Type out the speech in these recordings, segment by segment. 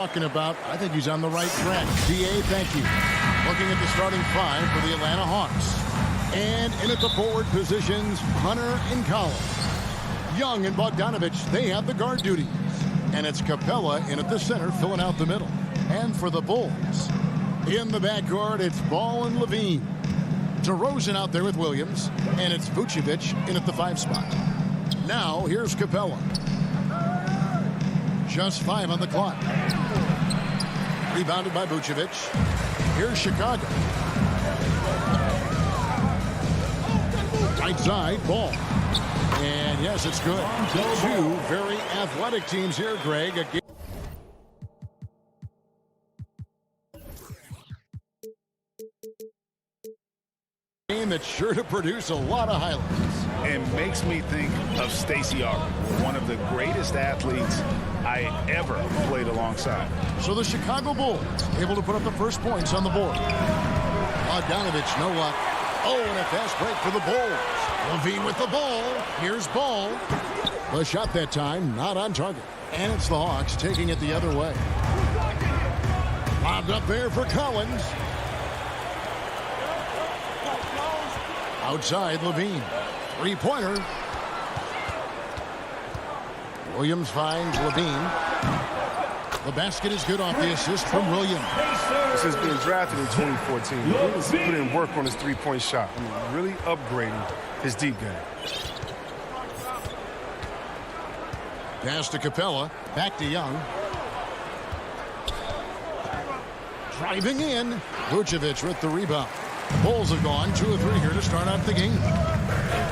Talking about, I think he's on the right track. DA, thank you. Looking at the starting five for the Atlanta Hawks. And in at the forward positions, Hunter and Collins. Young and Bogdanovich, they have the guard duties. And it's Capella in at the center, filling out the middle. And for the Bulls, in the backcourt, it's Ball and Levine. DeRozan out there with Williams. And it's Vucevic in at the 5 spot. Now, here's Capella. Just 5 on the clock. Rebounded by Vucevic. Here's Chicago. Right side, Ball. And yes, it's good. Two very athletic teams here, Greg. A game that's sure to produce a lot of highlights. And makes me think of Stacey Aubrey, one of the greatest athletes I ever played alongside. So the Chicago Bulls able to put up the first points on the board. Bogdanovich, no luck. Oh, and a fast break for the Bulls. Levine with the ball. Here's Ball. The shot that time, not on target. And it's the Hawks taking it the other way. Lobbed up there for Collins. Outside, Levine. Three-pointer. Williams finds Levine. The basket is good off the assist from Williams. Since being drafted in 2014, he really put in work on his three-point shot. I mean, really upgrading his deep game. Pass to Capella. Back to Young. Driving in. Vucevic with the rebound. Bulls have gone 2 of 3 here to start out the game.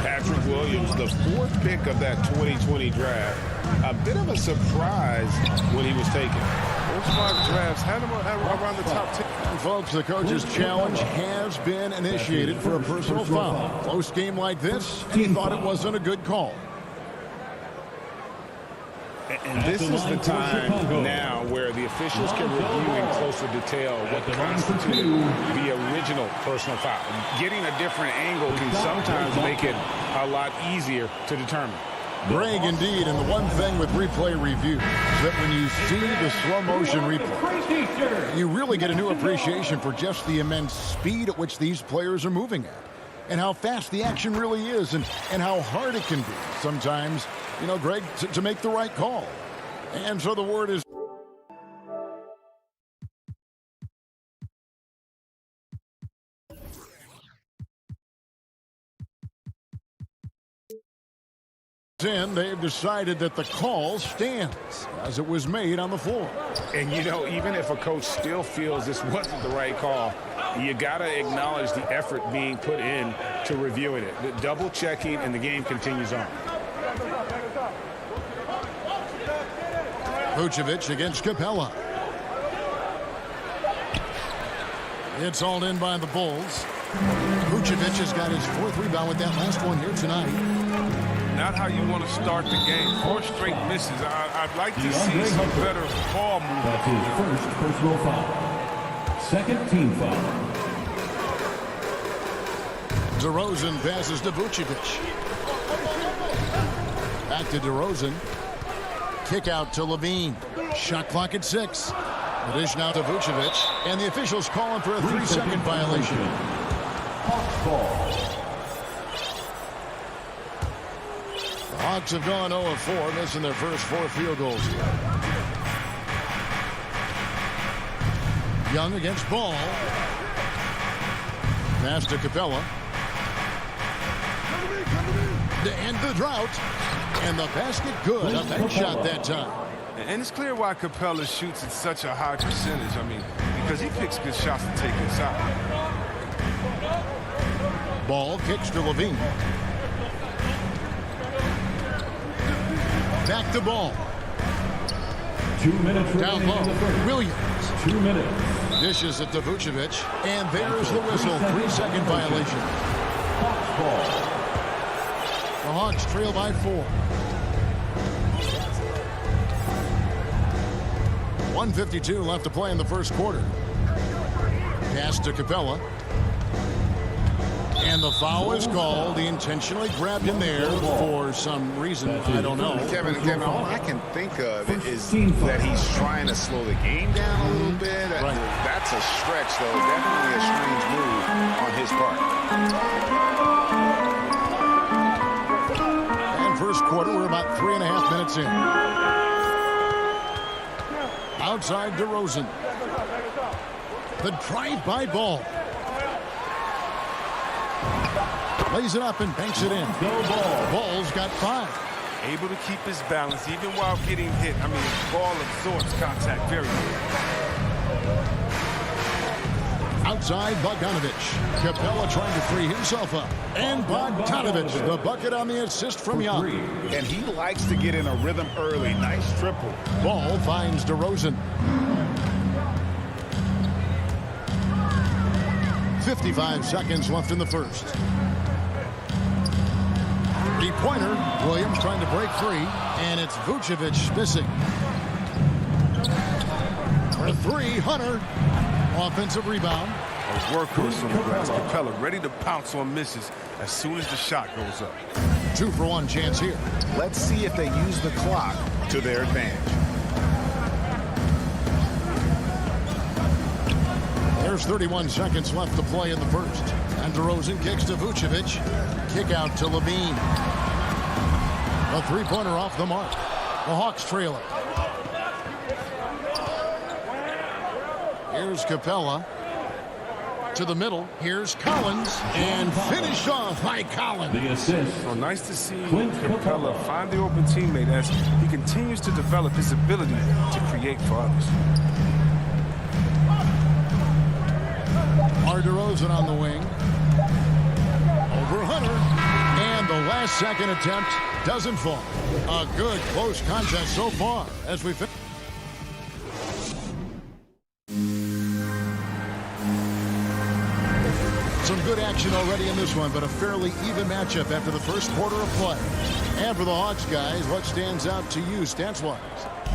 Patrick Williams, the 4th pick of that 2020 draft. A bit of a surprise when he was taken. Those 5 drafts had him around the top 10. And folks, the coach's challenge has been initiated for a personal foul. Close game like this, and he thought it wasn't a good call. And this is the time now where the officials can review in closer detail what constituted the original personal foul. Getting a different angle can sometimes make it a lot easier to determine. Greg, indeed, and the one thing with replay review is that when you see the slow motion replay, you really get a new appreciation for just the immense speed at which these players are moving at, and how fast the action really is, and how hard it can be sometimes, you know, Greg, to make the right call. And so the word is in. They've decided that the call stands as it was made on the floor. And, you know, even if a coach still feels this wasn't the right call, you got to acknowledge the effort being put in to reviewing it. The double checking, and the game continues on. Vucevic against Capella. It's hauled in by the Bulls. Vucevic has got his 4th rebound with that last one here tonight. Not how you want to start the game. 4 straight misses. I'd like to see some better ball movement. That's his first personal foul. 2nd team foul. DeRozan passes to Vucevic. Back to DeRozan. Kick out to Levine. Shot clock at 6. The dish now to Vucevic. And the officials calling for a 3-second violation. Hawks ball. The Hawks have gone 0 of 4, missing their first 4 field goals here. Young against Ball. Pass to Capella. To end the drought. And the basket good. A bank shot that time. And it's clear why Capella shoots at such a high percentage. I mean, because he picks good shots to take inside. Ball kicks to Levine. Back to Ball. 2 minutes Down low. Williams. 2 minutes. Dishes it to Vucevic. And there's the whistle. 3-second violation. Hawks ball. The Hawks trail by 4. 1:52 left to play in the first quarter. Pass to Capella. And the foul is called. He intentionally grabbed him there for some reason. I don't know. Kevin, all I can think of is that he's trying to slow the game down a little bit. Right. That's a stretch, though. Definitely a strange move on his part. And first quarter, we're about 3.5 minutes in. Outside DeRozan. The drive-by ball. Lays it up and banks it in. Ball's got 5. Able to keep his balance even while getting hit. I mean, ball absorbs contact very well. Outside Bogdanovich. Capella trying to free himself up. And Bogdanovich, the bucket on the assist from Young. And he likes to get in a rhythm early. Nice triple. Ball finds DeRozan. 55 seconds left in the first. Three-pointer. Williams trying to break free. And it's Vucevic missing. For 3, Hunter. Offensive rebound. A workhorse on the glass. Capella ready to pounce on misses as soon as the shot goes up. 2-for-1 chance here. Let's see if they use the clock to their advantage. There's 31 seconds left to play in the first. And DeRozan kicks to Vucevic. Kick out to Levine. A three-pointer off the mark. The Hawks trail it. Here's Capella. To the middle. Here's Collins. And finished off by Collins. The assist. So nice to see Capella find the open teammate as he continues to develop his ability to create for others. DeRozan on the wing. Over Hunter. And the last second attempt doesn't fall. A good close contest so far as we finish. Some good action already in this one, but a fairly even matchup after the first quarter of play. And for the Hawks guys, what stands out to you stats-wise?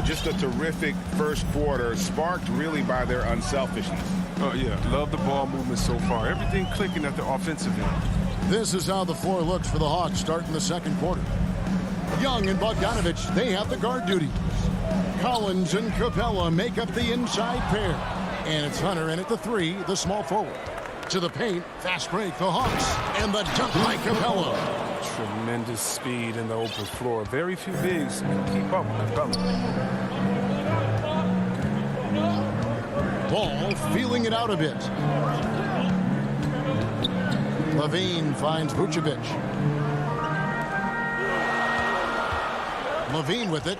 Just a terrific first quarter, sparked really by their unselfishness. Oh, yeah. Love the ball movement so far. Everything clicking at the offensive end. This is how the floor looks for the Hawks starting the second quarter. Young and Bogdanovich, they have the guard duties. Collins and Capella make up the inside pair. And it's Hunter in at the 3, the small forward. To the paint, fast break, the Hawks. And the dunk by Capella. Tremendous speed in the open floor. Very few bigs can keep up with Capella. Ball feeling it out a bit. Levine finds Vucevic. Levine with it.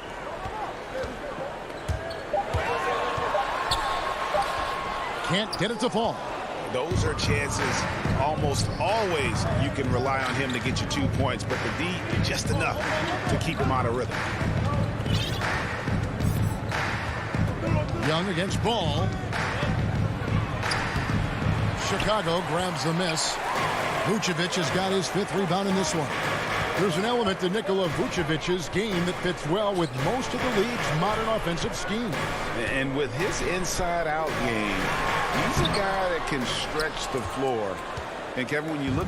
Can't get it to fall. Those are chances almost always you can rely on him to get you 2 points, but the D, just enough to keep him out of rhythm. Young against Ball. Chicago grabs the miss. Vucevic has got his 5th rebound in this one. There's an element to Nikola Vucevic's game that fits well with most of the league's modern offensive scheme. And with his inside-out game, he's a guy that can stretch the floor. And Kevin, when you look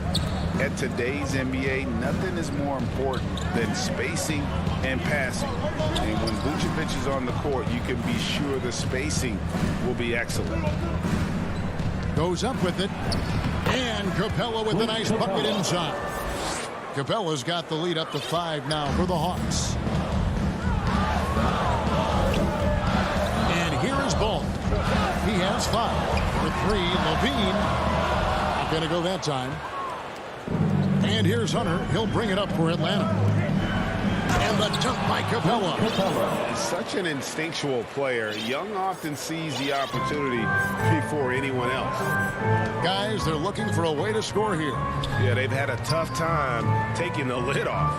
at today's NBA, nothing is more important than spacing and passing. And when Vucevic is on the court, you can be sure the spacing will be excellent. Goes up with it. And Capella with a nice bucket inside. Capella's got the lead up to 5 now for the Hawks. And here is Ball. He has 5. For 3, Levine. Not going to go that time. And here's Hunter. He'll bring it up for Atlanta. And the dunk by Capella. He's such an instinctual player. Young often sees the opportunity before anyone else. Guys, they're looking for a way to score here. Yeah, they've had a tough time taking the lid off.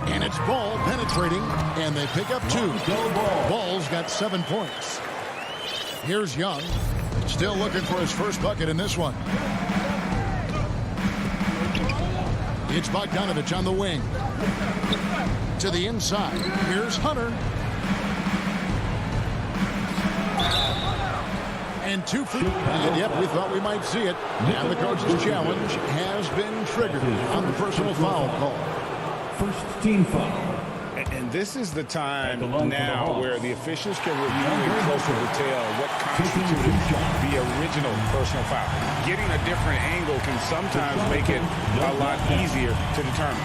And it's Ball penetrating, and they pick up 2. Ball's got 7 points. Here's Young, still looking for his first bucket in this one. It's Bogdanovich on the wing. To the inside. Here's Hunter. And And 2 for... And yep, we thought we might see it. And the coach's challenge has been triggered on the personal foul call. First team foul. And this is the time now where the officials can review in closer detail what constituted the original personal foul. Getting a different angle can sometimes make it a lot easier to determine.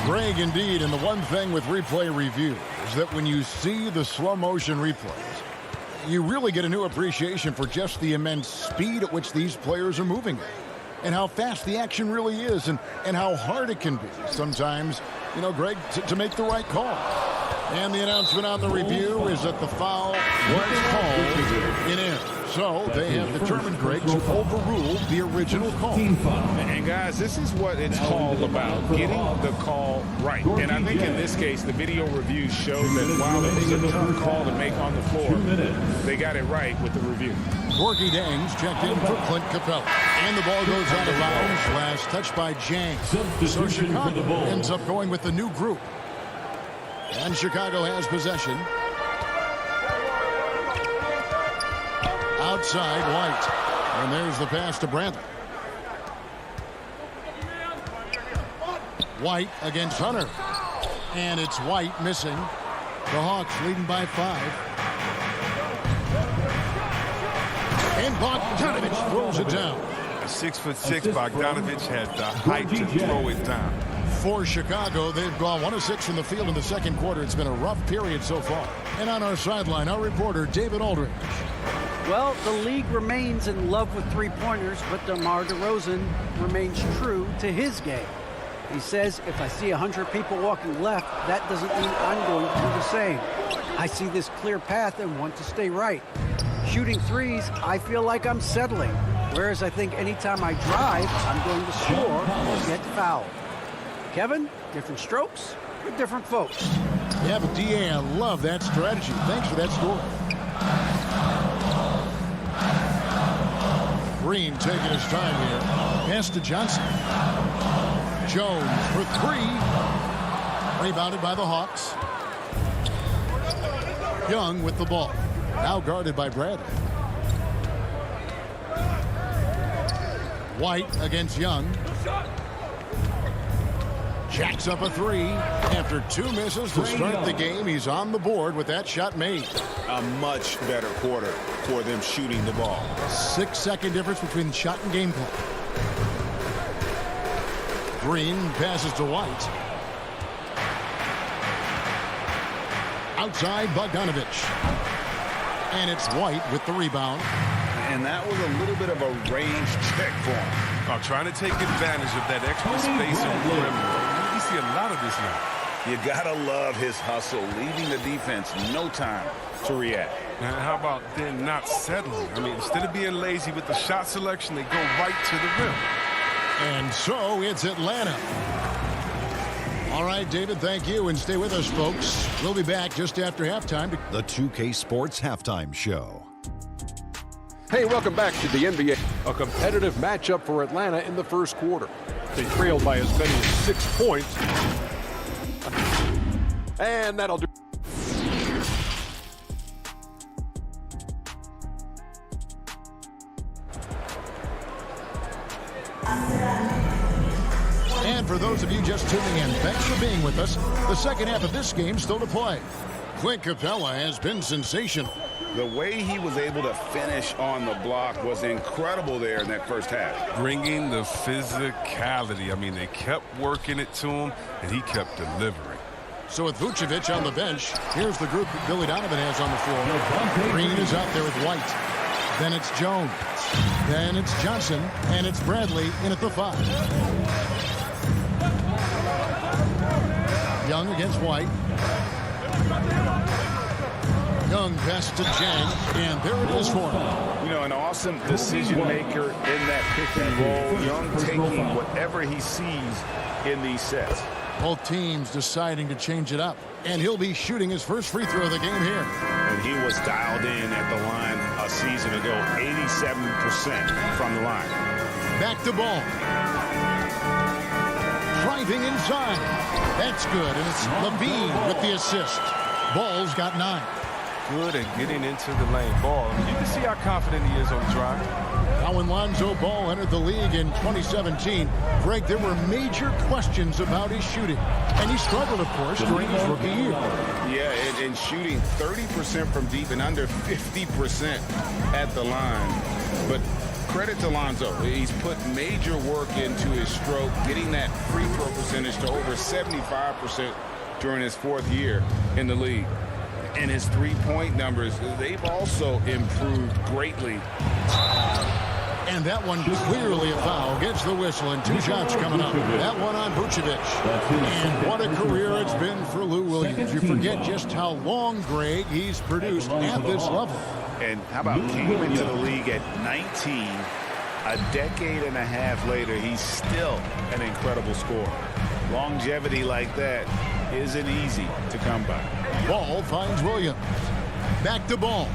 Greg, indeed, and the one thing with replay review is that when you see the slow motion replays, you really get a new appreciation for just the immense speed at which these players are moving at, and how fast the action really is, and how hard it can be sometimes, you know, Greg, to make the right call. And the announcement on the review is that the foul was called in end. So they have determined, Greg, to overrule the original call. And guys, this is what it's called about, getting the call right. And I think in this case, the video reviews show that while it was a tough call to make on the floor, they got it right with the review. Gorky Dangs checked in for Clint Capella. And the ball goes out of bounds. Last touch by Jang. So Chicago ends up going with the new group. And Chicago has possession. Outside, White. And there's the pass to Bradley. White against Hunter. And it's White missing. The Hawks leading by 5. And Bogdanovich throws it down. A 6'6" Bogdanovich had the height to throw it down. For Chicago, they've gone 1 of 6 from the field in the second quarter. It's been a rough period so far. And on our sideline, our reporter, David Aldridge. Well, the league remains in love with three-pointers, but DeMar DeRozan remains true to his game. He says, if I see 100 people walking left, that doesn't mean I'm going to do the same. I see this clear path and want to stay right. Shooting threes, I feel like I'm settling. Whereas I think anytime I drive, I'm going to score or get fouled. Kevin, different strokes for different folks. Yeah, but DA, I love that strategy. Thanks for that story. Green taking his time here. Pass to Johnson. Jones for 3. Rebounded by the Hawks. Young with the ball. Now guarded by Bradley. White against Young. Jacks up a 3. After 2 misses to start the game, he's on the board with that shot made. A much better quarter for them shooting the ball. 6-second difference between shot and game clock. Green passes to White. Outside, Bogdanovich. And it's White with the rebound. And that was a little bit of a range check for him. Trying to take advantage of that extra space on the perimeter. You see a lot of this now. You gotta love his hustle, leaving the defense no time to react. And how about then not settling? I mean, instead of being lazy with the shot selection, they go right to the rim. And so it's Atlanta. All right, David, thank you. And stay with us, folks. We'll be back just after halftime. The 2K Sports Halftime Show. Hey, welcome back to the NBA. A competitive matchup for Atlanta in the first quarter. They trailed by as many as 6 points. And that'll do. And for those of you just tuning in, thanks for being with us. The second half of this game still to play. Clint Capella has been sensational. The way he was able to finish on the block was incredible there in that first half. Bringing the physicality. I mean, they kept working it to him, and he kept delivering. So with Vucevic on the bench, here's the group that Billy Donovan has on the floor. Green is out there with White. Then it's Jones. Then it's Johnson. And it's Bradley in at the 5. Young against White. Young pass to Jang, and there it is for him. You know, an awesome decision maker in that pick and roll. Young taking whatever he sees in these sets. Both teams deciding to change it up. And he'll be shooting his first free throw of the game here. And he was dialed in at the line a season ago, 87% from the line. Back to ball. Driving inside. That's good, and it's Levine with the assist. Ball's got 9. good at getting into the lane. Ball, I mean, you can see how confident he is on the drive. Now when Lonzo Ball entered the league in 2017, Greg, there were major questions about his shooting. And he struggled, of course, during his rookie year. Yeah, and shooting 30% from deep and under 50% at the line. But credit to Lonzo. He's put major work into his stroke, getting that free throw percentage to over 75% during his 4th year in the league. And his three-point numbers, they've also improved greatly. And that one clearly a foul. Gets the whistle, and 2 shots coming up. That one on Vucevic. And what a career it's been for Lou Williams. You forget just how long, Greg, he's produced at this level. And how about came into the league at 19, a decade and a half later, he's still an incredible scorer. Longevity like that isn't easy to come by. Ball finds Williams. Back to Ball.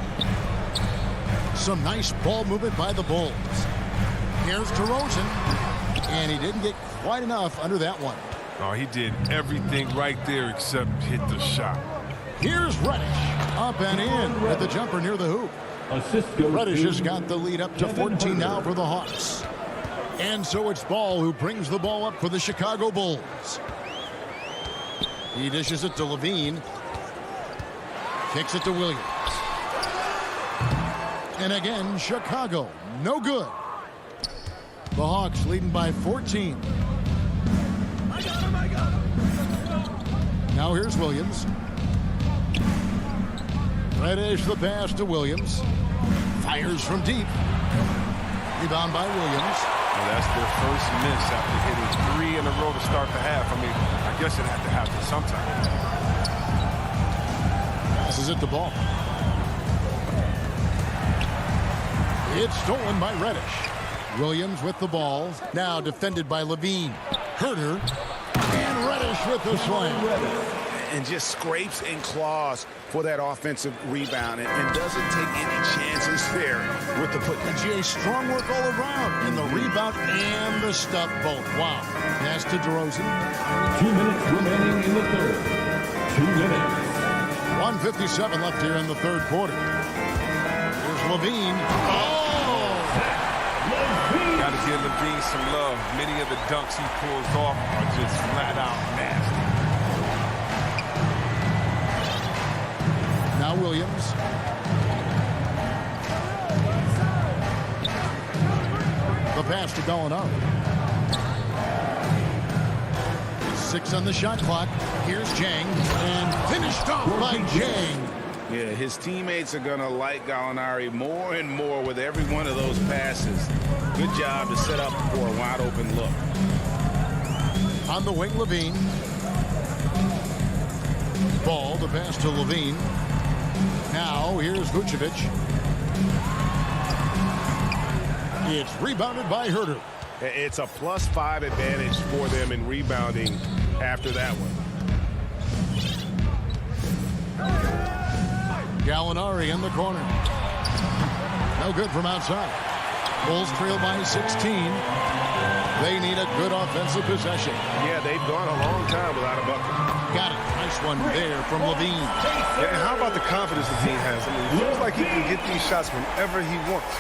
Some nice ball movement by the Bulls. Here's DeRozan. And he didn't get quite enough under that one. Oh, he did everything right there except hit the shot. Here's Reddish. Up and in with the jumper near the hoop. Reddish has got the lead up to 14 now for the Hawks. And so it's Ball who brings the ball up for the Chicago Bulls. He dishes it to Levine. Kicks it to Williams. And again, Chicago, no good. The Hawks leading by 14. Now here's Williams. Reddish the pass to Williams. Fires from deep. Rebound by Williams. Well, that's their first miss after hitting 3 in a row to start the half. I mean, I guess it had to happen sometime. Passes it to Ball. It's stolen by Reddish. Williams with the ball. Now defended by Levine. Herter. And Reddish with the slam. And just scrapes and claws for that offensive rebound and doesn't take any chances there with the putback. GA, strong work all around. And the rebound and the stop both. Wow. Pass to DeRozan. 2 minutes remaining in the third. 2 minutes. 1:57 left here in the third quarter. Here's Levine. Oh! Got to give Levine some love. Many of the dunks he pulls off are just flat out nasty. Now Williams. The pass to Gallinari. 6 on the shot clock. Here's Jang. And finished off by Jang. Yeah, his teammates are going to like Gallinari more and more with every one of those passes. Good job to set up for a wide-open look. On the wing, Levine. Ball, the pass to Levine. Now, here's Vucevic. It's rebounded by Herter. It's a +5 advantage for them in rebounding after that one. Gallinari in the corner. No good from outside. Bulls trail by 16. They need a good offensive possession. Yeah, they've gone a long time without a bucket. Got it. Nice one there from Levine. Yeah, and how about the confidence the team has? I mean, it feels like he can get these shots whenever he wants.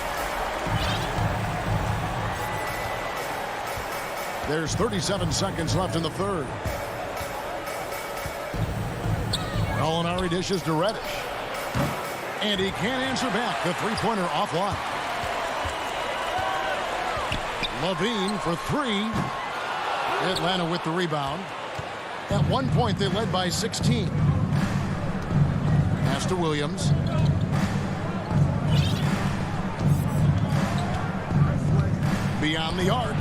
There's 37 seconds left in the third. Gallinari dishes to Reddish. And he can't answer back. The three-pointer offline. Levine for 3. Atlanta with the rebound. At one point, they led by 16. Pass to Williams. Beyond the arc.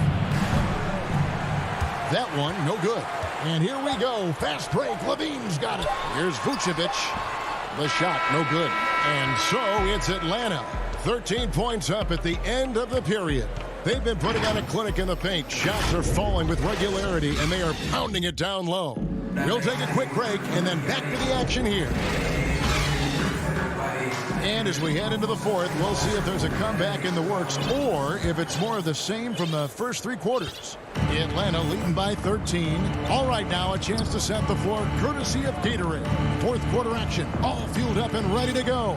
That one, no good. And here we go. Fast break. Levine's got it. Here's Vucevic. The shot, no good. And so it's Atlanta. 13 points up at the end of the period. They've been putting on a clinic in the paint. Shots are falling with regularity, and they are pounding it down low. We'll take a quick break and then back to the action here. And as we head into the fourth, we'll see if there's a comeback in the works or if it's more of the same from the first three quarters. Atlanta leading by 13. All right, now a chance to set the floor courtesy of Gatorade. Fourth quarter action, all fueled up and ready to go.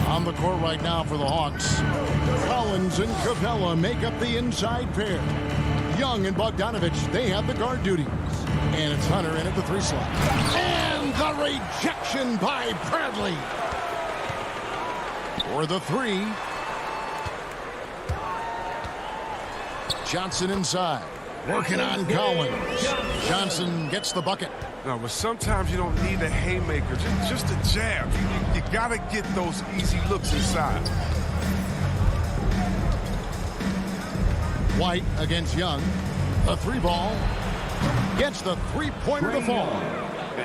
On the court right now for the Hawks, Collins and Capella make up the inside pair. Young and Bogdanovich, they have the guard duties. And it's Hunter in at the three slot. And the rejection by Bradley. For the three. Johnson inside. Working on Collins. Johnson gets the bucket. No, but sometimes you don't need a haymaker, just a jab. You got to get those easy looks inside. White against Young. The three ball. Gets the three-pointer to fall.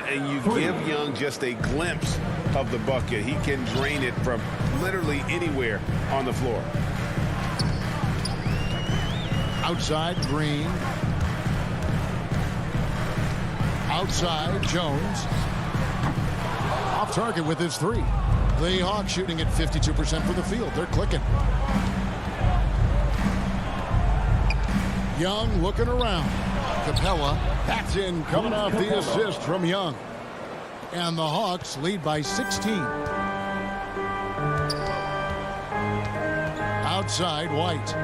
And you give Young just a glimpse of the bucket. He can drain it from literally anywhere on the floor. Outside, Green. Outside, Jones. Off target with his three. The Hawks shooting at 52% from the field. They're clicking. Young looking around. Capella, that's in, coming off the assist from Young. And the Hawks lead by 16. Outside, White.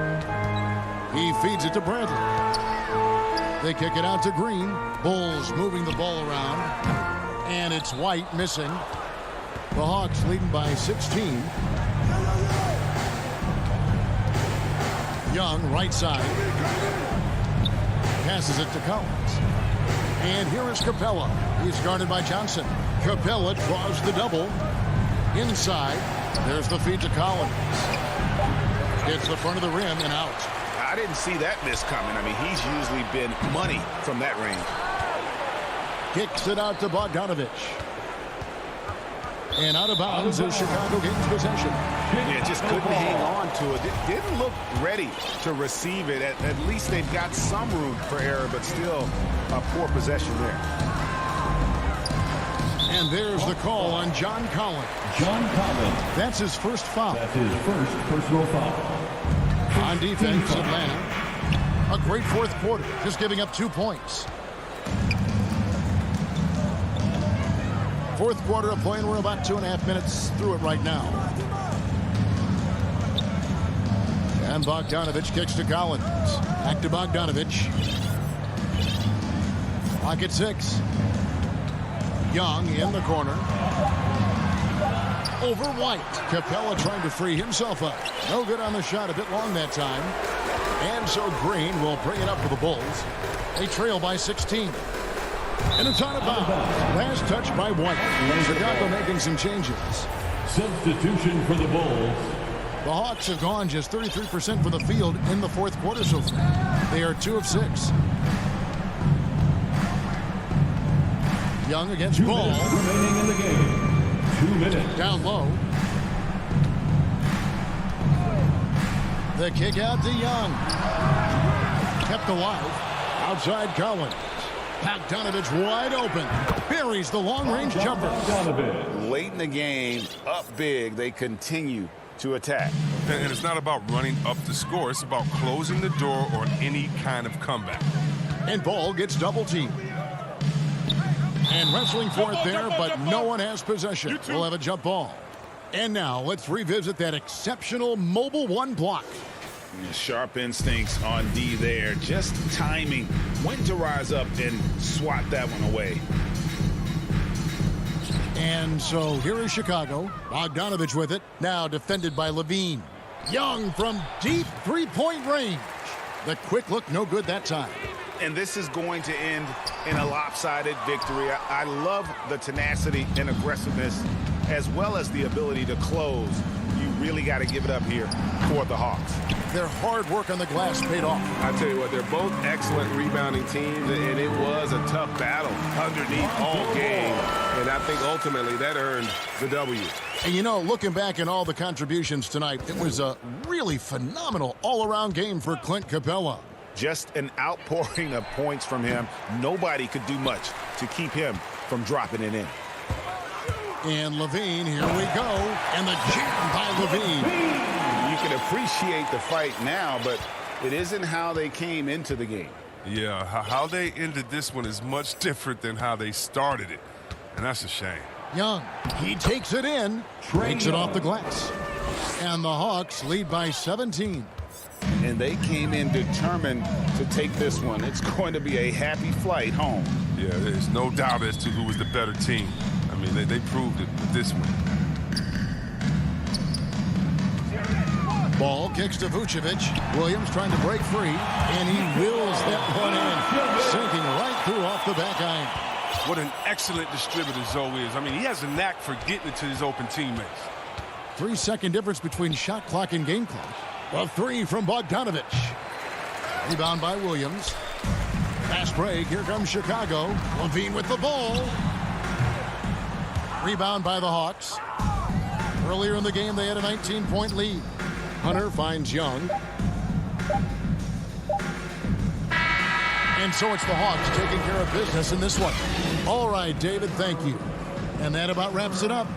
He feeds it to Bradley. They kick it out to Green. Bulls moving the ball around. And it's White missing. The Hawks leading by 16. Young, right side. Passes it to Collins. And here is Capella. He's guarded by Johnson. Capella draws the double. Inside. There's the feed to Collins. Hits the front of the rim and out. I didn't see that miss coming. I mean, he's usually been money from that range. Kicks it out to Bogdanovich. And out of bounds as Chicago gains possession. Yeah, just couldn't hang on to it. Didn't look ready to receive it. At least they've got some room for error, but still a poor possession there. And there's the call on John Collins. John Collins. That's his first foul. That's his first personal foul. On defense, Atlanta. A great fourth quarter, just giving up 2 points. Fourth quarter of play, and we're about 2.5 minutes through it right now. And Bogdanovich kicks to Collins. Back to Bogdanovich. Pocket 6. Young in the corner. Over White. Capella trying to free himself up. No good on the shot. A bit long that time. And so Green will bring it up for the Bulls. They trail by 16. And it's out of bounds. Last touch by White. Chicago making some changes. Substitution for the Bulls. The Hawks have gone just 33% for the field in the fourth quarter so far. They are 2 of 6. Young against Ball. Remaining in the game. 2 minutes. Down low. The kick out to Young. Kept alive. Outside Collins. Bogdanovich wide open. Buries the long-range jumper. Late in the game, up big, they continue to attack. And it's not about running up the score. It's about closing the door on any kind of comeback. And Ball gets double-teamed. And wrestling for it there, but no one has possession. We'll have a jump ball. And now let's revisit that exceptional mobile one block. Sharp instincts on D there. Just timing. When to rise up and swat that one away. And so here is Chicago. Bogdanovich with it. Now defended by Levine. Young from deep three-point range. The quick look, no good that time. And this is going to end in a lopsided victory. I love the tenacity and aggressiveness as well as the ability to close. You really got to give it up here for the Hawks. Their hard work on the glass paid off. I tell you what, they're both excellent rebounding teams, and it was a tough battle underneath all game. And I think ultimately that earned the W. And you know, looking back at all the contributions tonight, it was a really phenomenal all-around game for Clint Capella. Just an outpouring of points from him. Nobody could do much to keep him from dropping it in. And Levine, here we go. And the jam by Levine. You can appreciate the fight now, but it isn't how they came into the game. Yeah, how they ended this one is much different than how they started it. And that's a shame. Young, he takes it in, takes it off the glass. And the Hawks lead by 17. And they came in determined to take this one. It's going to be a happy flight home. Yeah, there's no doubt as to who was the better team. I mean, they proved it with this one. Ball kicks to Vucevic. Williams trying to break free, and he wills that one in, sinking right through off the back iron. What an excellent distributor Zoe is. I mean, he has a knack for getting it to his open teammates. 3-second difference between shot clock and game clock. A three from Bogdanovic. Rebound by Williams. Fast break. Here comes Chicago. Levine with the ball. Rebound by the Hawks. Earlier in the game, they had a 19-point lead. Hunter finds Young. And so it's the Hawks taking care of business in this one. All right, David, thank you. And that about wraps it up.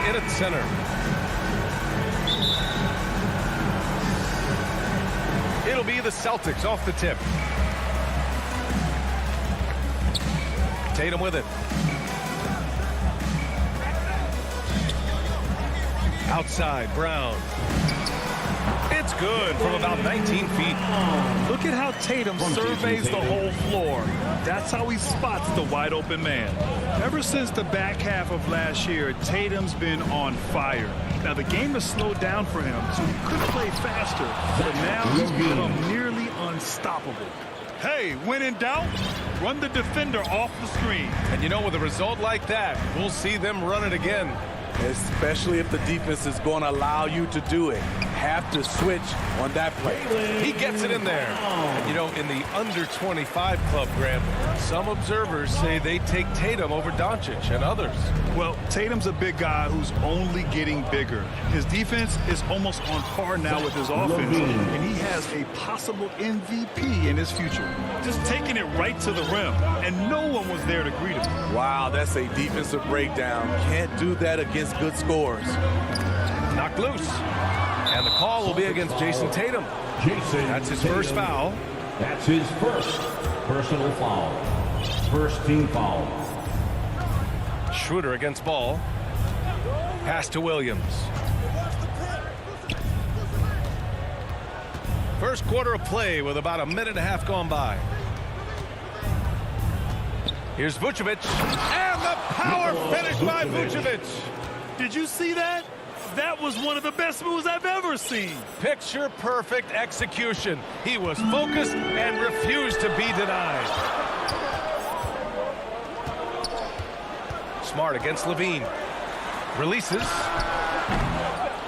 In at center. It'll be the Celtics off the tip. Tatum with it. Outside, Brown. It's good from about 19 feet. Look at how Tatum surveys the whole floor. That's how he spots the wide open man. Ever since the back half of last year, Tatum's been on fire. Now, the game has slowed down for him, so he could play faster, but now he's become nearly unstoppable. Hey, when in doubt, run the defender off the screen. And you know, with a result like that, we'll see them run it again. Especially if the defense is going to allow you to do it. Have to switch on that play. He gets it in there. And you know, in the under 25 club, Grant, some observers say they take Tatum over Doncic and others. Well, Tatum's a big guy who's only getting bigger. His defense is almost on par now with his offense, and he has a possible MVP in his future. Just taking it right to the rim, and no one was there to greet him. Wow, that's a defensive breakdown. Can't do that against good scores. Knocked loose. And the call will be against Jason Tatum. That's his first foul. That's his first personal foul. First team foul. Schroeder against Ball. Pass to Williams. First quarter of play with about a minute and a half gone by. Here's Vucevic. And the power finish by Vucevic. Did you see that? That was one of the best moves I've ever seen. Picture perfect execution. He was focused and refused to be denied. Smart against Levine. Releases.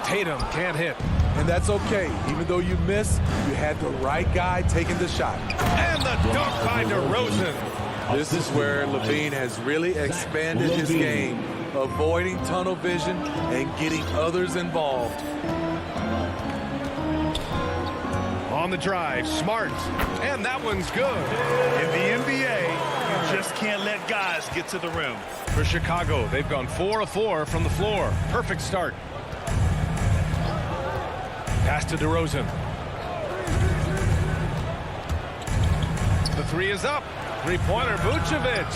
Tatum can't hit. And that's okay. Even though you miss, you had the right guy taking the shot. And the dunk by DeRozan. This is where Levine has really expanded his game, avoiding tunnel vision and getting others involved. On the drive, Smart. And that one's good. In the NBA, you just can't let guys get to the rim. For Chicago, they've gone 4 of 4 from the floor. Perfect start. Pass to DeRozan. The three is up. Three-pointer, Vucevic.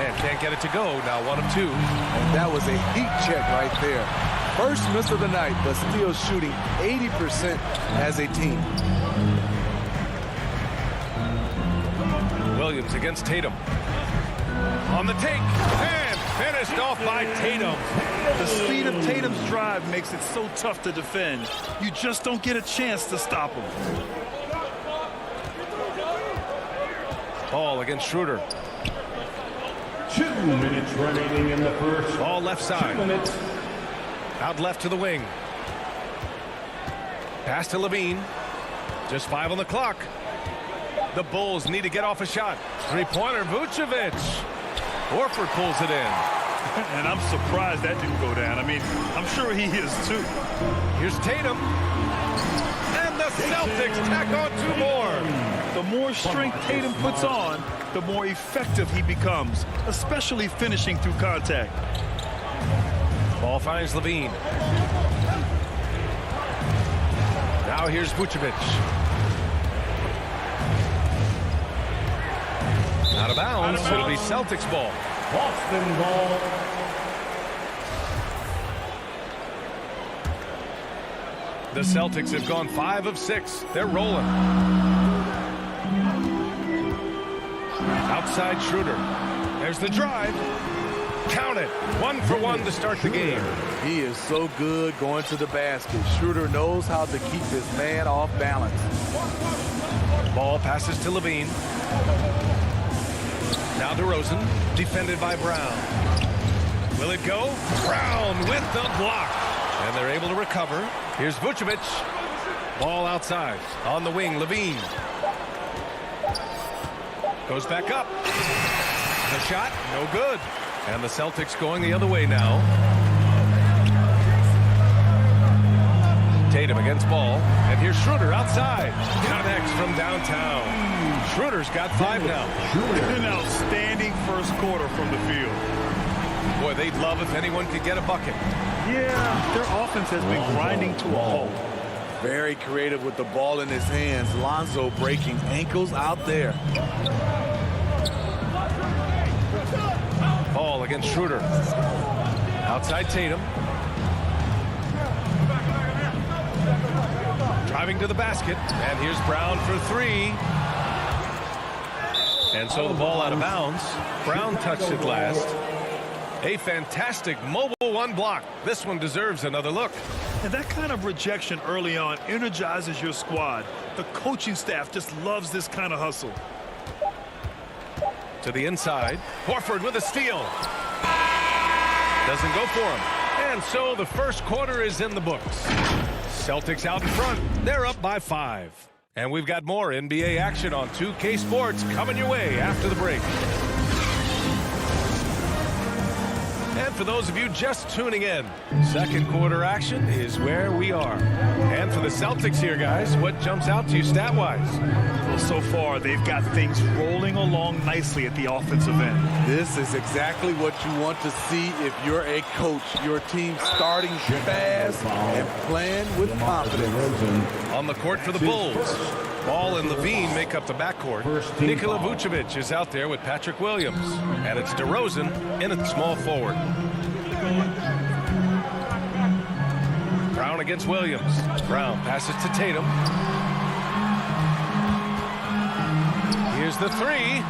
And can't get it to go. Now 1 of 2. And that was a heat check right there. First miss of the night, but still shooting 80% as a team. Williams against Tatum. On the take. And finished off by Tatum. The speed of Tatum's drive makes it so tough to defend. You just don't get a chance to stop him. Ball against Schroeder. 2 minutes remaining in the first. Ball left side. 2 minutes. Out left to the wing. Pass to Levine. Just 5 on the clock. The Bulls need to get off a shot. Three-pointer, Vucevic. Horford pulls it in. And I'm surprised that didn't go down. I mean, I'm sure he is too. Here's Tatum. And the Celtics tack on 2 more. The more strength Tatum puts on, the more effective he becomes, especially finishing through contact. Ball finds Levine. Now here's Vucevic. Out of bounds. It'll be Celtics ball. Boston ball. The Celtics have gone 5 of 6. They're rolling. Outside Schroeder. There's the drive. Count it. 1 for 1 to start the game. He is so good going to the basket. Schroeder knows how to keep his man off balance. Ball passes to Levine. Now DeRozan, defended by Brown. Will it go? Brown with the block. And they're able to recover. Here's Vucevic. Ball outside. On the wing, Levine. Goes back up. The shot, no good. And the Celtics going the other way now. Tatum against Ball. And here's Schroeder outside. Connects from downtown. Schroeder's got 5 now. An outstanding first quarter from the field. Boy, they'd love if anyone could get a bucket. Yeah, their offense has been grinding to a halt. Very creative with the ball in his hands. Lonzo breaking ankles out there. Ball against Schroeder. Outside Tatum. Driving to the basket. And here's Brown for three. And so the ball out of bounds. Brown touched it last. A fantastic mobile one block. This one deserves another look. And that kind of rejection early on energizes your squad. The coaching staff just loves this kind of hustle. To the inside. Horford with a steal. Doesn't go for him. And so the first quarter is in the books. Celtics out in front. They're up by 5. And we've got more NBA action on 2K Sports coming your way after the break. And for those of you just tuning in, second quarter action is where we are. And for the Celtics here, guys, what jumps out to you stat-wise? Well, so far, they've got things rolling along nicely at the offensive end. This is exactly what you want to see if you're a coach. Your team starting fast and playing with confidence. On the court for the Bulls. Ball and Levine make up the backcourt. Nikola Vucevic is out there with Patrick Williams. And it's DeRozan in at small forward. Brown against Williams. Brown passes to Tatum. Here's the three.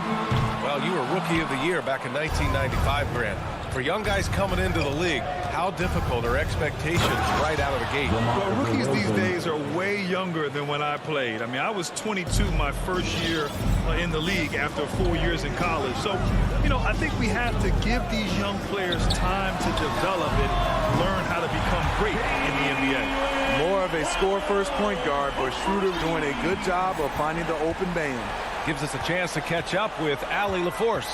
Well, you were Rookie of the Year back in 1995, Grant. For young guys coming into the league, how difficult are expectations right out of the gate? Well, rookies these days are way younger than when I played. I mean, I was 22 my first year in the league after 4 years in college. So, you know, I think we have to give these young players time to develop and learn how to become great in the NBA. More of a score-first point guard, but Schroeder doing a good job of finding the open man. Gives us a chance to catch up with Allie LaForce.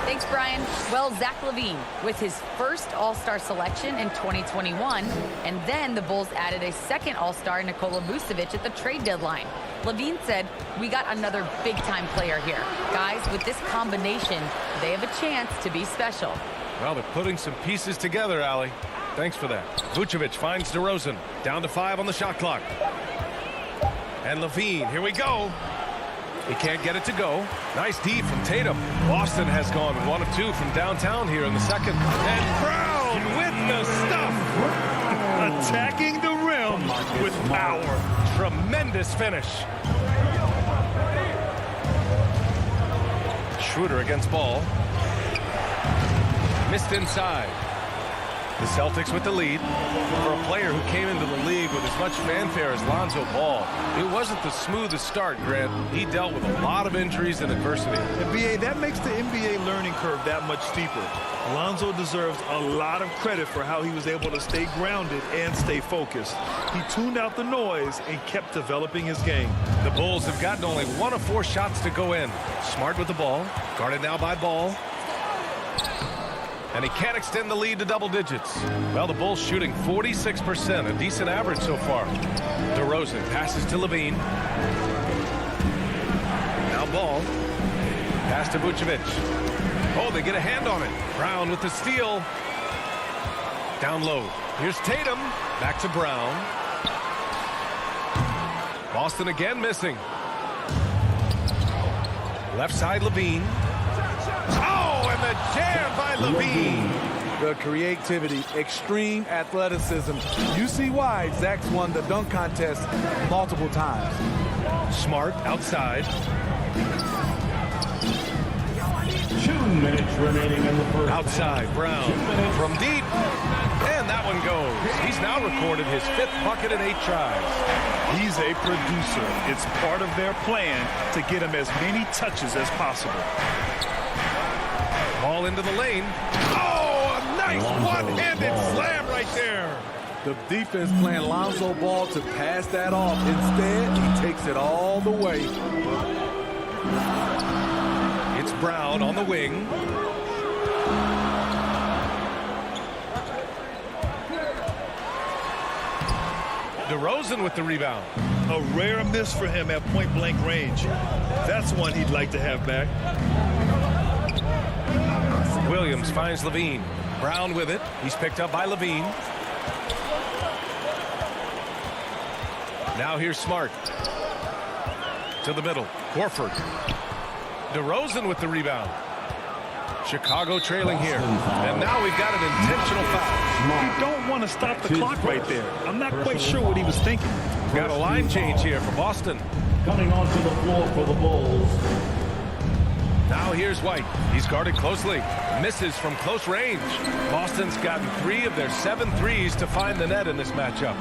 Thanks, Brian. Well, Zach LaVine with his first All-Star selection in 2021, and then the Bulls added a second All-Star, Nikola Vucevic, at the trade deadline. LaVine said, "We got another big-time player here. Guys, with this combination, they have a chance to be special." Well, they're putting some pieces together, Allie. Thanks for that. Vucevic finds DeRozan. Down to 5 on the shot clock. And LaVine, here we go. He can't get it to go. Nice D from Tatum. Boston has gone 1 of 2 from downtown here in the second. And Brown with the stuff. Attacking the rim with power. Tremendous finish. Schroeder against ball. Missed inside. The Celtics with the lead. For a player who came into the league with as much fanfare as Lonzo Ball, it wasn't the smoothest start, Grant. He dealt with a lot of injuries and adversity. And BA, that makes the NBA learning curve that much steeper. Lonzo deserves a lot of credit for how he was able to stay grounded and stay focused. He tuned out the noise and kept developing his game. The Bulls have gotten only 1 of 4 shots to go in. Smart with the ball. Guarded now by Ball. And he can't extend the lead to double digits. Well, the Bulls shooting 46%, a decent average so far. DeRozan passes to Levine. Now Ball. Pass to Vucevic. Oh, they get a hand on it. Brown with the steal. Down low. Here's Tatum. Back to Brown. Boston again missing. Left side, Levine. Oh, and the jam by Levine. The creativity, extreme athleticism. You see why Zach's won the dunk contest multiple times. Smart outside. 2 minutes remaining in the first. Outside, Brown from deep. And that one goes. He's now recorded his 5th bucket in 8 tries. He's a producer. It's part of their plan to get him as many touches as possible. Ball into the lane. Oh, a nice one-handed slam right there. The defense playing Lonzo Ball to pass that off. Instead, he takes it all the way. It's Brown on the wing. DeRozan with the rebound. A rare miss for him at point-blank range. That's one he'd like to have back. Williams finds Levine. Brown with it. He's picked up by Levine. Now here's Smart. To the middle. Horford. DeRozan with the rebound. Chicago trailing here. And now we've got an intentional foul. You don't want to stop the clock right there. I'm not quite sure what he was thinking. Got a line change here for Boston. Coming onto the floor for the Bulls. Now here's White. He's guarded closely. Misses from close range. Boston's gotten 3 of their 7 threes to find the net in this matchup.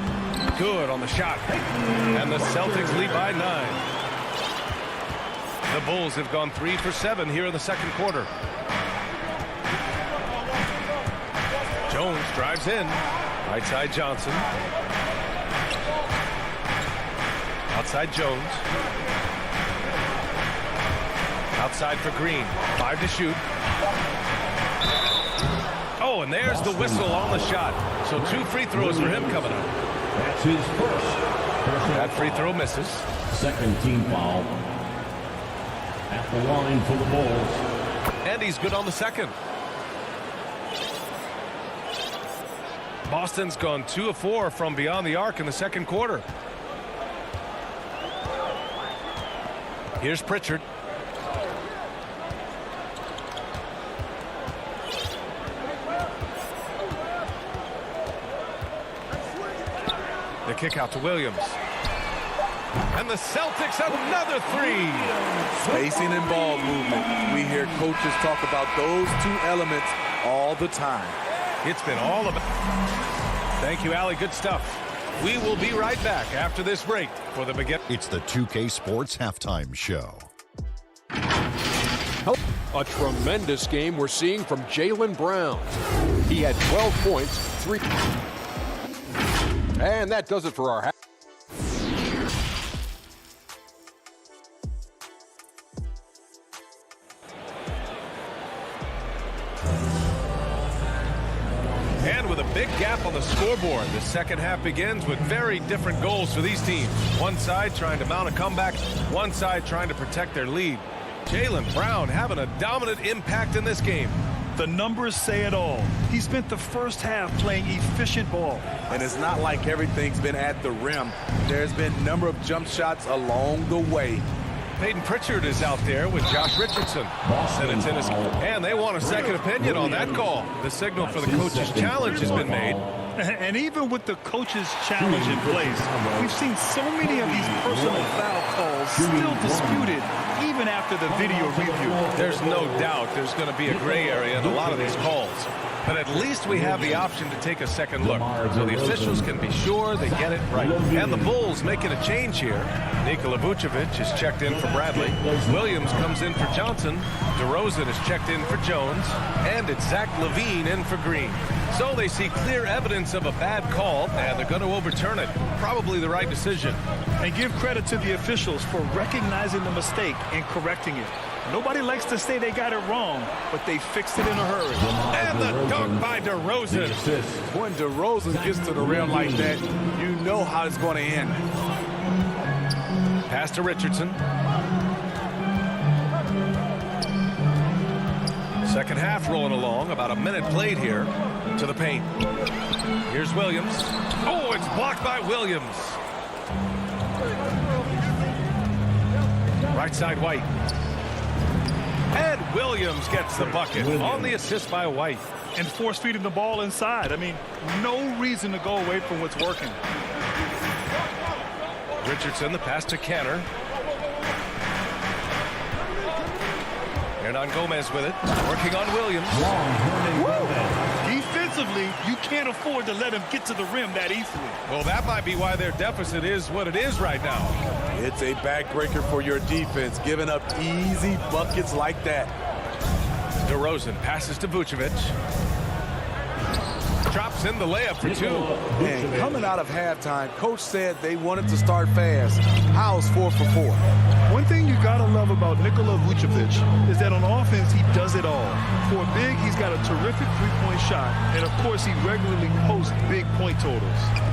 Good on the shot. And the Celtics lead by 9. The Bulls have gone 3 for 7 here in the second quarter. Jones drives in. Right side Johnson. Outside Jones. Outside for Green. 5 to shoot. Oh, and there's the whistle on the shot. So 2 free throws for him coming up. That's his first. That free throw misses. Second team foul. At the line for the Bulls. And he's good on the second. Boston's gone 2 of 4 from beyond the arc in the second quarter. Here's Pritchard. The kick out to Williams. And the Celtics another 3. Spacing and ball movement. We hear coaches talk about those 2 elements all the time. It's been all about. Thank you, Allie. Good stuff. We will be right back after this break for the beginning. It's the 2K Sports Halftime Show. A tremendous game we're seeing from Jaylen Brown. He had 12 points, 3. And that does it for our half. And with a big gap on the scoreboard, the second half begins with very different goals for these teams. One side trying to mount a comeback, one side trying to protect their lead. Jaylen Brown having a dominant impact in this game. The numbers say it all. He spent the first half playing efficient ball. And it's not like everything's been at the rim. There's been a number of jump shots along the way. Peyton Pritchard is out there with Josh Richardson. And they want a second opinion on that call. The signal for the coach's challenge has been made. And even with the coach's challenge in place, we've seen so many of these personal foul calls still disputed even after the video review. There's no doubt there's going to be a gray area in a lot of these calls. But at least we have the option to take a second look, so the officials can be sure they get it right. And the Bulls making a change here. Nikola Vucevic is checked in for Bradley. Williams comes in for Johnson. DeRozan is checked in for Jones. And it's Zach LaVine in for Green. So they see clear evidence of a bad call, and they're going to overturn it. Probably the right decision. And give credit to the officials for recognizing the mistake and correcting it. Nobody likes to say they got it wrong, but they fixed it in a hurry. And the dunk by DeRozan. When DeRozan gets to the rim like that, you know how it's going to end. Pass to Richardson. Second half rolling along. About a minute played here to the paint. Here's Williams. Oh, it's blocked by Williams. Right side White. And Williams gets the bucket on the assist by White. And force feeding the ball inside. I mean, no reason to go away from what's working. Richardson, the pass to Canner. Hernan Gomez with it. Working on Williams. Defensively, you can't afford to let him get to the rim that easily. Well, that might be why their deficit is what it is right now. It's a backbreaker for your defense, giving up easy buckets like that. DeRozan passes to Vucevic. Drops in the layup for 2. And coming out of halftime, coach said they wanted to start fast. How's 4 for 4? One thing you gotta love about Nikola Vucevic is that on offense he does it all. For a big, he's got a terrific three-point shot, and of course he regularly posts big point totals.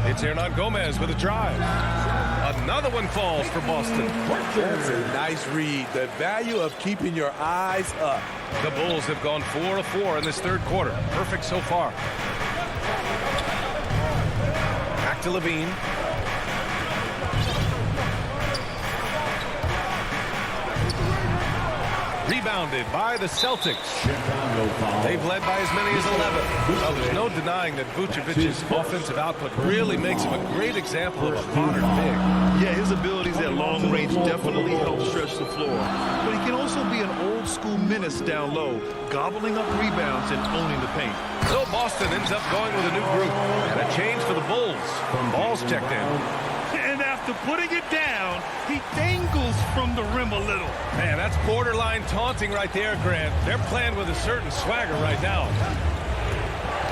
It's Hernan Gomez with a drive. Another one falls for Boston. That's a nice read. The value of keeping your eyes up. The Bulls have gone 4 of 4 in this third quarter. Perfect so far. Back to LaVine. Rebound rebounded by the Celtics. They've led by as many as 11. Well, there's no denying that Vucevic's offensive output really makes him a great example of a modern big. Yeah, his abilities at long range definitely help stretch the floor. But he can also be an old-school menace down low, gobbling up rebounds and owning the paint. So Boston ends up going with a new group and a change for the Bulls. Ball's checked in. And after putting it down, he dangles from the rim a little. Man, that's borderline taunting right there, Grant. They're playing with a certain swagger right now.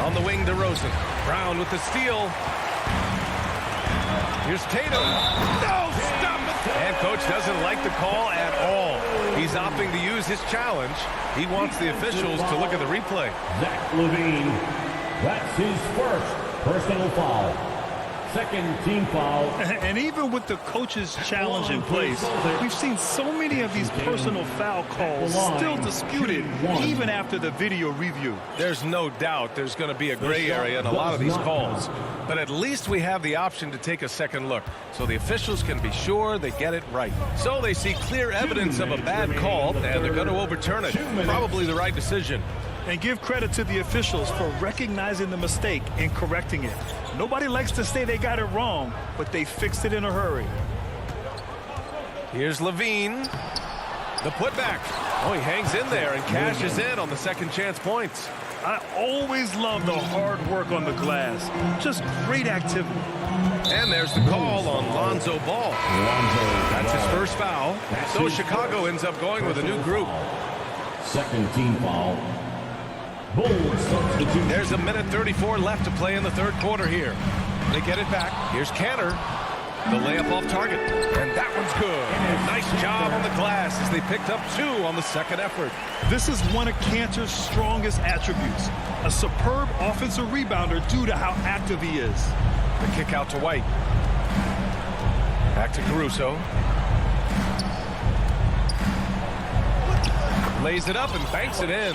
On the wing, DeRozan. Brown with the steal. Here's Tatum. No, stop it! And coach doesn't like the call at all. He's opting to use his challenge. He wants the officials to look at the replay. Zach LaVine, that's his first personal foul. Second team foul. And even with the coach's challenge in place, we've seen so many of these personal foul calls still disputed even after the video review. There's no doubt there's going to be a gray area in a lot of these calls. But at least we have the option to take a second look so the officials can be sure they get it right. So they see clear evidence of a bad call, and they're going to overturn it. Probably the right decision. And give credit to the officials for recognizing the mistake and correcting it. Nobody likes to say they got it wrong, but they fixed it in a hurry. Here's LaVine. The putback. Oh, he hangs in there and cashes in on the second chance points. I always love the hard work on the glass. Just great activity. And there's the call on Lonzo Ball. That's his first foul. So Chicago ends up going with a new group. Second team foul. Bulls substitute. There's a minute 34 left to play in the third quarter here. They get it back. Here's Cantor. The layup off target. And that one's good. Nice job on the glass as they picked up 2 on the second effort. This is one of Cantor's strongest attributes. A superb offensive rebounder due to how active he is. The kick out to White. Back to Caruso. Lays it up and banks it in.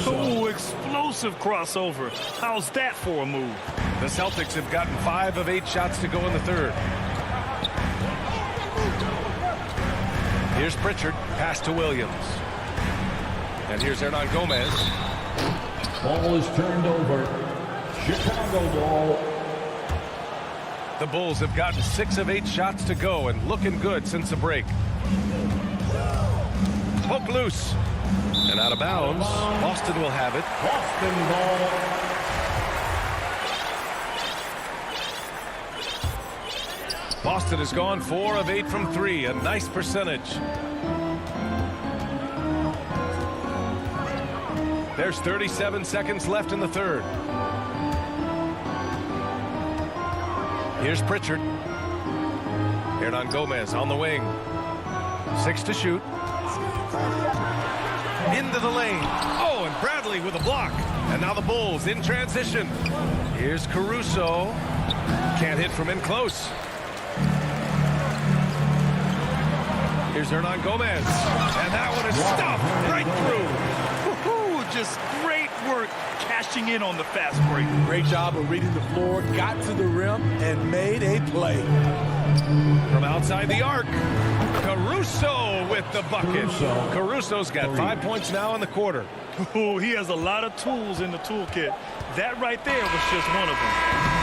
Oh, explosive crossover. How's that for a move? The Celtics have gotten 5 of 8 shots to go in the third. Here's Pritchard. Pass to Williams. And here's Hernan Gomez. Ball is turned over. Chicago ball. The Bulls have gotten 6 of 8 shots to go and looking good since the break. Poke loose. And out of bounds. Boston will have it. Boston ball. Boston has gone 4 of 8 from 3. A nice percentage. There's 37 seconds left in the third. Here's Pritchard. Hernan Gomez on the wing. 6 to shoot. Into the lane. Oh, and Bradley with a block. And now the Bulls in transition. Here's Caruso. Can't hit from in close. Here's Hernan Gomez. And that one is stopped right through. Just great work cashing in on the fast break. Great job of reading the floor, got to the rim, and made a play. From outside the arc, Caruso with the bucket. Caruso's got 5 points now in the quarter. Oh, he has a lot of tools in the toolkit. That right there was just one of them.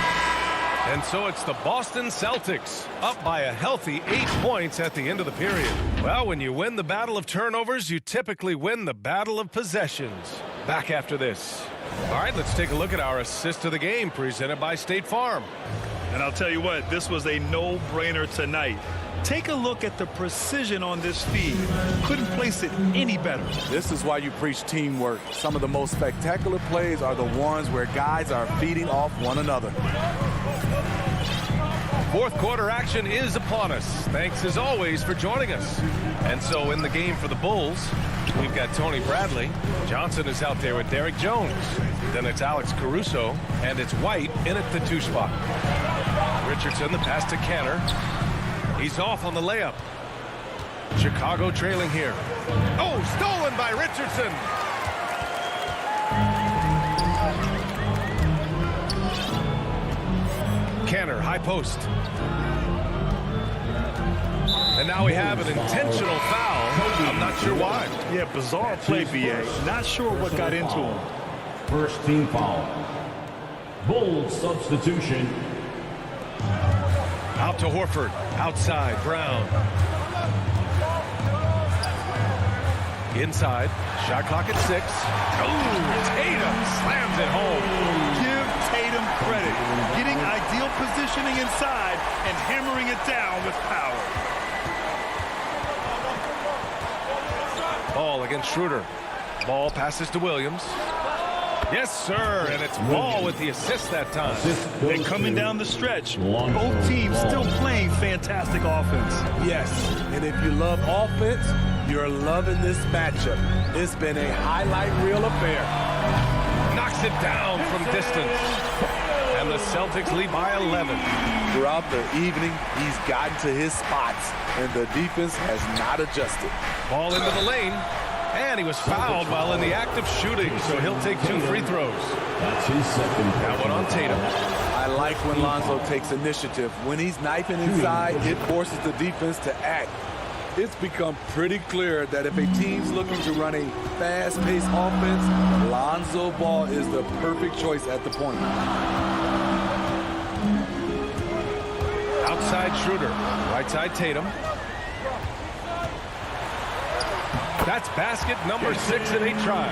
And so it's the Boston Celtics, up by a healthy 8 points at the end of the period. Well, when you win the battle of turnovers, you typically win the battle of possessions. Back after this. All right, let's take a look at our assist of the game presented by State Farm. And I'll tell you what, this was a no-brainer tonight. Take a look at the precision on this feed. Couldn't place it any better. This is why you preach teamwork. Some of the most spectacular plays are the ones where guys are feeding off one another. Fourth quarter action is upon us. Thanks as always for joining us. And so in the game for the Bulls, we've got Tony Bradley. Johnson is out there with Derek Jones. Then it's Alex Caruso, and it's White in at the 2 spot. Richardson, the pass to Cantor. He's off on the layup. Chicago trailing here. Oh, stolen by Richardson. Cantor, high post. And now we have an intentional foul. I'm not Not sure why. Yeah, bizarre play, BA. Not sure what got into him. First team foul. Bulls substitution. Out to Horford. Outside, Brown. Inside. Shot clock at 6. Oh, Tatum slams it home. Give Tatum credit. Getting ideal positioning inside and hammering it down with power. Ball against Schroeder. Ball passes to Williams. Yes, sir, and it's Ball with the assist that time. They're coming down the stretch. Both teams still playing fantastic offense. Yes, and if you love offense, you're loving this matchup. It's been a highlight reel affair. Knocks it down from distance. And the Celtics lead by 11. Throughout the evening, he's gotten to his spots, and the defense has not adjusted. Ball into the lane. And he was fouled while in the act of shooting, so he'll take 2 free throws. That's his second. That one on Tatum. I like when Lonzo takes initiative. When he's knifing inside, it forces the defense to act. It's become pretty clear that if a team's looking to run a fast-paced offense, Lonzo Ball is the perfect choice at the point. Outside Schroeder. Right side Tatum. That's basket number 6 in 8 tries.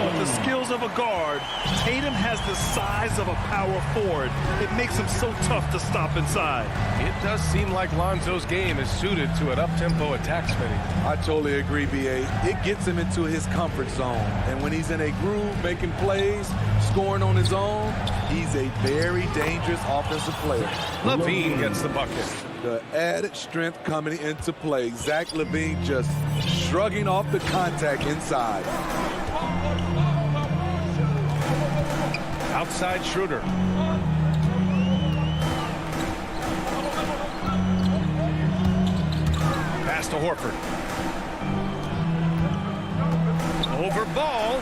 With the skills of a guard, Tatum has the size of a power forward. It makes him so tough to stop inside. It does seem like Lonzo's game is suited to an up-tempo attack, Smitty. I totally agree, B.A. It gets him into his comfort zone. And when he's in a groove, making plays, scoring on his own, he's a very dangerous offensive player. LaVine gets the bucket. The added strength coming into play. Zach LaVine just shrugging off the contact inside. Outside Schroeder. Pass to Horford. Over Ball.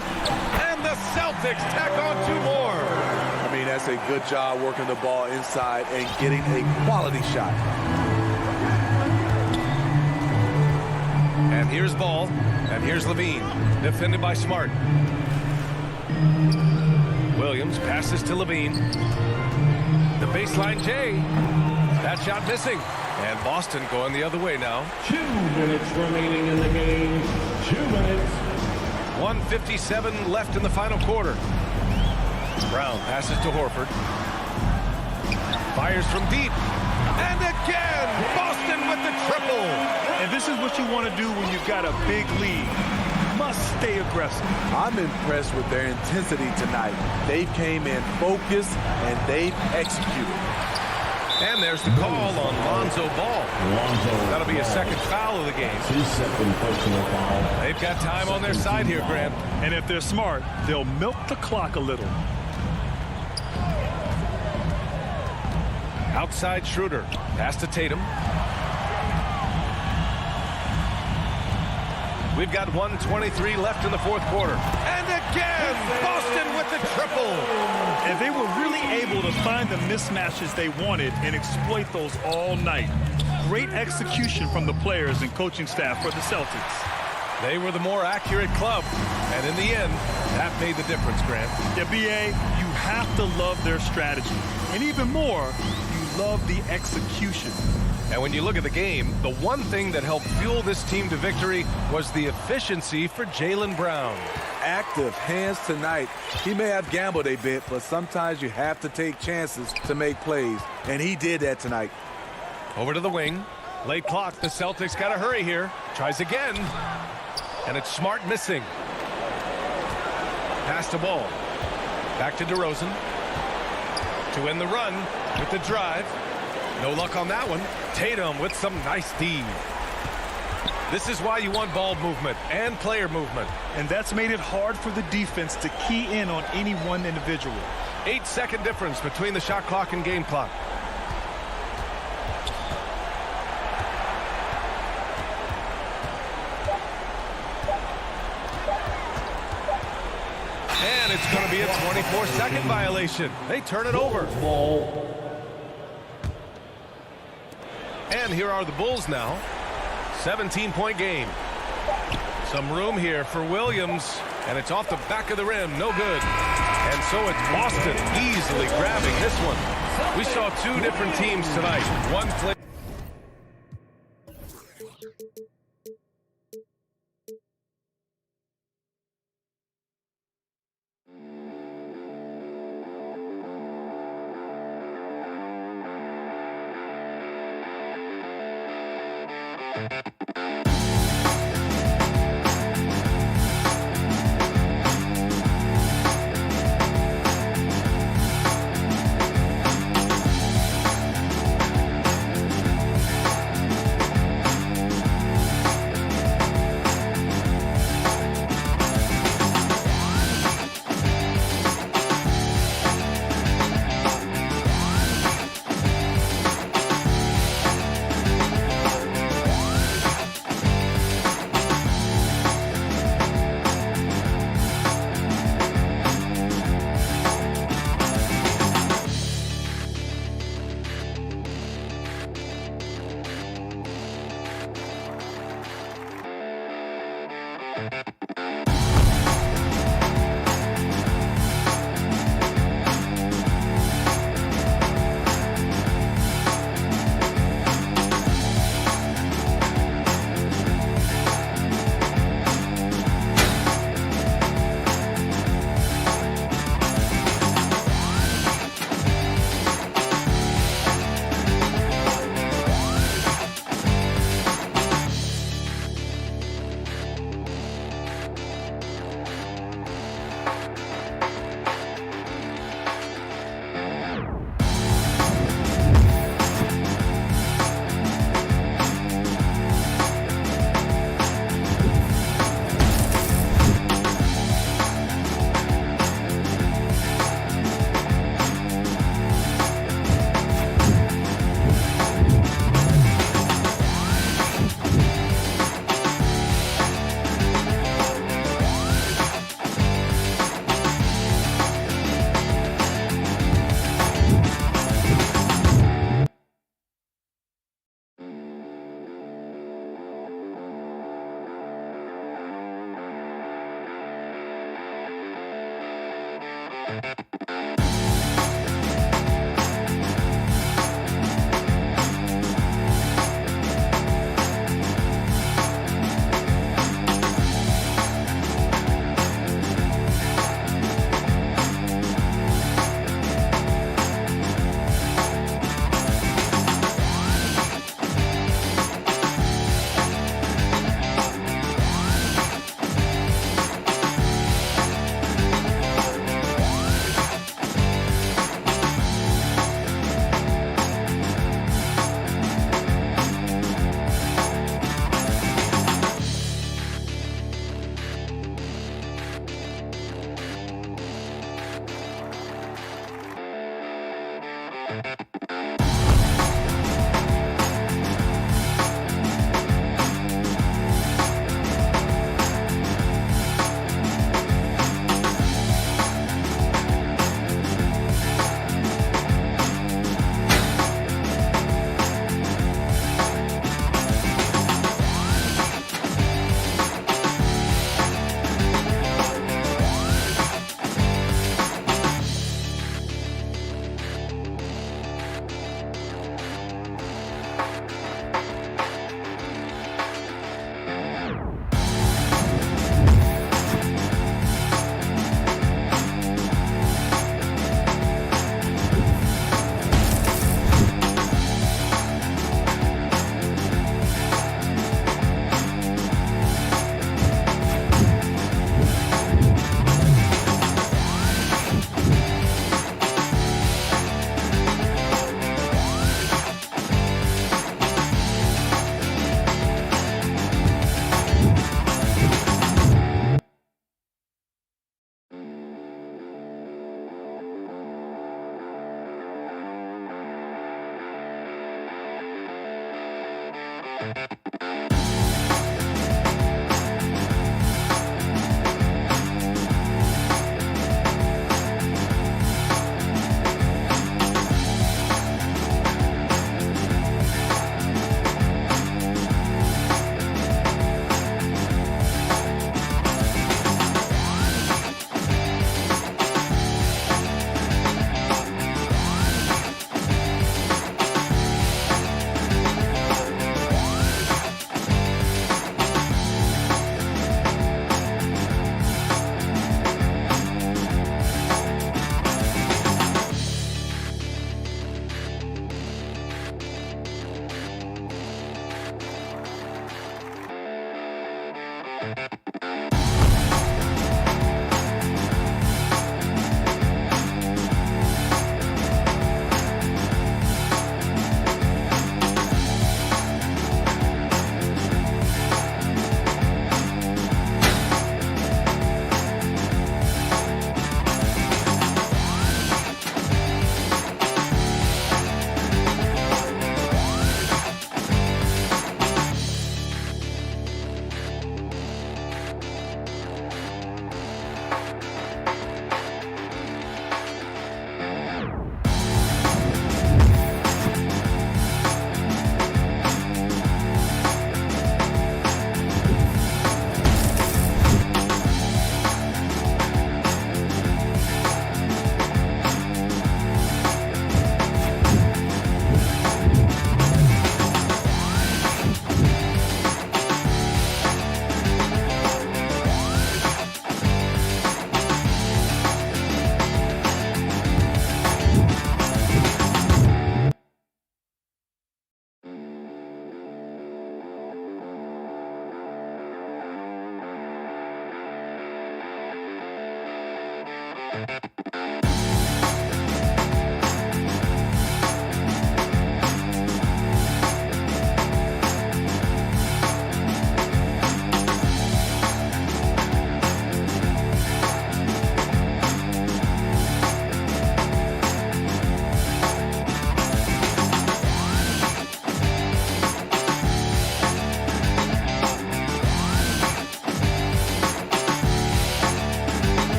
And the Celtics tack on 2 more. I mean, that's a good job working the ball inside and getting a quality shot. And here's Ball. And here's LaVine. Defended by Smart. Williams passes to LaVine. The baseline J. That shot missing. And Boston going the other way now. 2 minutes remaining in the game. 2 minutes. 1:57 left in the final quarter. Brown passes to Horford. Fires from deep. And again, Boston with the triple. And this is what you want to do when you've got a big lead. You must stay aggressive. I'm impressed with their intensity tonight. They came in focused and they've executed. And there's the call on Lonzo Ball. That'll be a second foul of the game. His second personal foul. They've got time on their side here, Grant. And if they're smart, they'll milk the clock a little. Outside Schroeder. Pass to Tatum. We've got 1:23 left in the 4th quarter. And again, Boston with the triple. And they were really able to find the mismatches they wanted and exploit those all night. Great execution from the players and coaching staff for the Celtics. They were the more accurate club. And in the end, that made the difference, Grant. Yeah, B.A., you have to love their strategy. And even more, you love the execution. And when you look at the game, the one thing that helped fuel this team to victory was the efficiency for Jaylen Brown. Active hands tonight. He may have gambled a bit, but sometimes you have to take chances to make plays. And he did that tonight. Over to the wing. Late clock. The Celtics got to hurry here. Tries again. And it's Smart missing. Pass to Ball. Back to DeRozan. To end the run with the drive. No luck on that one. Tatum with some nice D. This is why you want ball movement and player movement. And that's made it hard for the defense to key in on any one individual. 8-second difference between the shot clock and game clock. And it's going to be a 24-second violation. They turn it over. And here are the Bulls now. 17-point game. Some room here for Williams, and it's off the back of the rim. No good. And so it's Boston easily grabbing this one. We saw two different teams tonight. One play.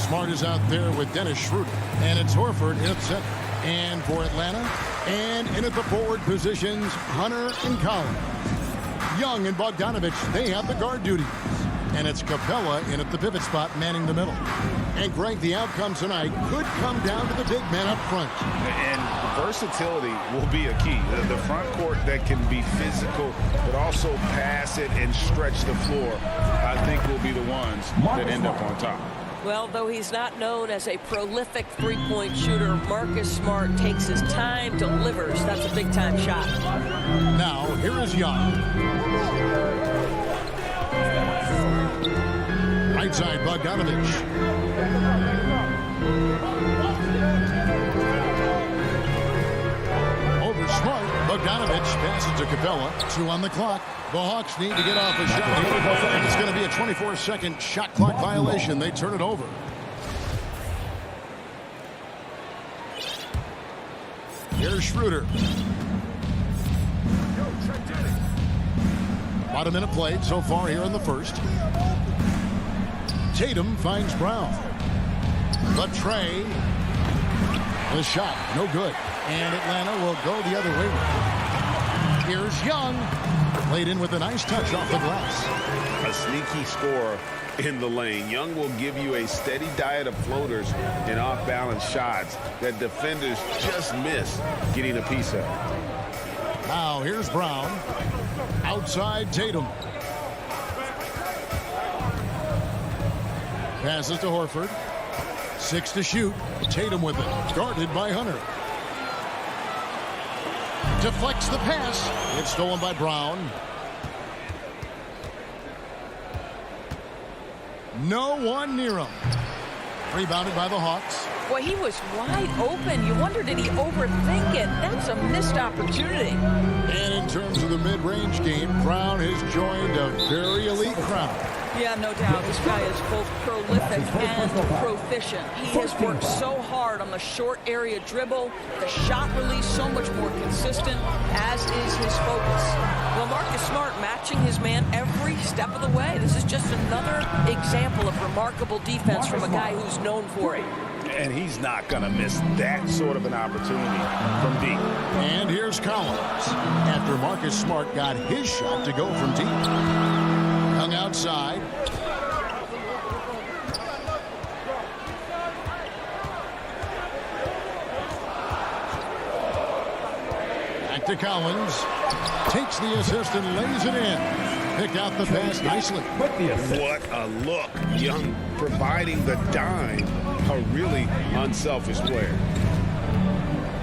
Smart is out there with Dennis Schroeder. And it's Horford in at center. And for Atlanta, and in at the forward positions, Hunter and Collins. Young and Bogdanovich, they have the guard duties. And it's Capella in at the pivot spot, manning the middle. And Greg, the outcome tonight could come down to the big man up front. And versatility will be a key. The front court that can be physical, but also pass it and stretch the floor, I think will be the ones that end up on top. Well, though he's not known as a prolific three-point shooter, Marcus Smart takes his time, delivers. That's a big-time shot. Now, here is Young. Right side, Bogdanovich. Over Smart. Bogdanovich passes to Capella. 2 on the clock. The Hawks need to get off a shot. And it's going to be a 24-second shot clock violation. They turn it over. Here's Schroeder. About a minute played so far here in the first. Tatum finds Brown. But Trey. The shot, no good. And Atlanta will go the other way. Here's Young. Laid in with a nice touch off the glass. A sneaky scorer in the lane. Young will give you a steady diet of floaters and off-balance shots that defenders just miss getting a piece of. Now here's Brown. Outside Tatum. Passes to Horford. 6 to shoot. Tatum with it. Guarded by Hunter. Deflects the pass. It's stolen by Brown. No one near him. Rebounded by the Hawks. Boy, he was wide open. You wonder, did he overthink it? That's a missed opportunity. And in terms of the mid-range game, Brown has joined a very elite crowd. Yeah, no doubt. This guy is both prolific and proficient. He has worked so hard on the short area dribble, the shot release so much more consistent, as is his focus. Well, Marcus Smart matching his man every step of the way. This is just another example of remarkable defense from a guy who's known for it. And he's not going to miss that sort of an opportunity from deep. And here's Collins. After Marcus Smart got his shot to go from deep. Hung outside. Back to Collins. Takes the assist and lays it in. Pick out the pass nicely. What a look. Young providing the dime. A really unselfish player.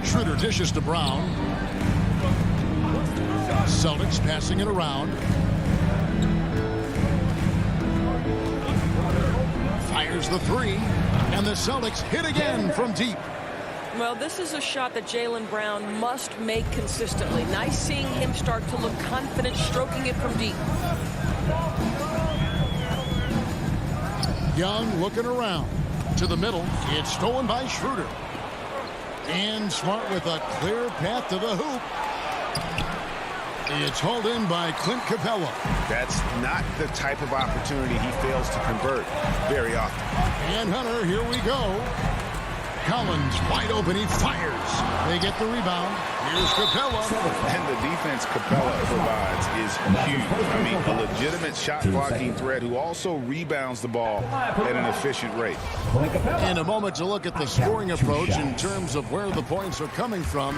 Schroeder dishes to Brown. Celtics passing it around. Fires the three. And the Celtics hit again from deep. Well, this is a shot that Jaylen Brown must make consistently. Nice seeing him start to look confident, stroking it from deep. Young looking around. To the middle. It's stolen by Schroeder. And Smart with a clear path to the hoop. It's hauled in by Clint Capella. That's not the type of opportunity he fails to convert very often. And Hunter, here we go. Collins wide open, he fires. They get the rebound. Here's Capella. And the defense Capella provides is huge. I mean, a legitimate shot-blocking threat who also rebounds the ball at an efficient rate. In a moment to look at the scoring approach in terms of where the points are coming from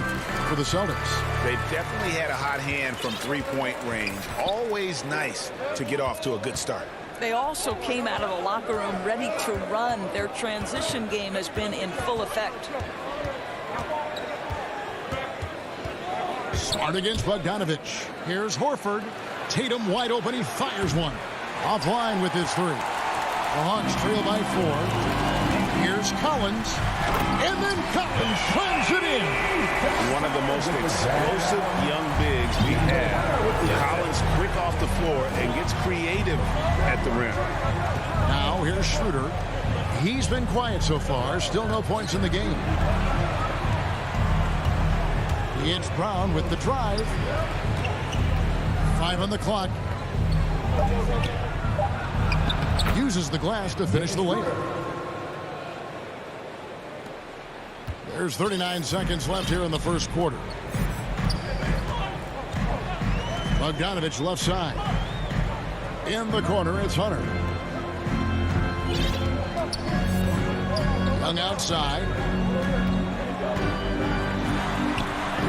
for the Celtics. They've definitely had a hot hand from three-point range. Always nice to get off to a good start. They also came out of the locker room ready to run. Their transition game has been in full effect. Smart against Bogdanovich. Here's Horford. Tatum wide open. He fires one. Offline with his three. The Hawks trail by 4. Here's Collins. And then Collins slams it in. One of the most explosive young bigs we have. Collins quick off the floor and gets creative at the rim. Now here's Schroeder. He's been quiet so far. Still no points in the game. It's Brown with the drive. 5 on the clock. Uses the glass to finish the layup. There's 39 seconds left here in the first quarter. Bogdanovich left side. In the corner, it's Hunter. Young outside.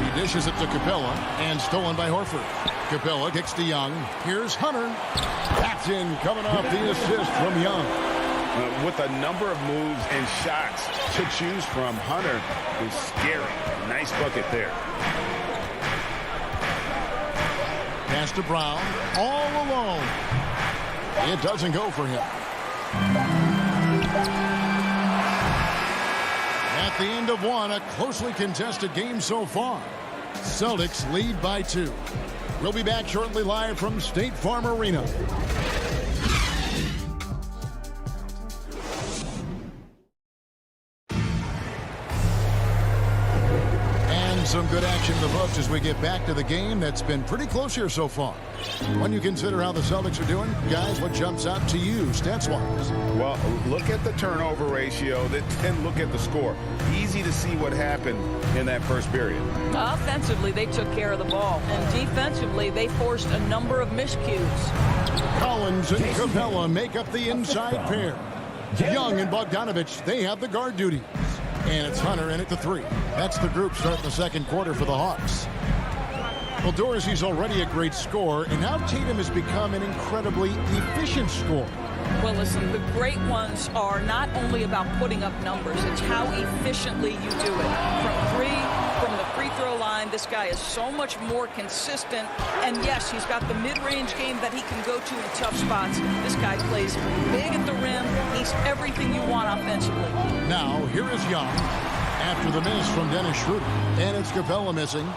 He dishes it to Capella, and stolen by Horford. Capella kicks to Young. Here's Hunter. That's in, coming off the assist from Young. With a number of moves and shots to choose from, Hunter is scary. Nice bucket there. Pass to Brown, all alone. It doesn't go for him. At the end of one, a closely contested game so far. Celtics lead by 2. We'll be back shortly live from State Farm Arena. Some good action in the books as we get back to the game that's been pretty close here so far. When you consider how the Celtics are doing, guys, what jumps out to you stats-wise? Well, look at the turnover ratio, then look at the score. Easy to see what happened in that first period. Offensively, they took care of the ball. And defensively, they forced a number of miscues. Collins and Capella make up the inside pair. Young and Bogdanovich, they have the guard duties. And it's Hunter in at the 3. That's the group starting the second quarter for the Hawks. Well, Dorsey's already a great scorer, and now Tatum has become an incredibly efficient scorer. Well, listen, the great ones are not only about putting up numbers, it's how efficiently you do it. From the free throw line, this guy is so much more consistent. And yes, he's got the mid-range game that he can go to in tough spots. This guy plays big at the rim. He's everything you want offensively. Now, here is Young after the miss from Dennis Schroeder. And it's Capella missing.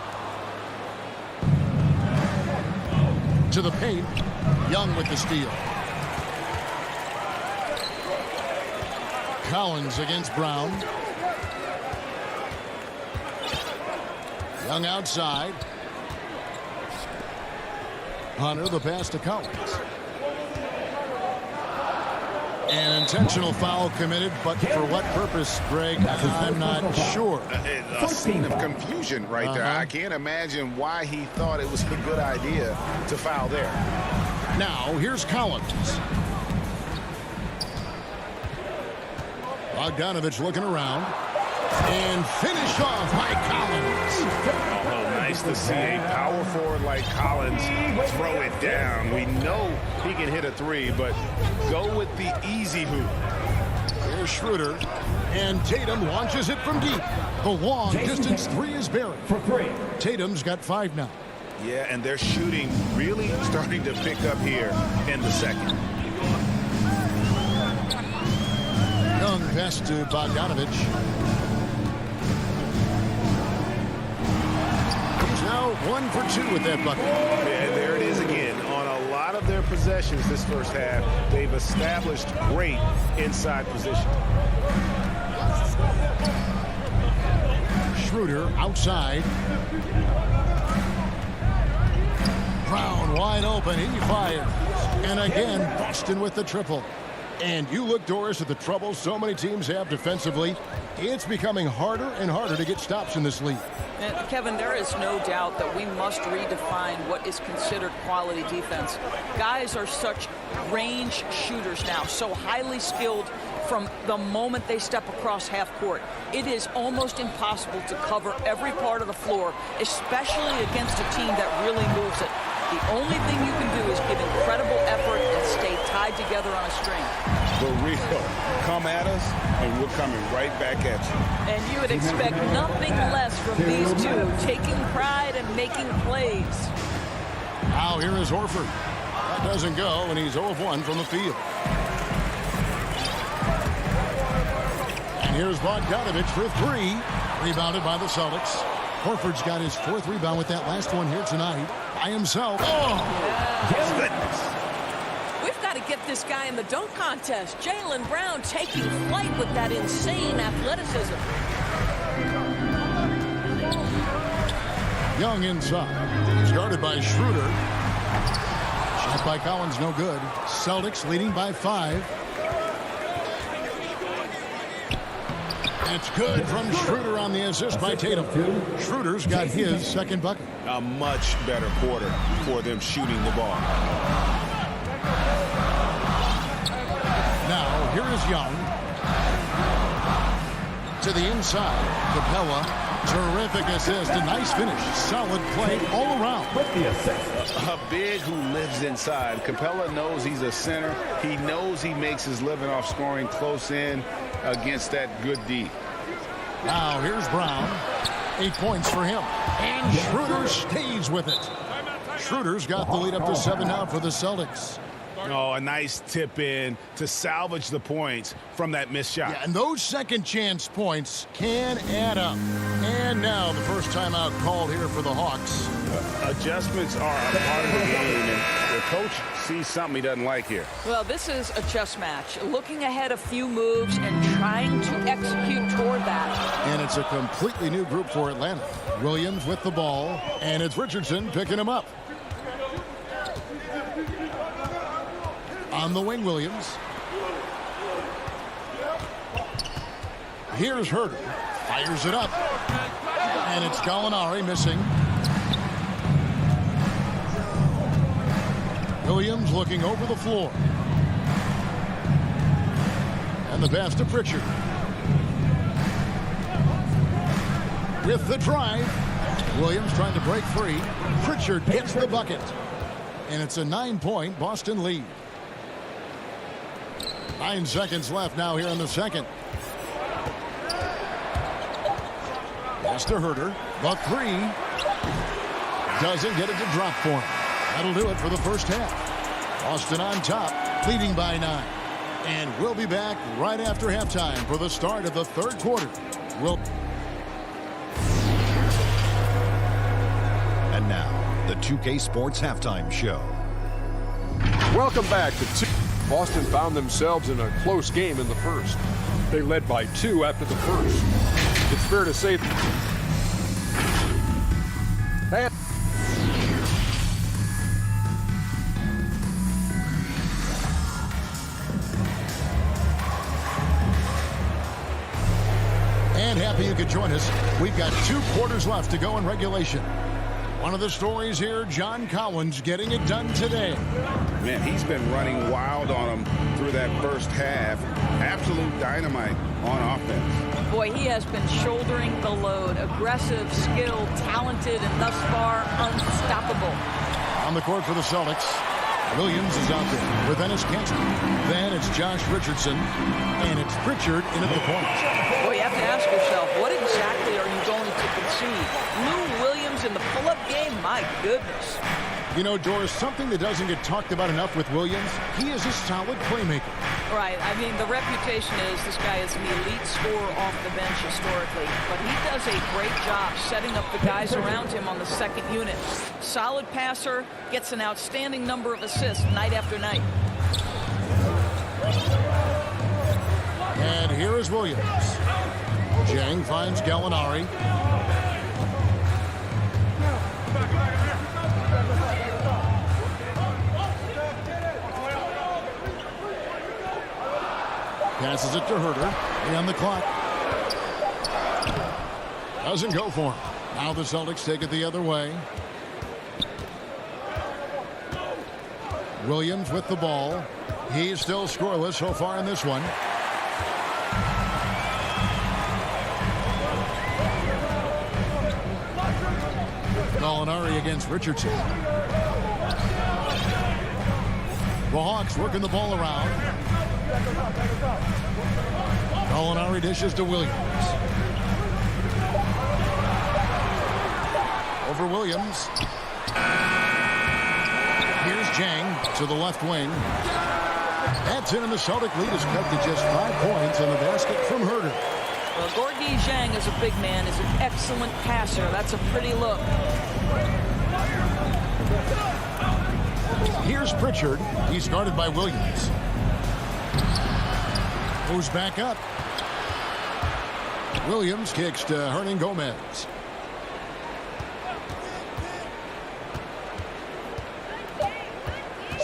To the paint. Young with the steal. Collins against Brown. Young outside. Hunter, the pass to Collins. An intentional foul committed, but for what purpose, Greg, I'm not sure. A scene of confusion right there. I can't imagine why he thought it was a good idea to foul there. Now, here's Collins. Bogdanovich looking around. And finish off by Collins. Oh, nice to see a power forward like Collins throw it down. We know he can hit a 3, but go with the easy hoop. Here's Schroeder. And Tatum launches it from deep. The long distance 3 is buried. Tatum's got 5 now. Yeah, and their shooting really starting to pick up here in the second. Young pass to Bogdanovich. He's now 1 for 2 with that bucket. Yeah, there it is again. On a lot of their possessions this first half, they've established great inside position. Schroeder outside. Brown wide open. He fires. And again, Boston with the triple. And you look, Doris, at the trouble so many teams have defensively. It's becoming harder and harder to get stops in this league. And Kevin, there is no doubt that we must redefine what is considered quality defense. Guys are such range shooters now, so highly skilled from the moment they step across half court. It is almost impossible to cover every part of the floor, especially against a team that really moves it. The only thing you can do is give incredible effort and stay tied together on a string. For real. Come at us, and we're coming right back at you. And you would expect nothing less from these two, taking pride and making plays. Now here is Horford. That doesn't go, and he's 0 of 1 from the field. And here's Bogdanovich for 3. Rebounded by the Celtics. Horford's got his 4th rebound with that last one here tonight. By himself. Oh, goodness. We've got to get this guy in the dunk contest. Jaylen Brown taking flight with that insane athleticism. Young inside. He's guarded by Schroeder. Shot by Collins, no good. Celtics leading by 5. And it's good from Schroeder on the assist by Tatum. Schroeder's got his second bucket. A much better quarter for them shooting the ball. Now, here is Young. To the inside. Capella. Terrific assist. A nice finish. Solid play all around. A big who lives inside. Capella knows he's a center. He knows he makes his living off scoring close in against that good D. Now, here's Brown. 8 points for him. And Schroeder stays with it. Schroeder's got the lead up to 7 now for the Celtics. Oh, a nice tip in to salvage the points from that missed shot. Yeah, and those second chance points can add up. And now the first timeout called here for the Hawks. Adjustments are a part of the game, and the coach sees something he doesn't like here. Well, this is a chess match. Looking ahead a few moves and trying to execute toward that. And it's a completely new group for Atlanta. Williams with the ball, and it's Richardson picking him up. On the wing, Williams. Here's Herter. Fires it up. And it's Gallinari missing. Williams looking over the floor. And the pass to Pritchard. With the drive. Williams trying to break free. Pritchard gets the bucket. And it's a 9-point Boston lead. 9 seconds left now here in the second. Pass to Herter. The 3. Doesn't get it to drop for him. That'll do it for the first half. Boston on top, leading by 9. And we'll be back right after halftime for the start of the third quarter. And now, the 2K Sports Halftime Show. Welcome back to 2. Boston found themselves in a close game in the first. They led by 2 after the first. It's fair to say that and happy you could join us. We've got 2 quarters left to go in regulation. One of the stories here, John Collins getting it done today. Man, he's been running wild on him through that first half. Absolute dynamite on offense. Boy, he has been shouldering the load. Aggressive, skilled, talented, and thus far unstoppable. On the court for the Celtics, Williams is out there with Ennis Cantor. Then it's Josh Richardson, and it's Pritchard in at the point. Boy, you have to ask yourself, what exactly are you going to concede? Lou Williams in the pull-up game? My goodness. You know, Doris, something that doesn't get talked about enough with Williams, he is a solid playmaker. Right. I mean, the reputation is this guy is an elite scorer off the bench historically, but he does a great job setting up the guys around him on the second unit. Solid passer, gets an outstanding number of assists night after night. And here is Williams. Jang finds Gallinari. Passes it to Herter. And the clock. Doesn't go for him. Now the Celtics take it the other way. Williams with the ball. He's still scoreless so far in this one. Gallinari against Richardson. The Hawks working the ball around. Gallinari dishes to Williams. Over Williams. Here's Jang to the left wing. That's in, and the Celtic lead is cut to just 5 points on the basket from Herter. Well, Gorgui Zhang as a big man is an excellent passer. That's a pretty look. Here's Pritchard. He's guarded by Williams. Moves back up. Williams kicks to Hernan Gomez.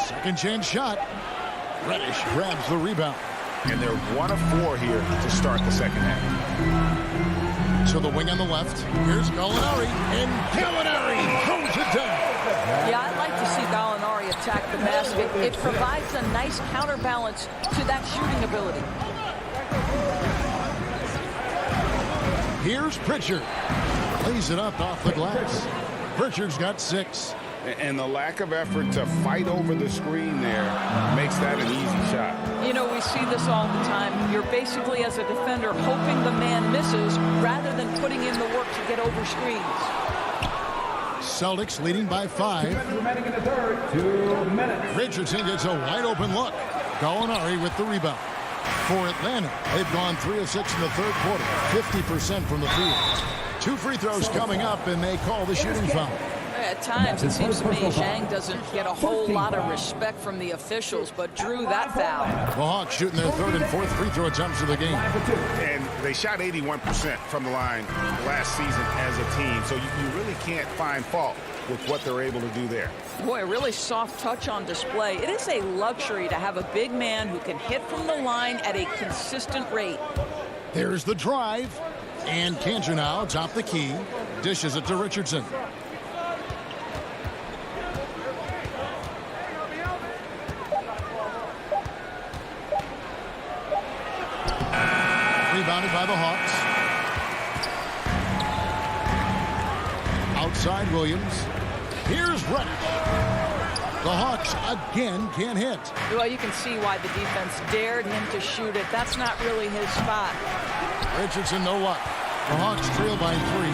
Second chance shot. Reddish grabs the rebound. And they're 1 of 4 here to start the second half. So the wing on the left. Here's Gallinari, and Gallinari throws it down. Yeah, I'd like to see Gallinari attack the basket. It provides a nice counterbalance to that shooting ability. Here's Pritchard. Lays it up off the glass. Pritchard's got 6. And the lack of effort to fight over the screen there makes that an easy shot. You know, we see this all the time. You're basically, as a defender, hoping the man misses rather than putting in the work to get over screens. Celtics leading by 5. Remaining in the third, 2 minutes. Richardson gets a wide open look. Gallinari with the rebound. For Atlanta, they've gone 3 of 6 in the third quarter, 50% from the field. 2 free throws coming up, and they call the shooting foul. At times, it seems to me Zhang doesn't get a whole lot of respect from the officials, but drew that foul. The Hawks shooting their 3rd and 4th free throw attempts of the game. And they shot 81% from the line last season as a team, so you really can't find fault with what they're able to do there. Boy, a really soft touch on display. It is a luxury to have a big man who can hit from the line at a consistent rate. There's the drive, and Kanter now top the key, dishes it to Richardson. Rebounded by the Hawks. Outside Williams. Here's Reddish. The Hawks again can't hit. Well, you can see why the defense dared him to shoot it. That's not really his spot. Richardson, no luck. The Hawks trail by 3.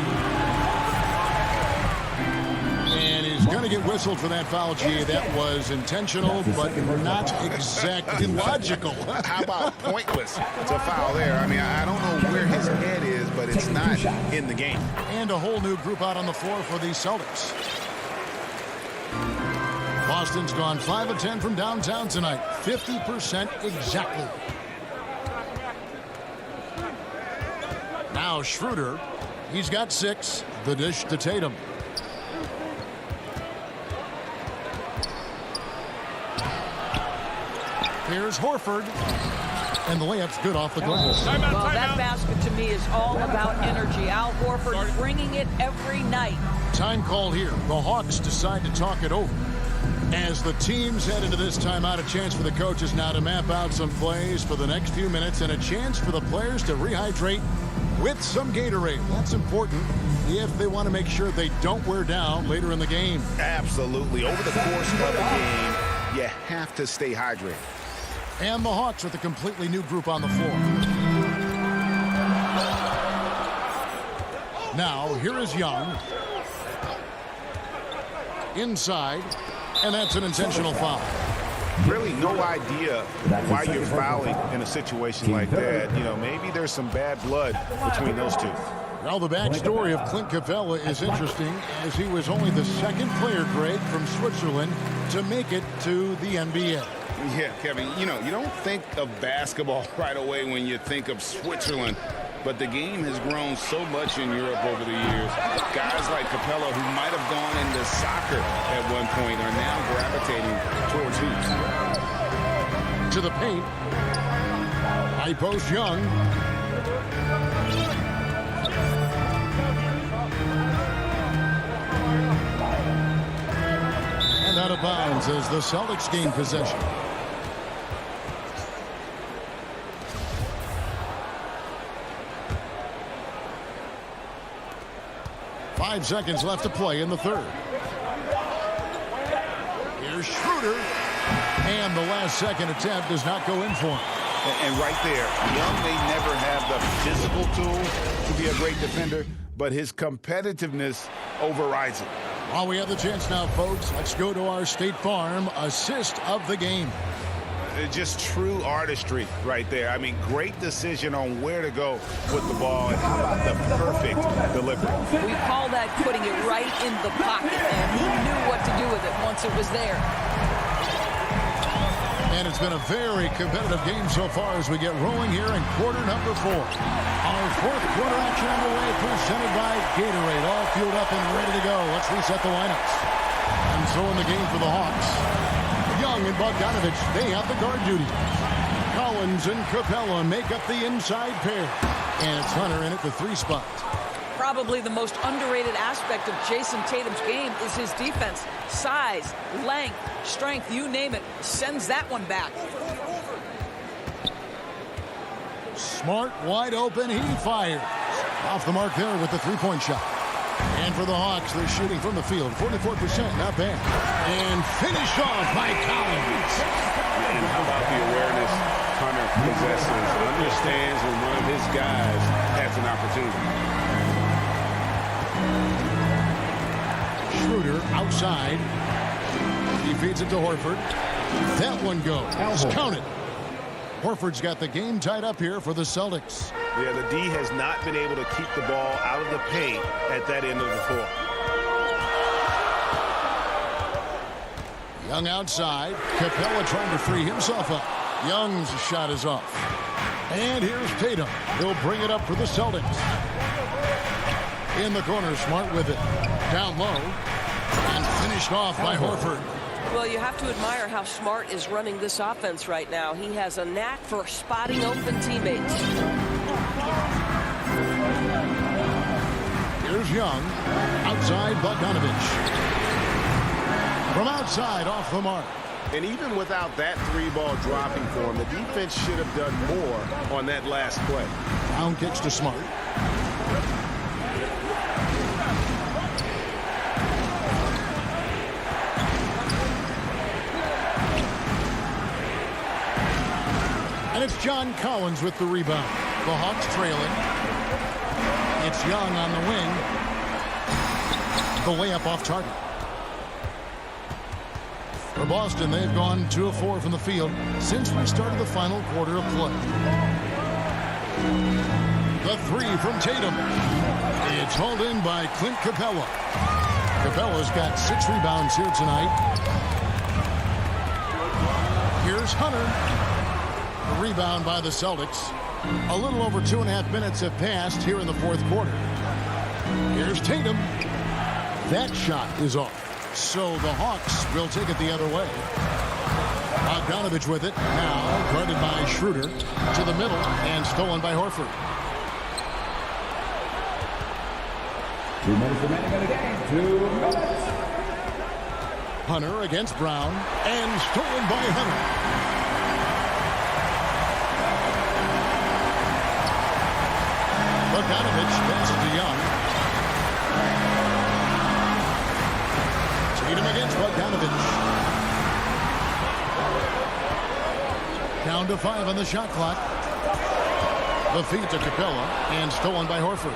And he's going to get whistled for that foul, G. That was intentional, but not exactly logical. How about pointless to foul there? I mean, I don't know where his head is, but it's not in the game. And a whole new group out on the floor for the Celtics. Boston's gone 5 of 10 from downtown tonight. 50% exactly. Now Schroeder. He's got 6. The dish to Tatum. Here's Horford. And the layup's good off the glass. Well, that basket to me is all about energy. Al Horford bringing it every night. Time call here. The Hawks decide to talk it over. As the teams head into this timeout, a chance for the coaches now to map out some plays for the next few minutes and a chance for the players to rehydrate with some Gatorade. That's important if they want to make sure they don't wear down later in the game. Absolutely. Over the course of the game, you have to stay hydrated. And the Hawks with a completely new group on the floor. Now, here is Young. Inside. And that's an intentional foul. Really no idea why you're fouling in a situation like that. You know, maybe there's some bad blood between those two. Well, the backstory of Clint Capella is interesting, as he was only the 2nd player, Greg, from Switzerland to make it to the NBA. Yeah, Kevin, you know, you don't think of basketball right away when you think of Switzerland, but the game has grown so much in Europe over the years. Guys like Capella, who might have gone into soccer at one point, are now gravitating towards hoops. To the paint. High post Young. And out of bounds as the Celtics gain possession. Five seconds left to play in the third. Here's Schroeder. And the last second attempt does not go in for him. And right there, Young may never have the physical tools to be a great defender, but his competitiveness overrides it. While we have the chance now, folks, let's go to our State Farm assist of the game. Just true artistry right there. I mean, great decision on where to go with the ball, and how about the perfect delivery. We call that putting it right in the pocket, and he knew what to do with it once it was there. And it's been a very competitive game so far as we get rolling here in quarter number 4. Our 4th quarter action underway, presented by Gatorade. All fueled up and ready to go. Let's reset the lineups. And so in the game for the Hawks, Young and Bogdanovich, they have the guard duty. Collins Collins and Capella make up the inside pair. And it's Hunter in at the 3 spot. Probably the most underrated aspect of Jason Tatum's game is his defense. Size, length, strength, you name it, sends that one back. Smart, wide open, he fires. Off the mark there with the 3-point shot. And for the Hawks, they're shooting from the field, 44%, not bad. And finished off by Collins. And how about the awareness Hunter possesses, understands when one of his guys has an opportunity. Schroeder outside. He feeds it to Horford. That one goes. Count it. Horford's got the game tied up here for the Celtics. Yeah, the D has not been able to keep the ball out of the paint at that end of the floor. Young outside. Capella trying to free himself up. Young's shot is off. And here's Tatum. He'll bring it up for the Celtics. In the corner, Smart with it. Down low. And finished off by Horford. Well, you have to admire how Smart is running this offense right now. He has a knack for spotting open teammates. Here's Young. Outside, Bogdanovich. From outside, off the mark. And even without that 3-ball dropping for him, the defense should have done more on that last play. Down kicks to Smart. And it's John Collins with the rebound. The Hawks trailing. It's Young on the wing. The layup off target. For Boston, they've gone 2 of 4 from the field since we started the final quarter of play. The 3 from Tatum. It's hauled in by Clint Capella. Capella's got 6 rebounds here tonight. Here's Hunter. The rebound by the Celtics. A little over 2.5 minutes have passed here in the 4th quarter. Here's Tatum. That shot is off. So the Hawks will take it the other way. Bogdanovich with it. Now guarded by Schroeder. To the middle and stolen by Horford. 2 minutes remaining in the game. 2 minutes. Hunter against Brown. And stolen by Hunter. Bogdanovich passes to Young. Tatum against Bogdanovich. Down to 5 on the shot clock. The feed to Capella and stolen by Horford.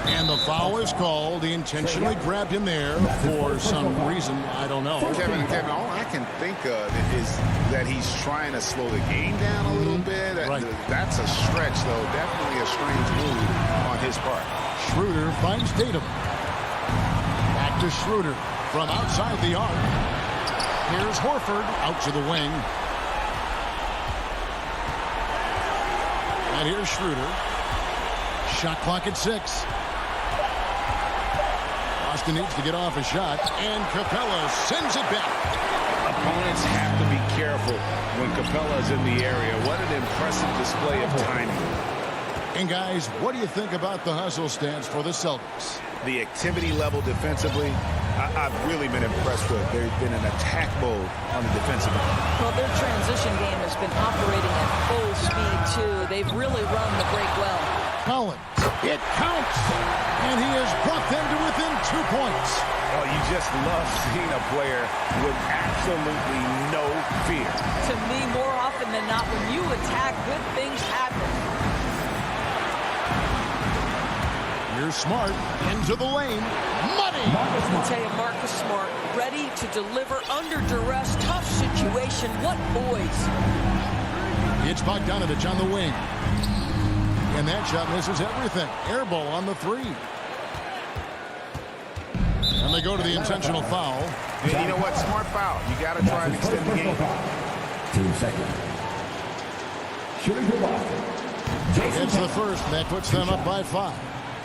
And the foul is called. He intentionally grabbed him there for some reason. I don't know. Kevin, all I can think of is that he's trying to slow the game down a little bit. Right. That's a stretch, though. Definitely a strange move on his part. Schroeder finds Tatum. Back to Schroeder from outside the arc. Here's Horford out to the wing. And here's Schroeder. Shot clock at 6. Boston needs to get off a shot, and Capella sends it back. Opponents have to be careful when Capella's in the area. What an impressive display of timing. And guys, what do you think about the hustle stance for the Celtics? The activity level defensively, I've really been impressed with. There's been an attack mode on the defensive end. Well, their transition game has been operating at full speed, too. They've really run the break well. Collins, it counts! And he has brought them to within 2 points. Oh, you just love seeing a player with absolutely no fear. To me, more often than not, when you attack, good things happen. Here's Smart into the lane. Money! I'll tell you, Marcus Smart, ready to deliver under duress, tough situation. What boys. It's Bogdanovich on the wing. And that shot misses everything. Air ball on the 3. And they go to the intentional foul. And you know what? Smart foul. You got to try and extend the game. 2 seconds. Shooting for Boston. It's the first, and that puts them up by 5.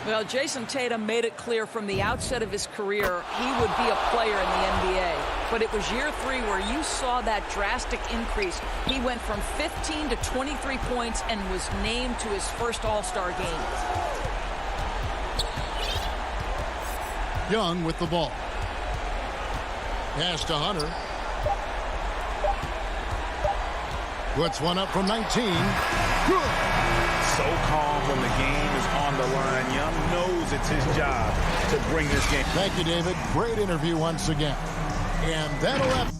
Well, Jason Tatum made it clear from the outset of his career he would be a player in the NBA. But it was year 3 where you saw that drastic increase. He went from 15 to 23 points and was named to his first All-Star game. Young with the ball. Pass to Hunter. Puts one up from 19. Good. So calm when the game is on the line. Young knows it's his job to bring this game. Thank you, David. Great interview once again. And that'll have...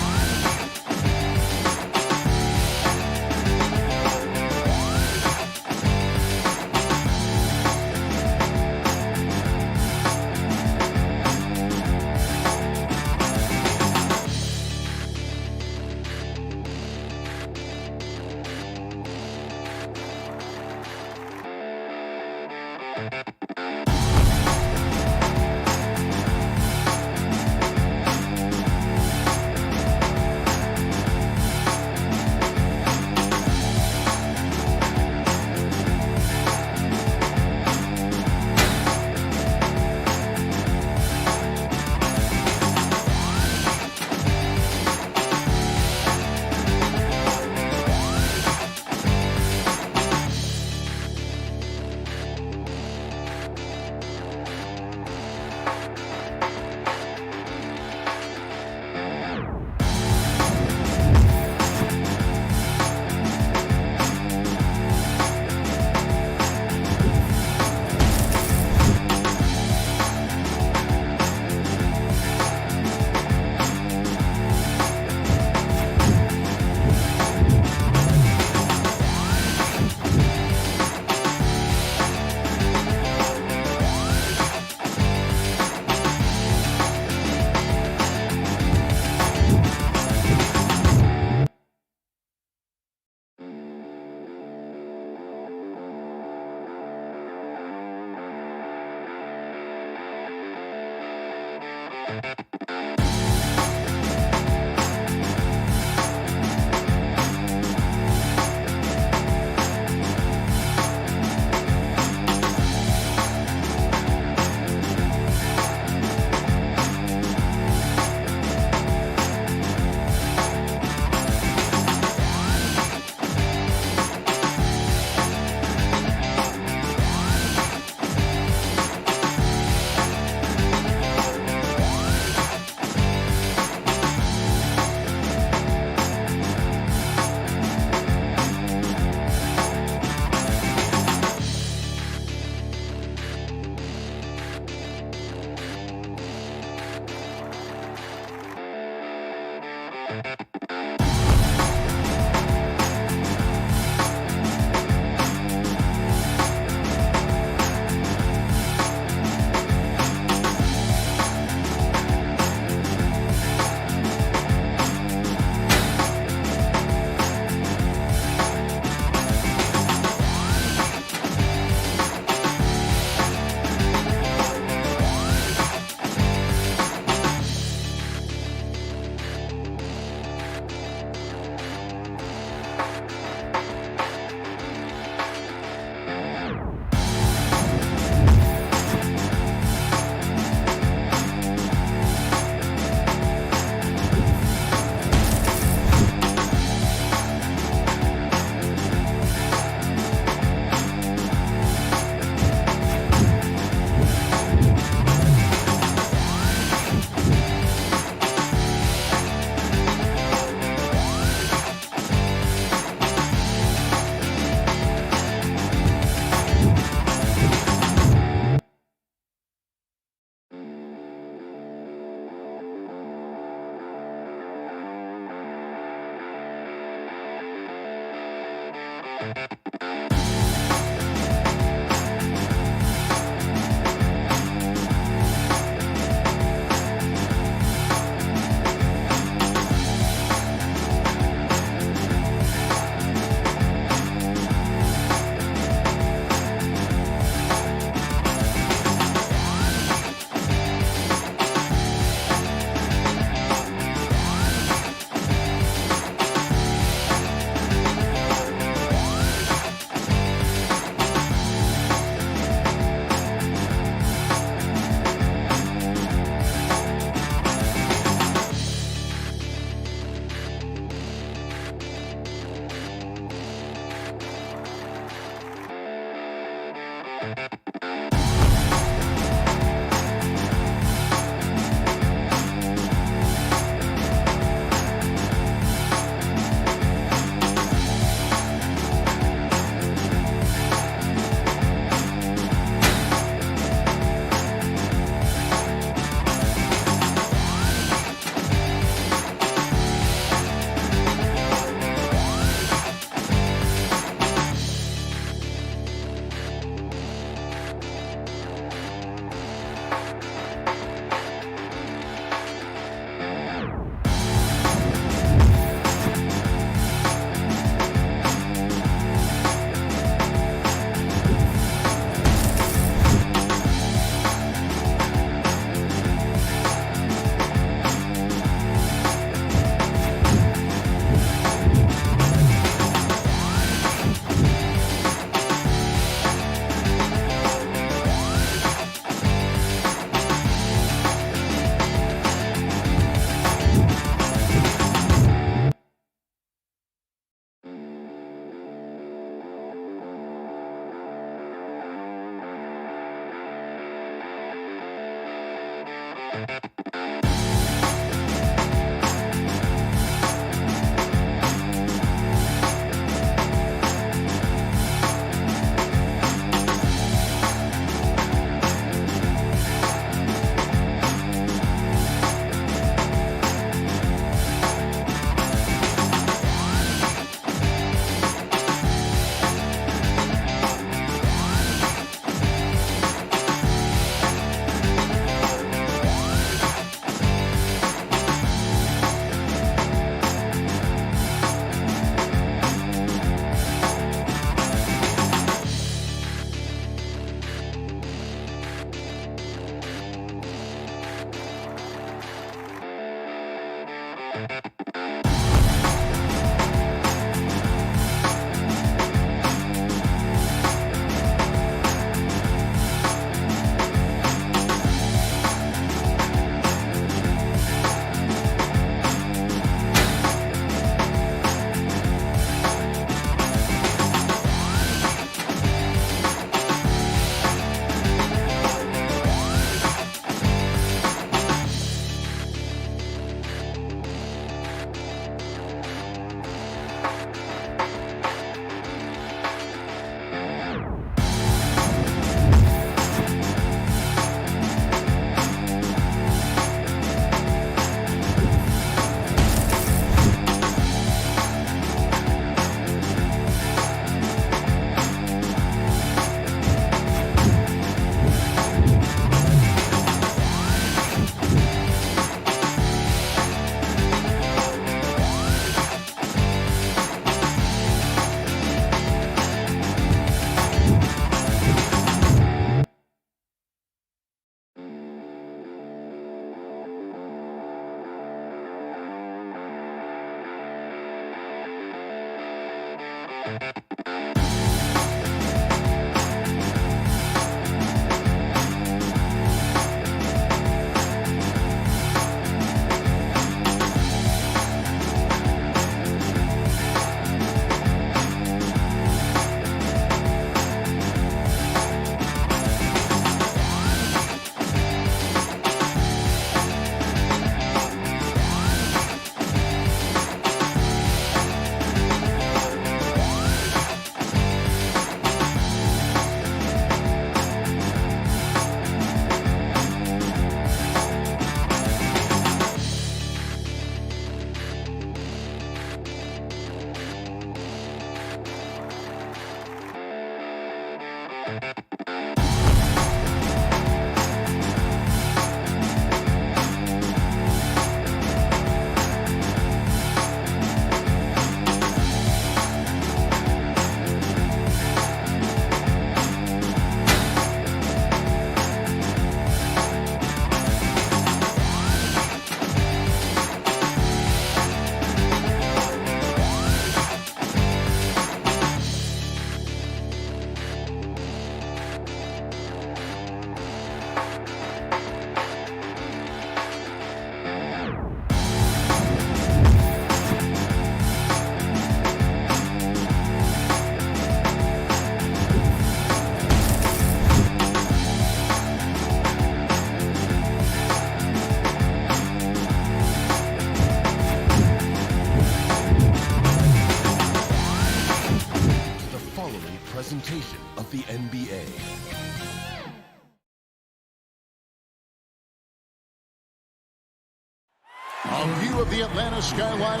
A view of the Atlanta skyline.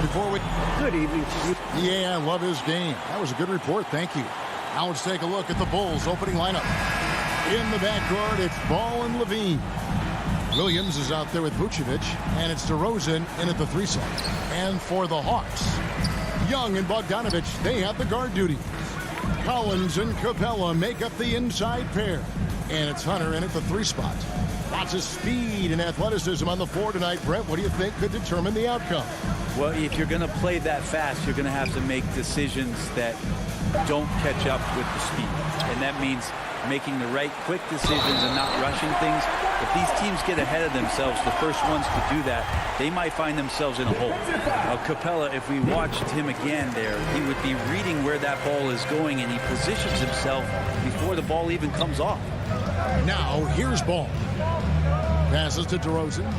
Before we... Good evening to you. Yeah, I love his game. That was a good report. Thank you. Now let's take a look at the Bulls opening lineup. In the backcourt, it's Ball and Levine. Williams is out there with Vucevic, and it's DeRozan in at the 3 slot. And for the Hawks, Young and Bogdanovich, they have the guard duty. Collins and Capella make up the inside pair. And it's Hunter in at the 3 spot. Lots of speed and athleticism on the floor tonight. Brett, what do you think could determine the outcome? Well, if you're going to play that fast, you're going to have to make decisions that don't catch up with the speed. And that means making the right quick decisions and not rushing things. If these teams get ahead of themselves, the first ones to do that, they might find themselves in a hole. Now, Capella, if we watched him again there, he would be reading where that ball is going, and he positions himself before the ball even comes off. Now, here's Ball. Passes to DeRozan.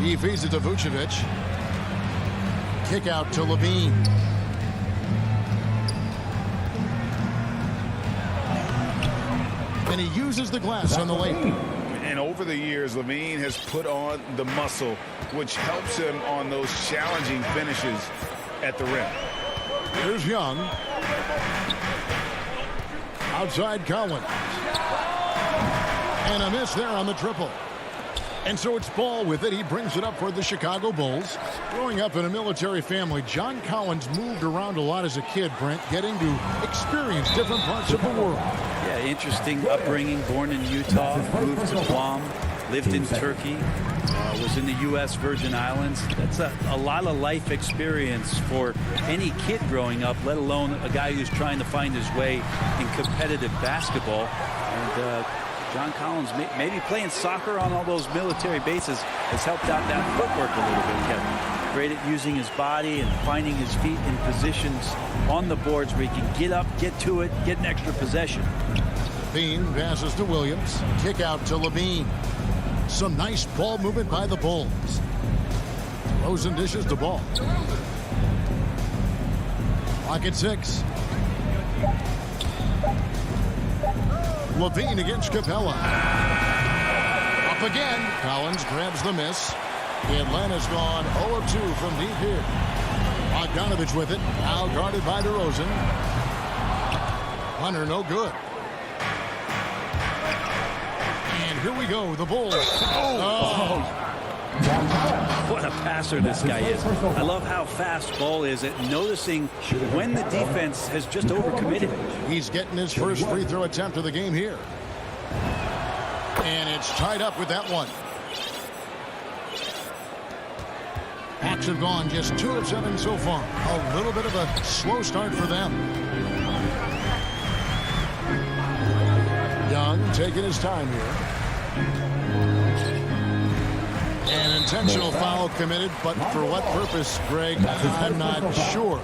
He feeds it to Vucevic. Kick out to Levine. And he uses the glass on the lane. And over the years, Levine has put on the muscle, which helps him on those challenging finishes at the rim. Here's Young. Outside Collins. And a miss there on the triple. And so it's Ball with it. He brings it up for the Chicago Bulls. Growing up in a military family, John Collins moved around a lot as a kid, Brent, getting to experience different parts of the world. Yeah, interesting upbringing. Born in Utah, moved to Guam, lived in Turkey, was in the U.S. Virgin Islands. That's a lot of life experience for any kid growing up, let alone a guy who's trying to find his way in competitive basketball. And John Collins, maybe playing soccer on all those military bases, has helped out that footwork a little bit, Kevin. Great at using his body and finding his feet in positions on the boards where he can get up, get to it, get an extra possession. Levine passes to Williams. Kick out to Levine. Some nice ball movement by the Bulls. Rosen dishes the ball. Clock at 6. Levine against Capella. Up again. Collins grabs the miss. Atlanta's gone 0-2 from deep here. Bogdanovich with it. Now guarded by DeRozan. Hunter no good. And here we go. The Bulls. What a passer this guy is. I love how fast Ball is at noticing when the defense has just overcommitted. He's getting his first free throw attempt of the game here. And it's tied up with that one. Hawks have gone just 2 of 7 so far. A little bit of a slow start for them. Young taking his time here. An intentional foul committed, but for what purpose, Greg? I'm not sure.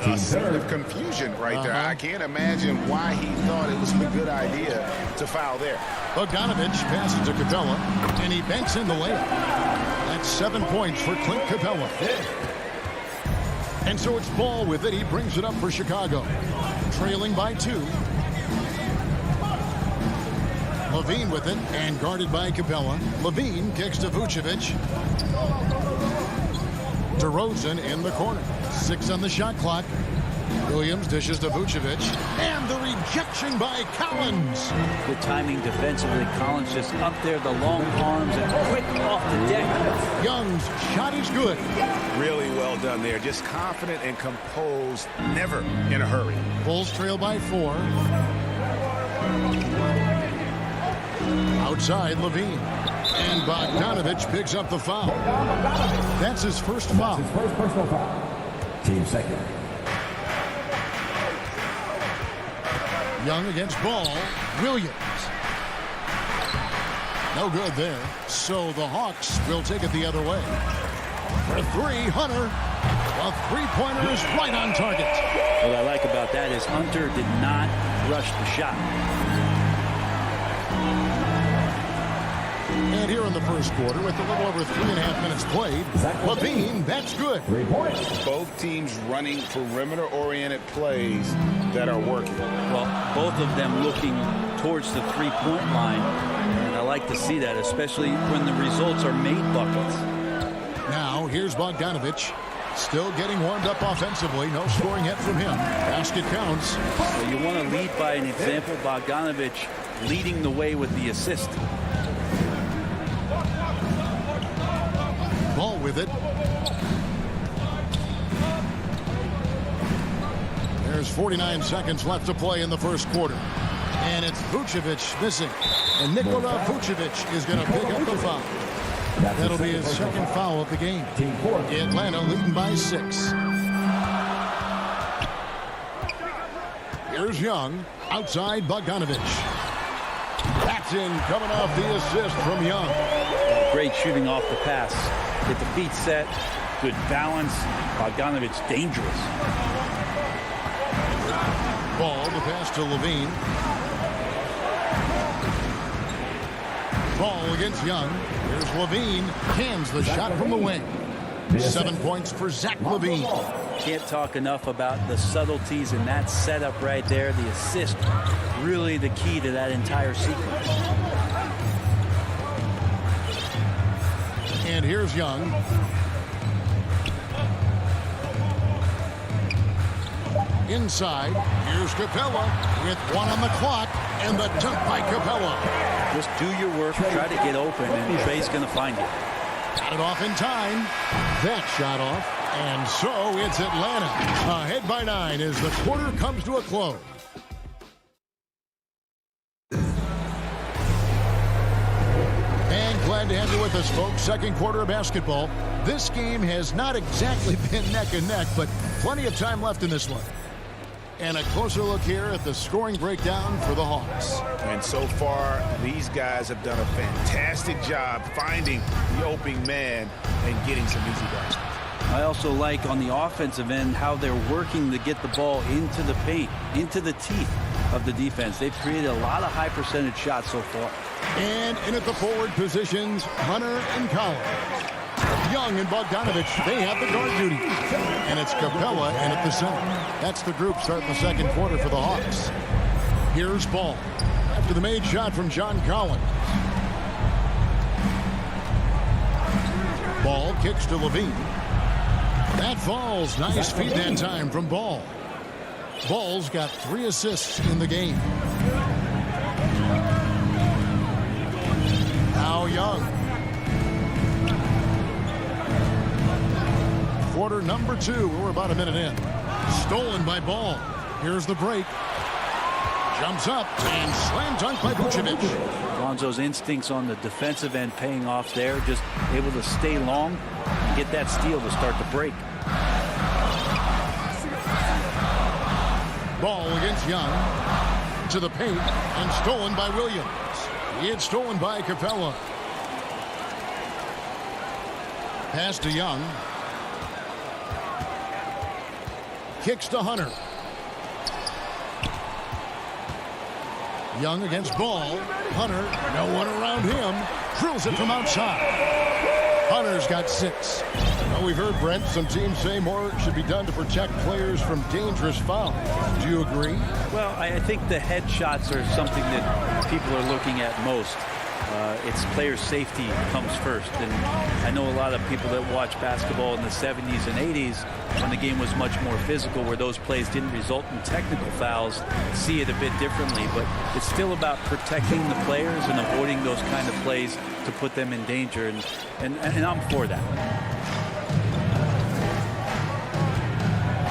A scene of confusion right there. I can't imagine why he thought it was a good idea to foul there. Bogdanovich passes to Capella, and he banks in the layup. That's 7 points for Clint Capella. And so it's Ball with it. He brings it up for Chicago. Trailing by 2. Levine with it, and guarded by Capella. Levine kicks to Vucevic. DeRozan in the corner. 6 on the shot clock. Williams dishes to Vucevic. And the rejection by Collins. Good timing defensively. Collins just up there, the long arms, and quick off the deck. Young's shot is good. Really well done there. Just confident and composed. Never in a hurry. Bulls trail by 4. Outside Levine. And Bogdanovich picks up the foul. That's his first foul. His first personal foul. Team second. Young against Ball. Williams. No good there. So the Hawks will take it the other way. For 3, Hunter. A three-pointer is right on target. What I like about that is Hunter did not rush the shot. And here in the first quarter, with a little over 3.5 minutes played, Levine, that's good. Both teams running perimeter-oriented plays that are working. Well, both of them looking towards the three-point line. And I like to see that, especially when the results are made buckets. Now, here's Bogdanovich. Still getting warmed up offensively. No scoring yet from him. Basket counts. Well, you want to lead by an example. Bogdanovich leading the way with the assist. Ball with it. There's 49 seconds left to play in the first quarter. And it's Vucevic missing. And Nikola Vucevic is going to pick up the foul. That'll be his second foul of the game. Atlanta leading by 6. Here's Young. Outside Bogdanovich. That's in, coming off the assist from Young. Great shooting off the pass. Get the feet set. Good balance. Bogdanovich dangerous. Ball to pass to Levine. Ball against Young. Here's Levine. Cans the shot from the wing. 7 points for Zach Levine. Can't talk enough about the subtleties in that setup right there. The assist, really the key to that entire sequence. And here's Young. Inside, here's Capella with 1 on the clock, and the dunk by Capella. Just do your work, try to get open, and Trey's going to find you. Got it off in time. That shot off, and so it's Atlanta. Ahead by 9 as the quarter comes to a close. And glad to have you with us, folks. Second quarter of basketball. This game has not exactly been neck and neck, but plenty of time left in this one. And a closer look here at the scoring breakdown for the Hawks. And so far, these guys have done a fantastic job finding the opening man and getting some easy baskets. I also like on the offensive end how they're working to get the ball into the paint, into the teeth of the defense. They've created a lot of high percentage shots so far. And in at the forward positions, Hunter and Collins. Young and Bogdanovich, they have the guard duty. And it's Capella in at the center. That's the group starting the second quarter for the Hawks. Here's Ball. After the made shot from John Collins. Ball kicks to Levine. That falls. Nice feed that time from Ball. Ball's got 3 assists in the game. Now Young. Quarter number 2. We're about a minute in. Stolen by Ball. Here's the break. Jumps up and slam dunk by Vucevic. Lonzo's instincts on the defensive end paying off there. Just able to stay long and get that steal to start the break. Ball against Young. To the paint and stolen by Williams. It's stolen by Capella. Pass to Young. Kicks to Hunter. Young against Ball. Hunter, no one around him. Drills it from outside. Hunter's got 6. Well, we've heard, Brent, some teams say more should be done to protect players from dangerous fouls. Do you agree? Well, I think the head shots are something that people are looking at most. It's player safety comes first. And I know a lot of people that watch basketball in the 70s and 80s when the game was much more physical, where those plays didn't result in technical fouls, see it a bit differently. But it's still about protecting the players and avoiding those kind of plays to put them in danger. And I'm for that.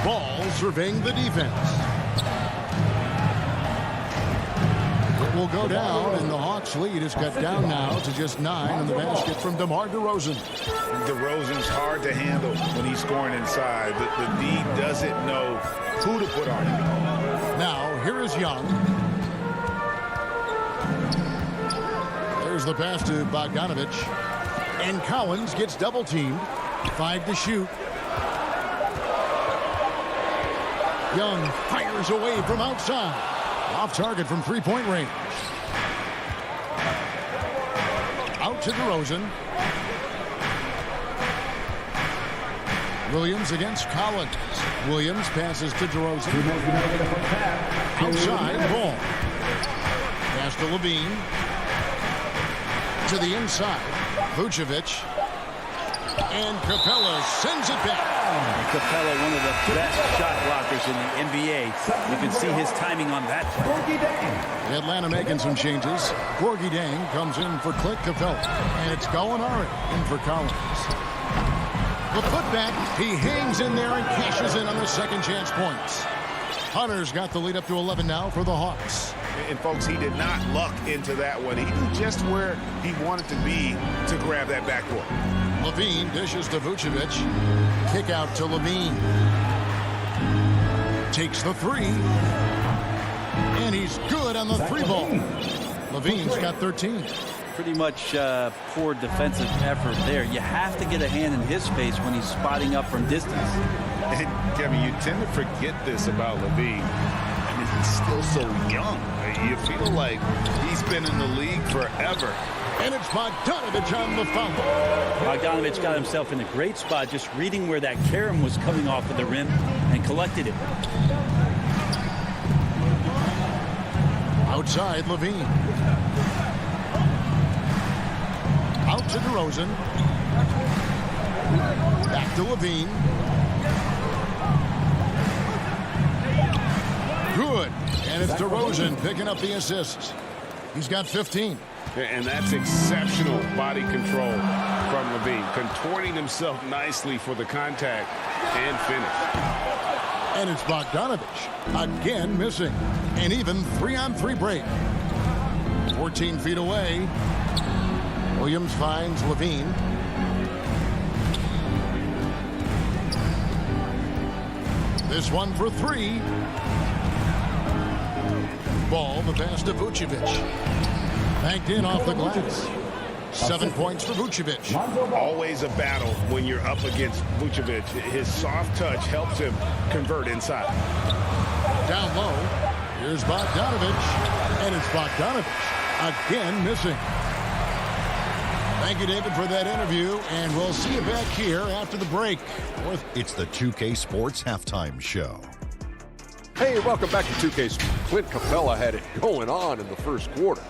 Ball surveying the defense. It will go down, and the Hawks lead is cut down now to just 9 in the basket from DeMar DeRozan. DeRozan's hard to handle when he's scoring inside. The D doesn't know who to put on him. Now, here is Young. There's the pass to Bogdanovich. And Collins gets double-teamed. 5 to shoot. Young fires away from outside. Off target from 3-point range. to DeRozan. Williams against Collins. Williams passes to DeRozan. Outside, ball. Pass to Levine. To the inside. Vucevic. And Capella sends it back. Capella, one of the best shot blockers in the NBA. You can see his timing on that play. Atlanta making some changes. Gorgie Dang comes in for Clint Capella. And it's Gallinari in for Collins. The putback, he hangs in there and cashes in on the second chance points. Hunter's got the lead up to 11 now for the Hawks. And folks, he did not luck into that one. He knew just where he wanted to be to grab that backboard. Levine dishes to Vucevic. Kick out to Levine. Takes the three. And he's good on the three ball. Levine's got 13. Pretty much poor defensive effort there. You have to get a hand in his face when he's spotting up from distance. And Kevin, you tend to forget this about Levine. I mean, he's still so young. You feel like he's been in the league forever. And it's Bogdanovich on the foul. Bogdanovich got himself in a great spot, just reading where that carom was coming off of the rim and collected it. Outside, Levine. Out to DeRozan. Back to Levine. Good. And it's DeRozan picking up the assists. He's got 15. And that's exceptional body control from Levine. Contorting himself nicely for the contact and finish. And it's Bogdanovich again missing. An even 3-on-3 break. 14 feet away. Williams finds Levine. This one for three. Ball, the pass to Vucevic. Banked in off the glass. 7 points for Vucevic. Always a battle when you're up against Vucevic. His soft touch helps him convert inside. Down low. Here's Bogdanovich. And it's Bogdanovich again missing. Thank you, David, for that interview, and we'll see you back here after the break. It's the 2K Sports Halftime Show. Hey, welcome back to 2K Sports. Clint Capella had it going on in the first quarter.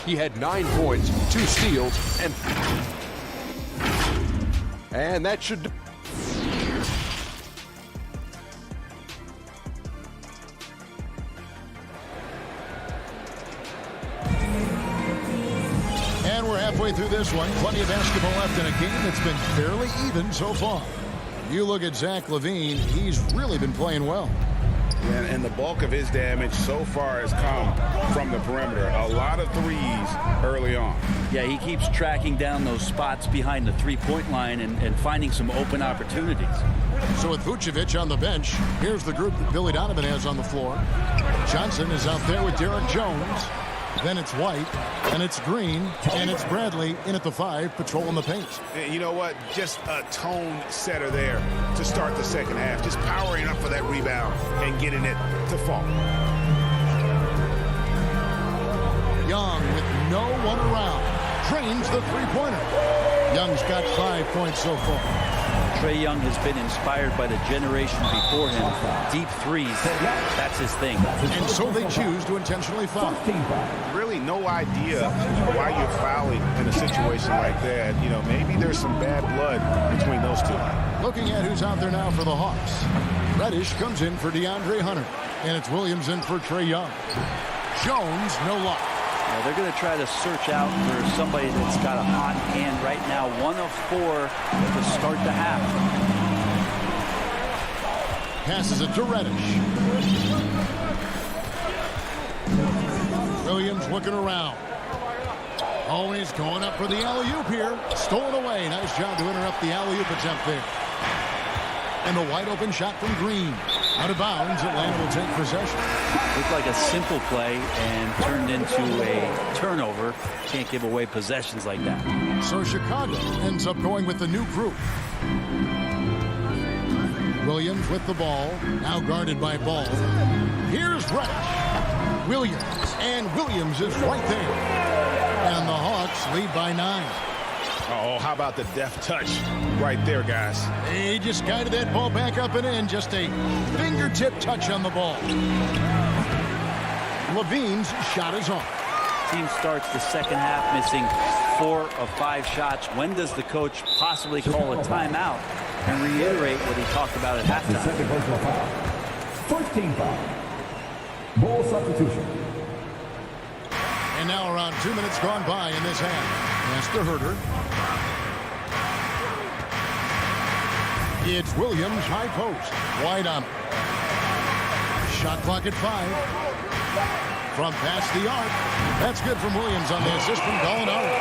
He had 9 points, 2 steals, and that should... And we're halfway through this one. Plenty of basketball left in a game that's been fairly even so far. You look at Zach LaVine, he's really been playing well. And the bulk of his damage so far has come from the perimeter. A lot of threes early on. Yeah, he keeps tracking down those spots behind the three-point line and finding some open opportunities. So with Vucevic on the bench, here's the group that Billy Donovan has on the floor. Johnson is out there with Derek Jones. Then it's White, and it's Green, and it's Bradley in at the 5, patrolling the paint. You know what? Just a tone setter there to start the second half. Just powering up for that rebound and getting it to fall. Young with no one around. Trains the three-pointer. Young's got 5 points so far. Trae Young has been inspired by the generation before him. Deep threes, that's his thing. And so they choose to intentionally foul. Really no idea why you're fouling in a situation like that. You know, maybe there's some bad blood between those two. Looking at who's out there now for the Hawks. Reddish comes in for DeAndre Hunter. And it's Williams in for Trae Young. Jones, no luck. Well, they're going to try to search out for somebody that's got a hot hand right now. 1 of 4 to start the half. Passes it to Reddish. Williams looking around. Oh, he's going up for the alley-oop here. Stolen away. Nice job to interrupt the alley-oop attempt there. And a wide-open shot from Green. Out of bounds, Atlanta will take possession. Looked like a simple play and turned into a turnover. Can't give away possessions like that. So Chicago ends up going with the new group. Williams with the ball, now guarded by Ball. Here's Reddish. Williams, and Williams is right there. And the Hawks lead by 9. Oh, how about the deft touch right there, guys? He just guided that ball back up and in. Just a fingertip touch on the ball. Levine's shot is on. Team starts the second half missing 4 of 5 shots. When does the coach possibly call a timeout and reiterate what he talked about at halftime? Second personal foul. First team foul. Ball substitution. And now around 2 minutes gone by in this half. That's to Herter. It's Williams, high post. Wide on. Shot clock at 5. From past the arc. That's good from Williams on the assist from Gallinari.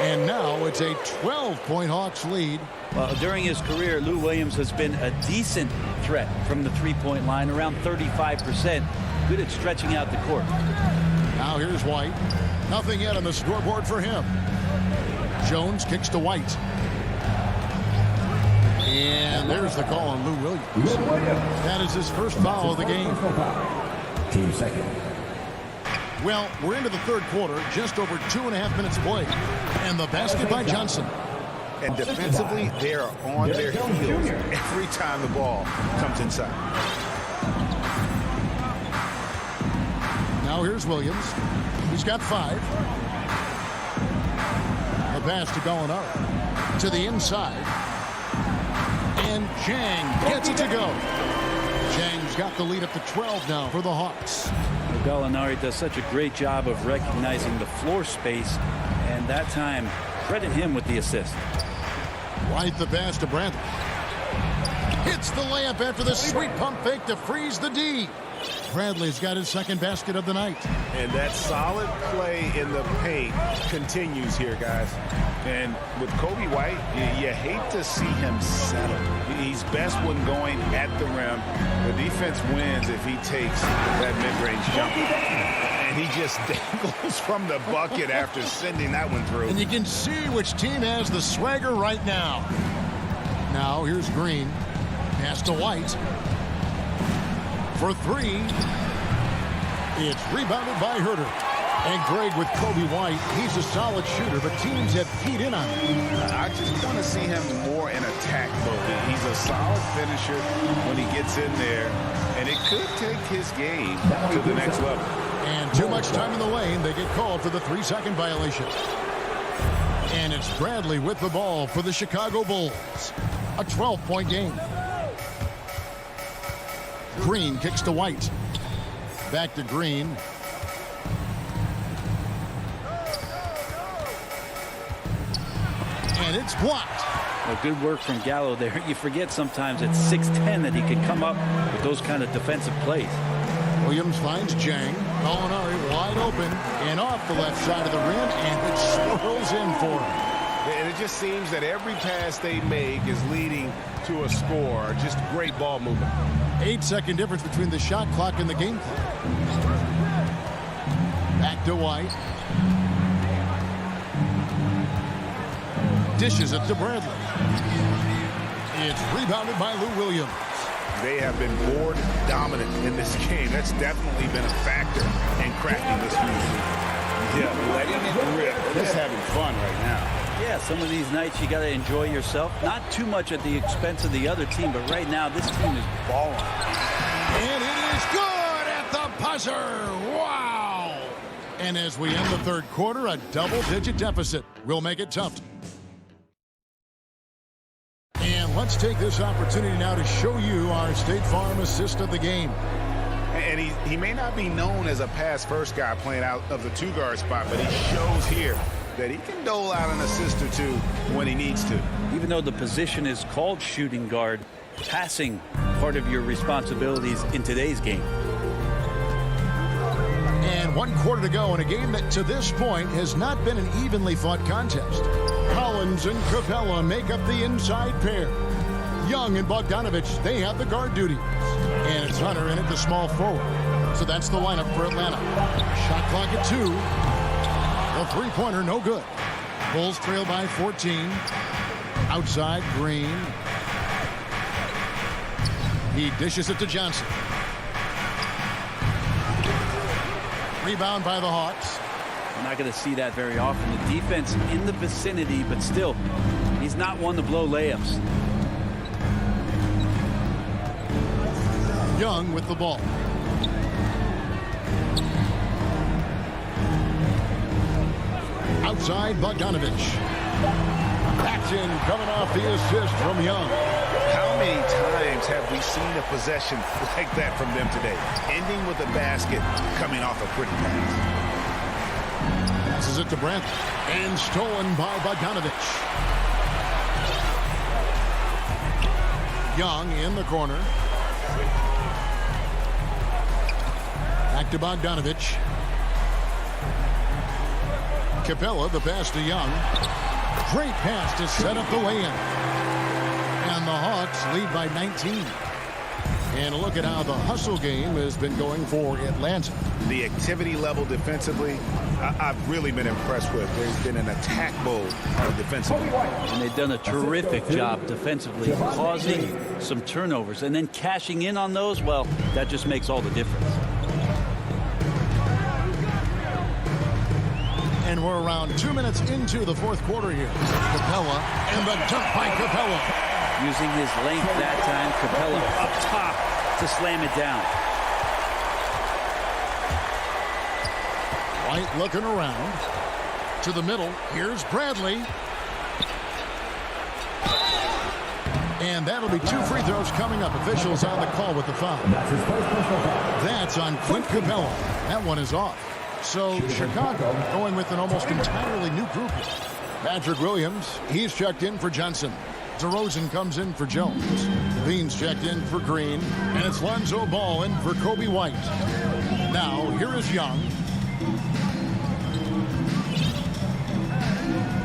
And now it's a 12-point Hawks lead. Well, during his career, Lou Williams has been a decent threat from the three-point line, around 35%. Good at stretching out the court. Now here's White. Nothing yet on the scoreboard for him. Jones kicks to White. And there's the call on Lou Williams. That is his first foul of the game. Team second. Well, we're into the third quarter, just over 2.5 minutes played. And the basket by Johnson. And defensively, they are on their heels every time the ball comes inside. Now here's Williams. He's got 5. The pass to Gallinari. To the inside. And Chang gets it to go. Chang's got the lead up to 12 now for the Hawks. Gallinari does such a great job of recognizing the floor space, and that time, credit him with the assist. White the pass to Bradley. Hits the layup after the sweet pump fake to freeze the D. Bradley's got his second basket of the night. And that solid play in the paint continues here, guys. And with Kobe White, you hate to see him settle. He's best when going at the rim. The defense wins if he takes that mid-range jump. And he just dangles from the bucket after sending that one through. And you can see which team has the swagger right now. Now here's Green. Pass to White. For 3. It's rebounded by Herter. And Greg, with Kobe White, he's a solid shooter, but teams have keyed in on him. I just want to see him more in attack mode. He's a solid finisher when he gets in there, and it could take his game to the next level. And too much time in the lane, they get called for the 3-second violation. And it's Bradley with the ball for the Chicago Bulls. A 12-point game. Green kicks to White. Back to Green. And it's blocked. Well, good work from Gallo there. You forget sometimes at 6'10" that he can come up with those kind of defensive plays. Williams finds Jang. Gallinari wide open and off the left side of the rim, and it swirls in for him. And it just seems that every pass they make is leading to a score. Just great ball movement. 8-second difference between the shot clock and the game clock. Back to White. Dishes it to Bradley. It's rebounded by Lou Williams. They have been board dominant in this game. That's definitely been a factor in cracking this lead. Yeah, letting it rip. They're just having fun right now. Yeah, some of these nights you got to enjoy yourself. Not too much at the expense of the other team, but right now this team is balling. And it is good at the buzzer. Wow! And as we end the third quarter, a double-digit deficit will make it tough. And let's take this opportunity now to show you our State Farm assist of the game. And he may not be known as a pass-first guy playing out of the two-guard spot, but he shows here that he can dole out an assist or two when he needs to. Even though the position is called shooting guard, passing part of your responsibilities in today's game. And 1 quarter to go in a game that to this point has not been an evenly fought contest. Collins and Capella make up the inside pair. Young and Bogdanovich, they have the guard duties. And it's Hunter in at the small forward. So that's the lineup for Atlanta. Shot clock at 2. The three-pointer, no good. Bulls trail by 14. Outside, Green. He dishes it to Johnson. Rebound by the Hawks. We're not going to see that very often. The defense in the vicinity, but still, he's not one to blow layups. Young with the ball. Outside, Bogdanovich. That's in, coming off the assist from Young. How many times have we seen a possession like that from them today? Ending with a basket, coming off a pretty pass. Passes it to Brent. And stolen by Bogdanovich. Young in the corner. Back to Bogdanovich. Capella, the pass to Young. Great pass to set up the lay-in. And the Hawks lead by 19. And look at how the hustle game has been going for Atlanta. The activity level defensively, I've really been impressed with. There's been an attack mode defensively. And they've done a terrific job defensively, causing some turnovers. And then cashing in on those, well, that just makes all the difference. And we're around 2 minutes into the fourth quarter here. Capella and the dunk by Capella. Using his length that time, Capella up top to slam it down. White looking around. To the middle. Here's Bradley. And that'll be 2 free throws coming up. Officials on the call with the foul. That's on Clint Capella. That one is off. So Chicago going with an almost entirely new group here. Patrick Williams, he's checked in for Johnson. DeRozan comes in for Jones. Levine's checked in for Green. And it's Lonzo Ball in for Kobe White. Now, here is Young.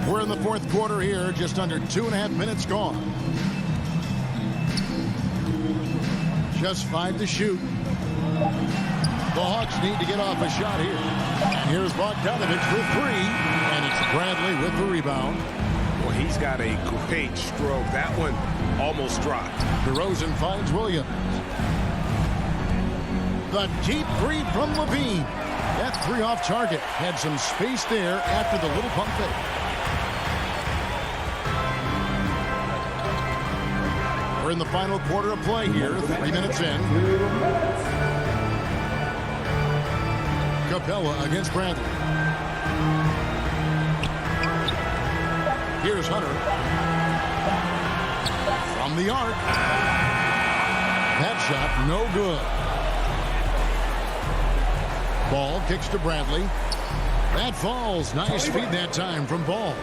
We're in the fourth quarter here, just under 2.5 minutes gone. Just 5 to shoot. The Hawks need to get off a shot here. And here's Bogdanovich for 3. And it's Bradley with the rebound. Well, he's got a great stroke. That one almost dropped. DeRozan finds Williams. The deep three from Levine. That 3 off target. Had some space there after the little pump fake. We're in the final quarter of play here. 3 minutes in. Capella against Bradley. Here's Hunter. From the arc. That shot no good. Ball kicks to Bradley. That falls. Nice feed that time from Ball.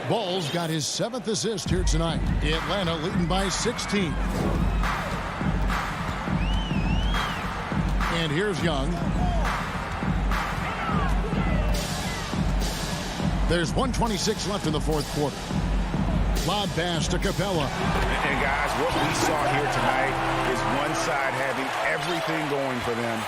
Ball's got his 7th assist here tonight. Atlanta leading by 16. And here's Young. There's 1:26 left in the fourth quarter. Lob pass to Capella. And guys, what we saw here tonight is one side having everything going for them.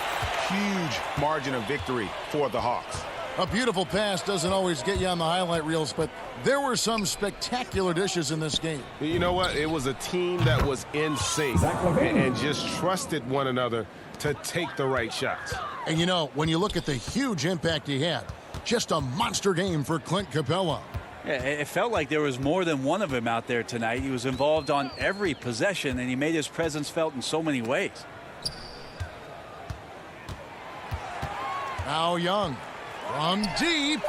Huge margin of victory for the Hawks. A beautiful pass doesn't always get you on the highlight reels, but there were some spectacular dishes in this game. You know what? It was a team that was in sync and just trusted one another to take the right shots. And you know, when you look at the huge impact he had, just a monster game for Clint Capella. Yeah, it felt like there was more than one of him out there tonight. He was involved on every possession, and he made his presence felt in so many ways. Now Young from deep.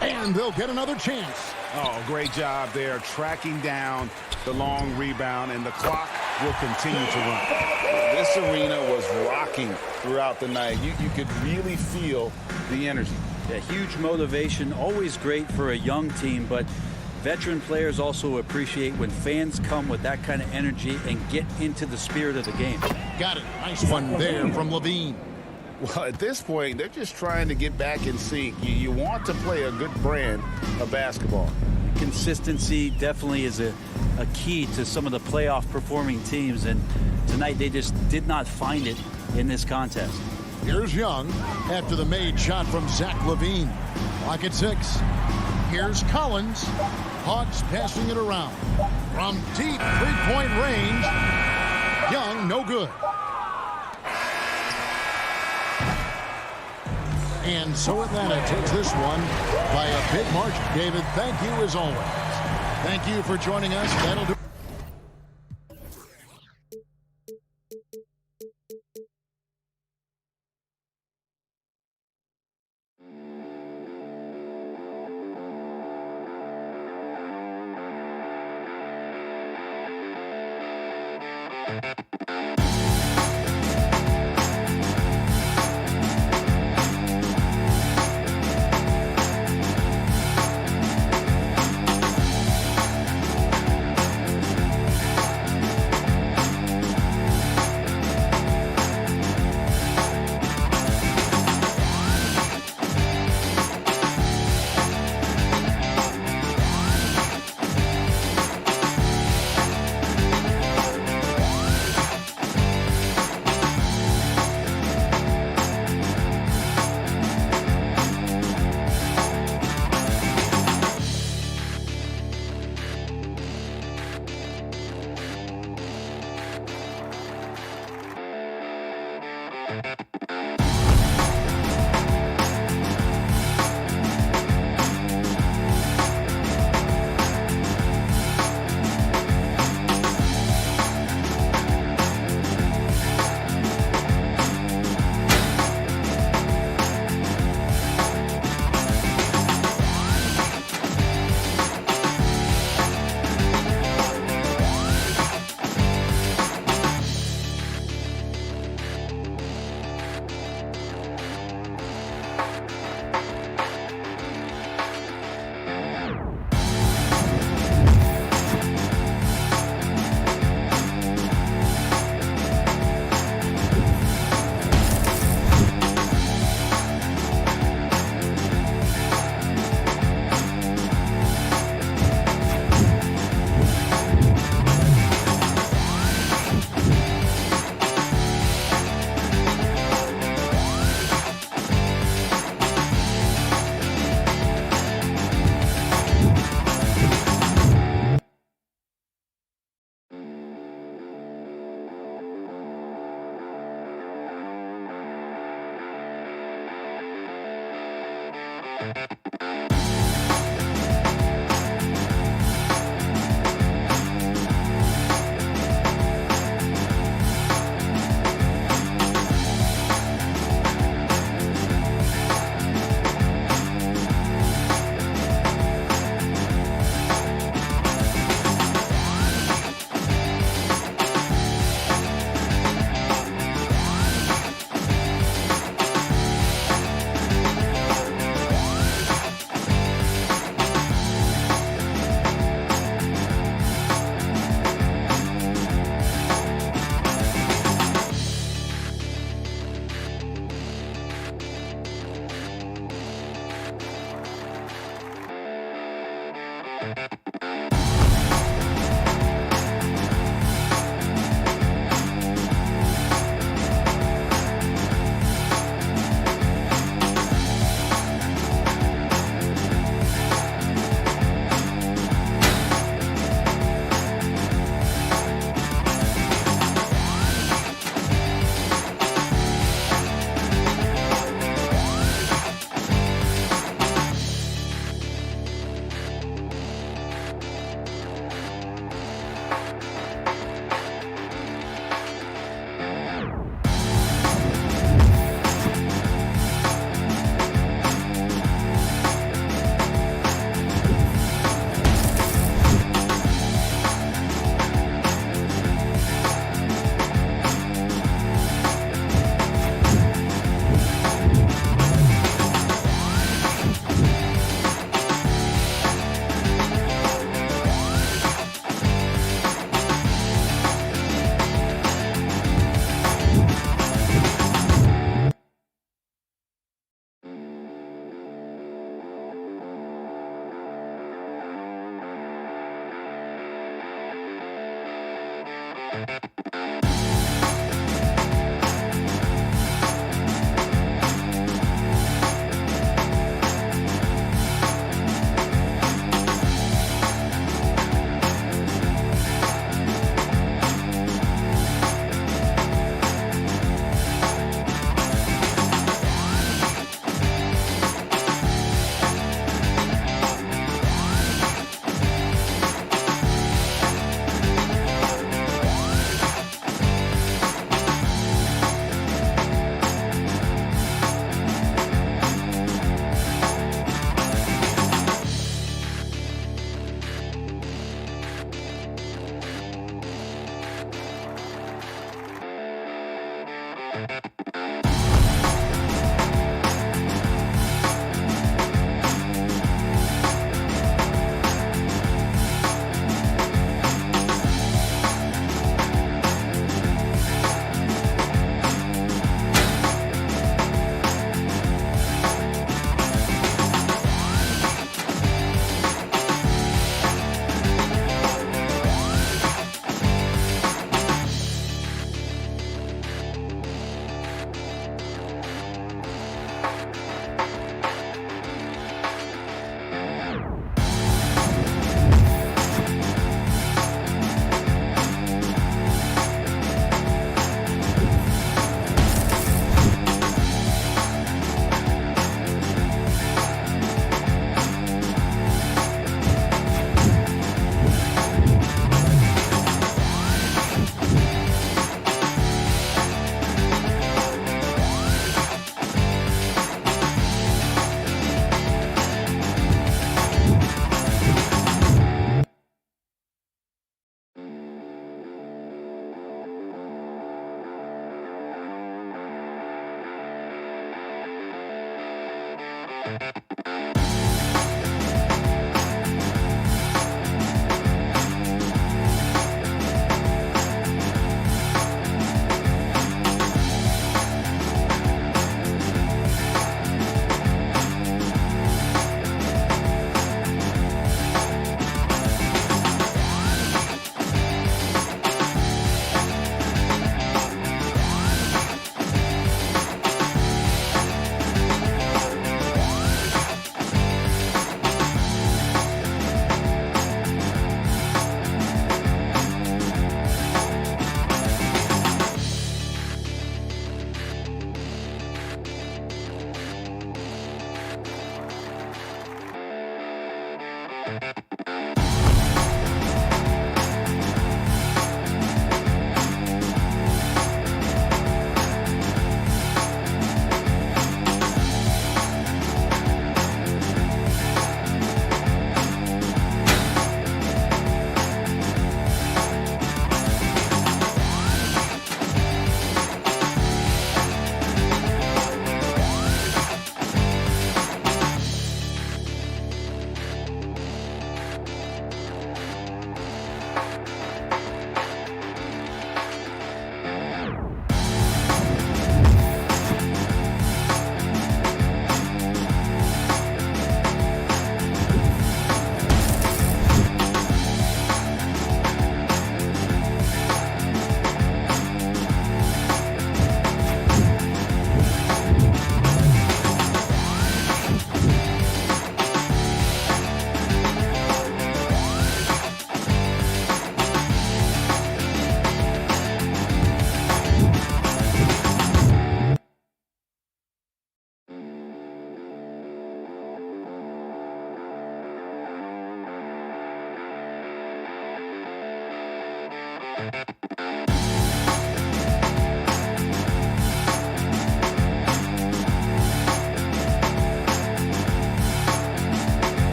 And they'll get another chance. Oh, great job there tracking down the long rebound, and the clock will continue to run. This arena was rocking throughout the night. You could really feel the energy. Yeah, huge motivation, always great for a young team, but veteran players also appreciate when fans come with that kind of energy and get into the spirit of the game. Got it. Nice one there from Levine. Well, at this point, they're just trying to get back in sync. You want to play a good brand of basketball. Consistency definitely is a key to some of the playoff performing teams, and tonight they just did not find it in this contest. Here's Young after the made shot from Zach LaVine. Clock at 6. Here's Collins. Hawks passing it around. From deep three-point range. Young, no good. And so Atlanta takes this one by a big margin. David, thank you as always. Thank you for joining us. That'll do.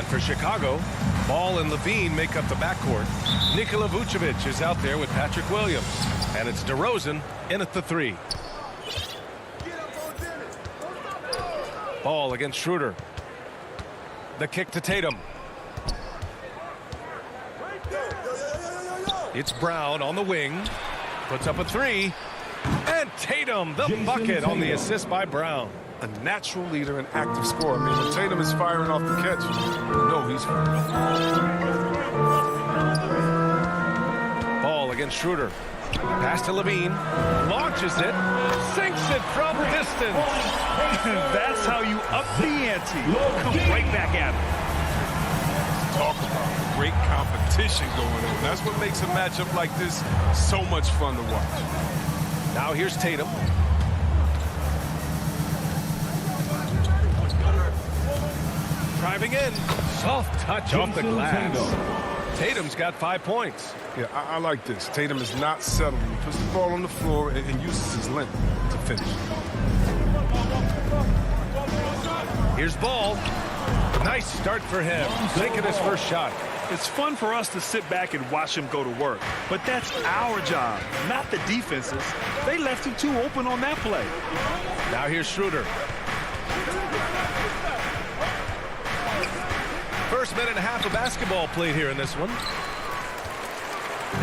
For Chicago, Ball and Levine make up the backcourt. Nikola Vucevic is out there with Patrick Williams. And it's DeRozan in at the 3. Ball against Schroeder. The kick to Tatum. It's Brown on the wing. Puts up a 3. And Tatum, the bucket on the assist by Brown. A natural leader and active scorer. I mean, when Tatum is firing off the catch, you know he's firing. Ball against Schroeder. Pass to Levine. Launches it. Sinks it from distance. That's how you up the ante. Come right back at him. Talk about great competition going on. That's what makes a matchup like this so much fun to watch. Now here's Tatum. Driving in. Soft touch off the glass. Tatum's got 5 points. Yeah, I like this. Tatum is not settling. He puts the ball on the floor and uses his length to finish. Here's Ball. Nice start for him. Taking his first shot. It's fun for us to sit back and watch him go to work. But that's our job, not the defense's. They left him too open on that play. Now here's Schroeder. First minute and a half of basketball played here in this one.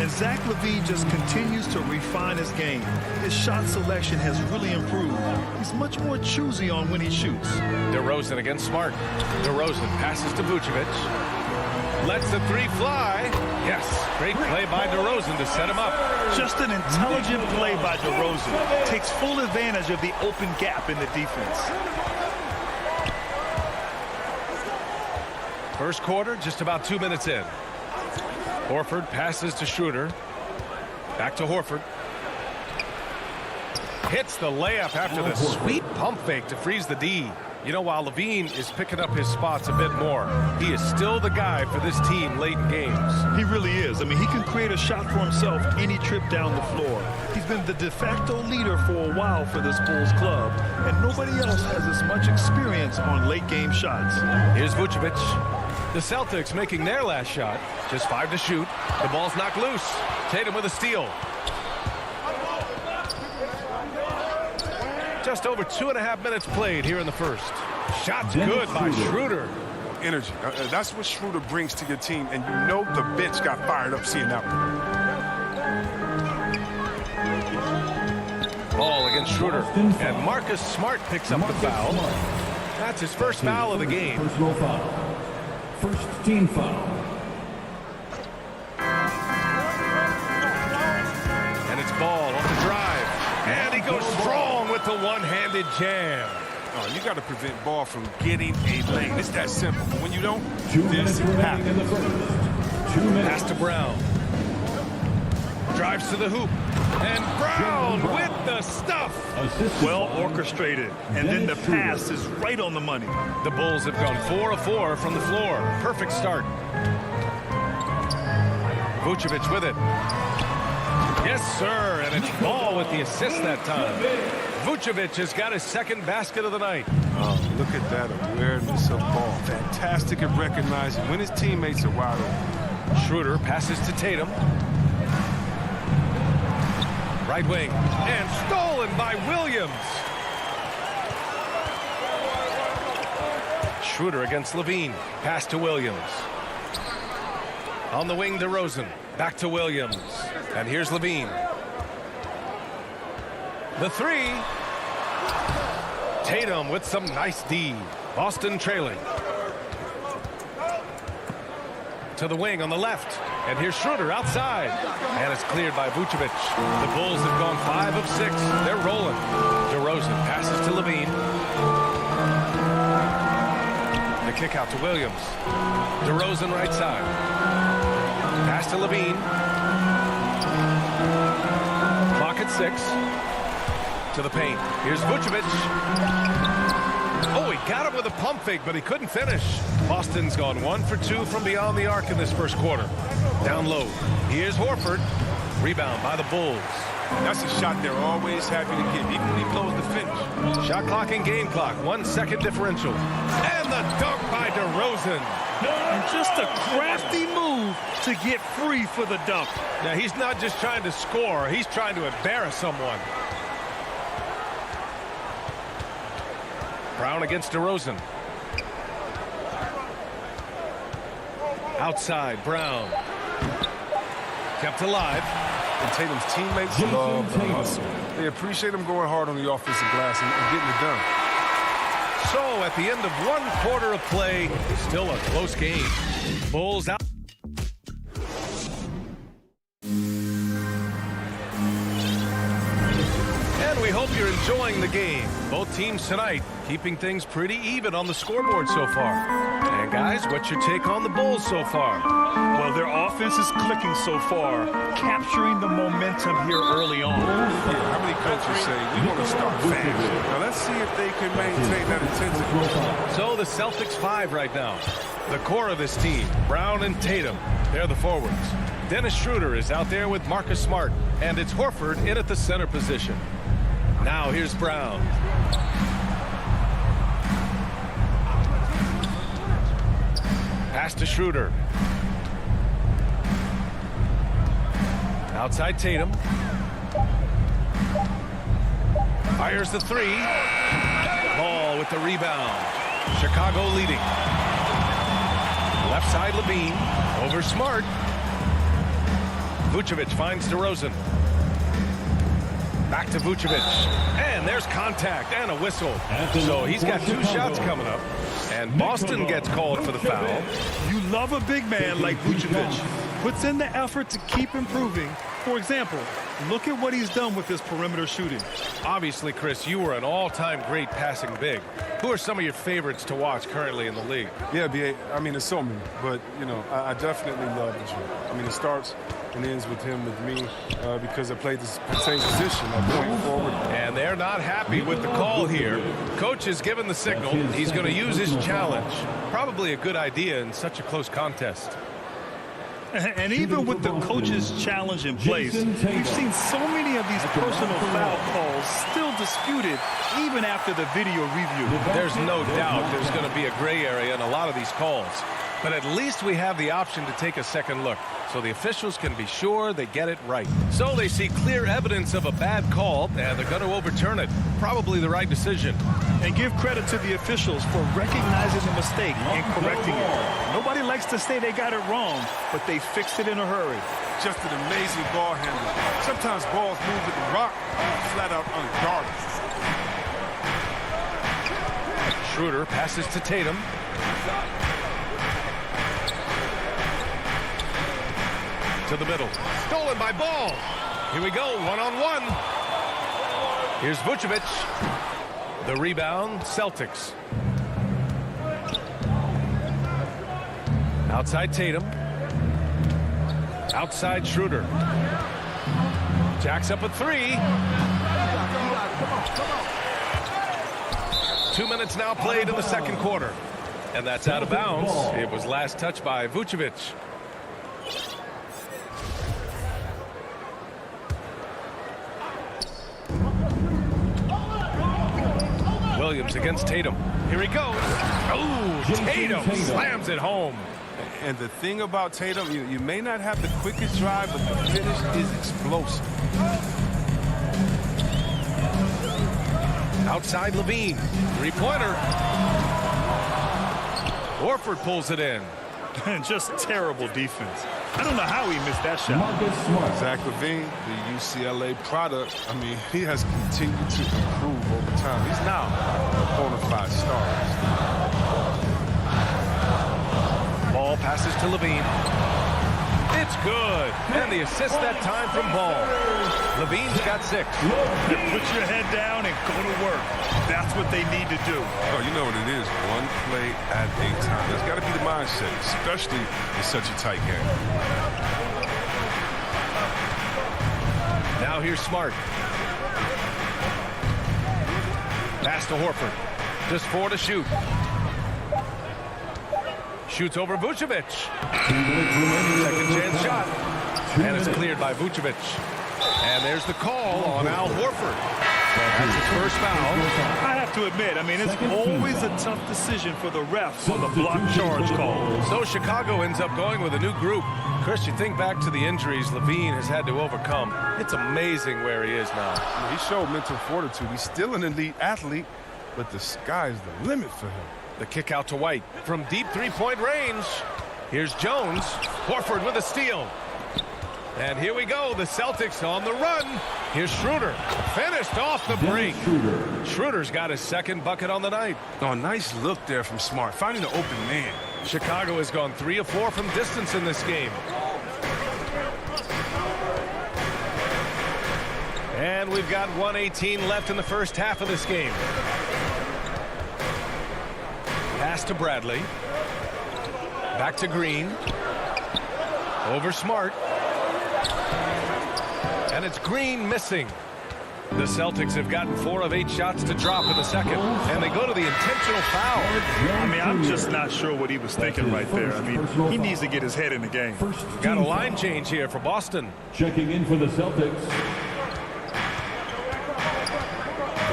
And Zach LaVine just continues to refine his game. His shot selection has really improved. He's much more choosy on when he shoots. DeRozan against Smart. DeRozan passes to Vucevic. Lets the 3 fly. Yes, great play by DeRozan to set him up. Just an intelligent play by DeRozan. Takes full advantage of the open gap in the defense. First quarter, just about 2 minutes in. Horford passes to Schroeder. Back to Horford. Hits the layup after the sweet pump fake to freeze the D. You know, while Levine is picking up his spots a bit more, he is still the guy for this team late in games. He really is. I mean, he can create a shot for himself any trip down the floor. He's been the de facto leader for a while for this Bulls club, and nobody else has as much experience on late game shots. Here's Vucevic. The Celtics making their last shot. Just 5 to shoot. The ball's knocked loose. Tatum with a steal. Just over 2.5 minutes played here in the first. Shot's good by Schroeder. Energy. That's what Schroeder brings to your team, and you know the bench got fired up seeing that one. Ball against Schroeder. And Marcus Smart picks up the foul. That's his first foul of the game. Personal foul. First team foul. And it's Ball off the drive. And he goes strong with the one-handed jam. Oh, you got to prevent Ball from getting a lane. It's that simple. But when you don't, 2 this minutes remaining in the happens. first. 2 minutes. Pass to Brown. Drives to the hoop. And Brown with the stuff. Well orchestrated. And then the pass is right on the money. The Bulls have gone 4 of 4 from the floor. Perfect start. Vucevic with it. Yes, sir. And it's Ball with the assist that time. Vucevic has got his second basket of the night. Oh, look at that awareness of Ball. Fantastic at recognizing when his teammates are wide open. Schroeder passes to Tatum. Right wing. And stolen by Williams. Schroeder against Levine. Pass to Williams. On the wing, DeRozan. Back to Williams. And here's Levine. The 3. Tatum with some nice D. Boston trailing. To the wing on the left. And here's Schroeder outside. And it's cleared by Vucevic. The Bulls have gone 5 of 6. They're rolling. DeRozan passes to Levine. The kick out to Williams. DeRozan right side. Pass to Levine. Clock at 6. To the paint. Here's Vucevic. Oh, he got him with a pump fake, but he couldn't finish. Boston's gone 1 for 2 from beyond the arc in this first quarter. Down low. Here's Horford. Rebound by the Bulls. That's a shot they're always happy to give, even when he blows the finish. Shot clock and game clock, 1 second differential. And the dunk by DeRozan. And just a crafty move to get free for the dunk. Now, he's not just trying to score, he's trying to embarrass someone. Brown against DeRozan. Outside, Brown. Kept alive. And Tatum's teammates love the hustle. They appreciate him going hard on the offensive glass and getting it done. So, at the end of 1 quarter of play, still a close game. Bulls out. And we hope you're enjoying the game. Both teams tonight keeping things pretty even on the scoreboard so far. And guys, what's your take on the Bulls so far? Well, their offense is clicking so far, capturing the momentum here early on. Yeah, how many coaches say, we want to start fast? Now, let's see if they can maintain that intensity. So the Celtics 5 right now. The core of this team, Brown and Tatum, they're the forwards. Dennis Schroeder is out there with Marcus Smart, and it's Horford in at the center position. Now here's Brown. Pass to Schroeder. Outside Tatum. Fires the 3. Ball with the rebound. Chicago leading. Left side Levine. Over Smart. Vucevic finds DeRozan. Back to Vucevic. And there's contact and a whistle. So he's got 2 shots coming up. And Boston gets called for the foul. You love a big man like Vucevic. Puts in the effort to keep improving. For example, look at what he's done with his perimeter shooting. Obviously, Chris, you were an all-time great passing big. Who are some of your favorites to watch currently in the league? Yeah, B.A., I mean, there's so many. But, you know, I definitely love the Drew. I mean, it starts and ends with him, with me, because I played the same position, point forward. And they're not happy with the call here. Coach is given the signal. He's going to use his challenge. Probably a good idea in such a close contest. And even with the coach's challenge in place, we've seen so many of these personal foul calls still disputed even after the video review. There's no doubt there's going to be a gray area in a lot of these calls. But at least we have the option to take a second look, so the officials can be sure they get it right. So they see clear evidence of a bad call, and they're going to overturn it. Probably the right decision. And give credit to the officials for recognizing the mistake and correcting it. Nobody likes to say they got it wrong, but they fixed it in a hurry. Just an amazing ball handler. Sometimes balls move with the rock, flat out unguarded. Schroeder passes to Tatum. To the middle. Stolen by Ball. Here we go, one-on-one. Here's Vucevic. The rebound, Celtics. Outside Tatum. Outside Schroeder. Jacks up a 3. 2 minutes now played in the second quarter. And that's out of bounds. It was last touched by Vucevic. Williams against Tatum. Here he goes. Oh, Tatum slams it home. And the thing about Tatum, you may not have the quickest drive, but the finish is explosive. Outside Levine. 3-pointer. Horford pulls it in. Just terrible defense. I don't know how he missed that shot. Zach LaVine, the UCLA product, I mean, he has continued to improve over time. He's now a bona fide star. Ball passes to Levine. It's good. And the assist that time from Ball. Levine's got 6. Put your head down and go to work. That's what they need to do. Oh, you know what it is. One play at a time. There's got to be the mindset, especially in such a tight game. Now here's Smart. Pass to Horford. Just 4 to shoot. Shoots over Vucevic. Second chance shot. And it's cleared by Vucevic. And there's the call on Al Horford. That's his first foul. I have to admit, I mean, it's always a tough decision for the refs on the block charge call. So Chicago ends up going with a new group. Chris, you think back to the injuries Levine has had to overcome. It's amazing where he is now. He showed mental fortitude. He's still an elite athlete, but the sky's the limit for him. The kick out to White from deep three-point range. Here's Jones. Horford with a steal. And here we go, the Celtics on the run. Here's Schroeder, finished off the break. Schroeder's got his second bucket on the night. Oh, nice look there from Smart, finding an open man. Chicago has gone 3 of 4 from distance in this game. And we've got 1:18 left in the first half of this game. Pass to Bradley. Back to Green. Over Smart. And it's Green missing. The Celtics have gotten 4 of 8 shots to drop in the second. And they go to the intentional foul. I mean, I'm just not sure what he was thinking right there. I mean, he needs to get his head in the game. Got a line change here for Boston. Checking in for the Celtics.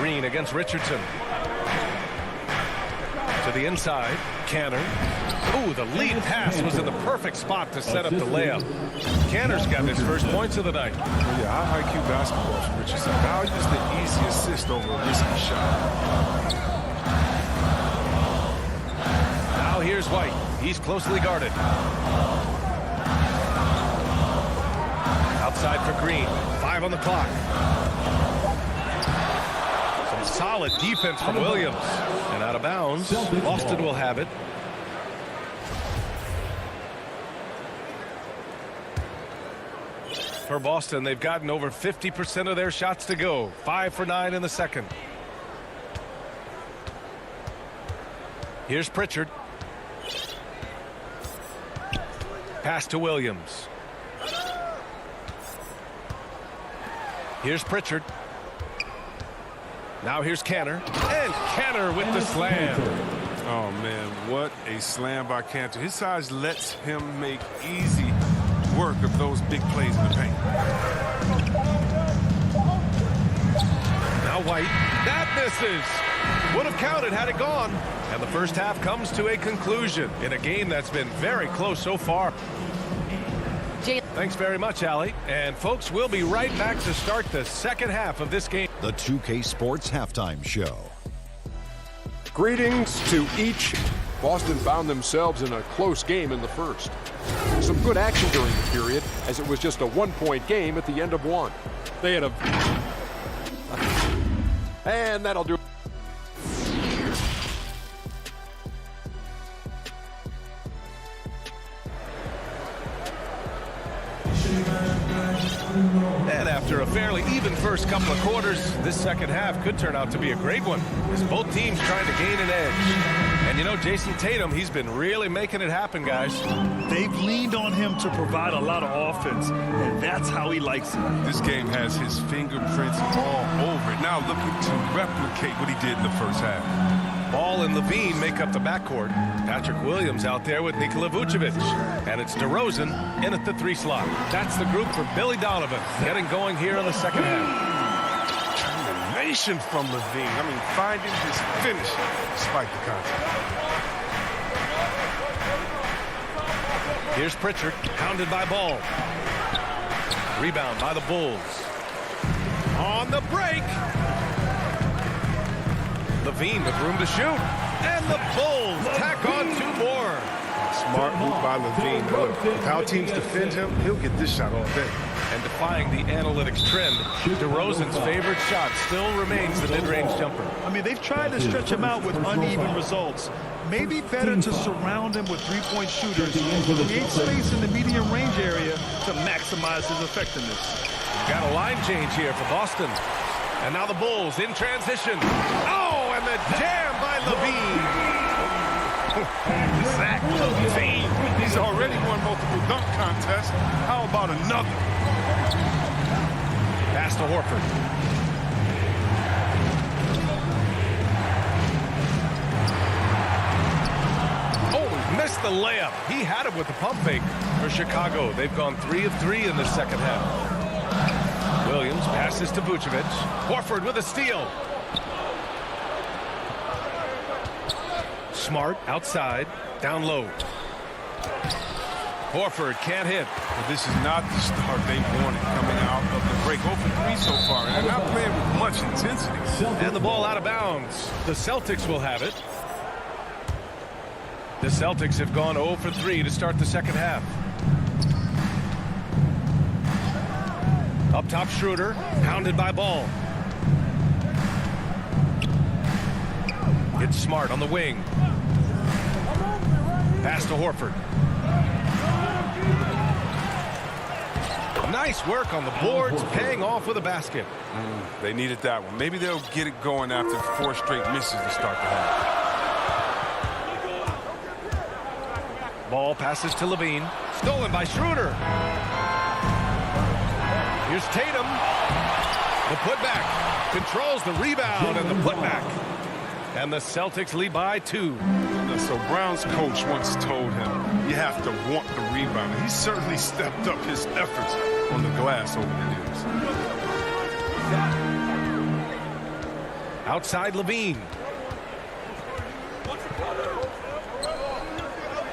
Green against Richardson. To the inside. Canner. Ooh, the lead pass was in the perfect spot to set up the layup. Canner's got his first points of the night. Yeah, high IQ basketball from Richardson. Now use the easy assist over a risky shot. Now here's White. He's closely guarded. Outside for Green. 5 on the clock. Some solid defense from Williams. And out of bounds. Boston will have it. For Boston, they've gotten over 50% of their shots to go. 5 for 9 in the second. Here's Pritchard. Pass to Williams. Here's Pritchard. Now here's Canner. And Canner with the slam. Oh, man, what a slam by Cantor. His size lets him make easy work of those big plays in the paint. Now White. That misses. Would have counted had it gone. And the first half comes to a conclusion in a game that's been very close so far. Thanks very much, Allie. And folks, we'll be right back to start the second half of this game. The 2K Sports Halftime Show. Greetings to each. Boston found themselves in a close game in the first. Some good action during the period, as it was just a one-point game at the end of one. They had a... And that'll do. And after a fairly even first couple of quarters, this second half could turn out to be a great one, as both teams trying to gain an edge. And you know, Jason Tatum, he's been really making it happen, guys. They've leaned on him to provide a lot of offense, and that's how he likes it. This game has his fingerprints all over it. Now looking to replicate what he did in the first half. Ball and Levine make up the backcourt. Patrick Williams out there with Nikola Vucevic. And it's DeRozan in at the 3 slot. That's the group for Billy Donovan, getting going here in the second half. Determination from Levine. I mean, finding his finish despite the contact. Here's Pritchard, pounded by Ball. Rebound by the Bulls. On the break. Levine with room to shoot. And the Bulls tack on 2 more. Smart move by Levine. Look, with how teams defend him, he'll get this shot all day. And defying the analytics trend, DeRozan's favorite shot still remains the mid-range jumper. I mean, they've tried to stretch him out with uneven results. Maybe better to surround him with three-point shooters, create space in the medium range area to maximize his effectiveness. Got a line change here for Boston. And now the Bulls in transition. Oh, and the jam by Levine. Zach Levine. He's already won multiple dunk contests. How about another? Pass to Horford. Oh, missed the layup. He had it with the pump fake for Chicago. They've gone 3 of 3 in the second half. Williams passes to Vucevic. Horford with a steal. Smart outside, down low. Horford can't hit. But this is not the start they wanted coming out of the break. 0 for 3 so far, and they're not playing with much intensity. And the ball out of bounds. The Celtics will have it. The Celtics have gone 0 for 3 to start the second half. Up top, Schroeder, pounded by Ball. It's Smart on the wing. Pass to Horford. Nice work on the boards, paying off with a basket. They needed that one. Maybe they'll get it going after 4 straight misses to start the half. Ball passes to Levine. Stolen by Schroeder. Here's Tatum. The putback. Controls the rebound and the putback. And the Celtics lead by 2. So Brown's coach once told him, you have to want the rebound. And he certainly stepped up his efforts on the glass over the years. Outside Levine.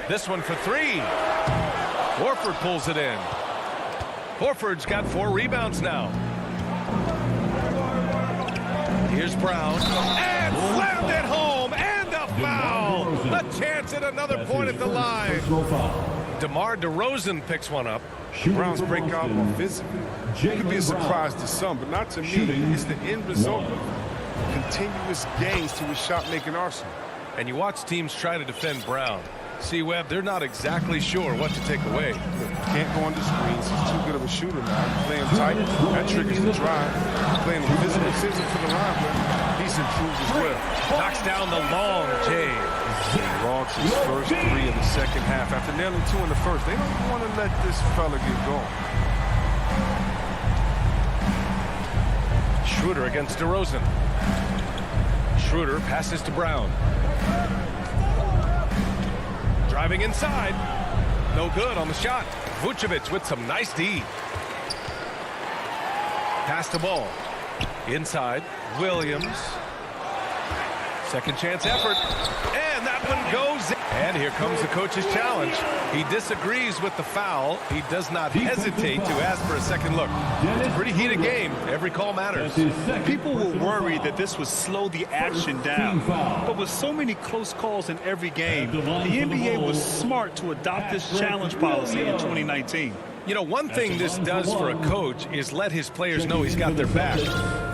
This one for 3. Horford pulls it in. Horford's got 4 rebounds now. Here's Brown. And slammed it home. And a foul. A chance at another point at the line. DeMar DeRozan picks one up. Brown's breakout offensively. It could be a surprise to some, but not to me. It's the end result of continuous gains to his shot-making arsenal. And you watch teams try to defend Brown. See, Webb, they're not exactly sure what to take away. Can't go on the screens. He's too good of a shooter now. Playing tight. That triggers the drive. Playing a physical system for the line, but he's improved as well. Knocks down the long J. He lost his first 3 in the second half. After nailing 2 in the first, they don't want to let this fella get going. Schroeder against DeRozan. Schroeder passes to Brown. Driving inside. No good on the shot. Vucevic with some nice D. Pass to Ball. Inside. Williams. Second chance effort. And that one goes in. And here comes the coach's challenge. He disagrees with the foul. He does not hesitate to ask for a second look. It's a pretty heated game. Every call matters. People were worried that this would slow the action down. But with so many close calls in every game, the NBA was smart to adopt this challenge policy in 2019. You know, one thing this does for a coach is let his players know he's got their back.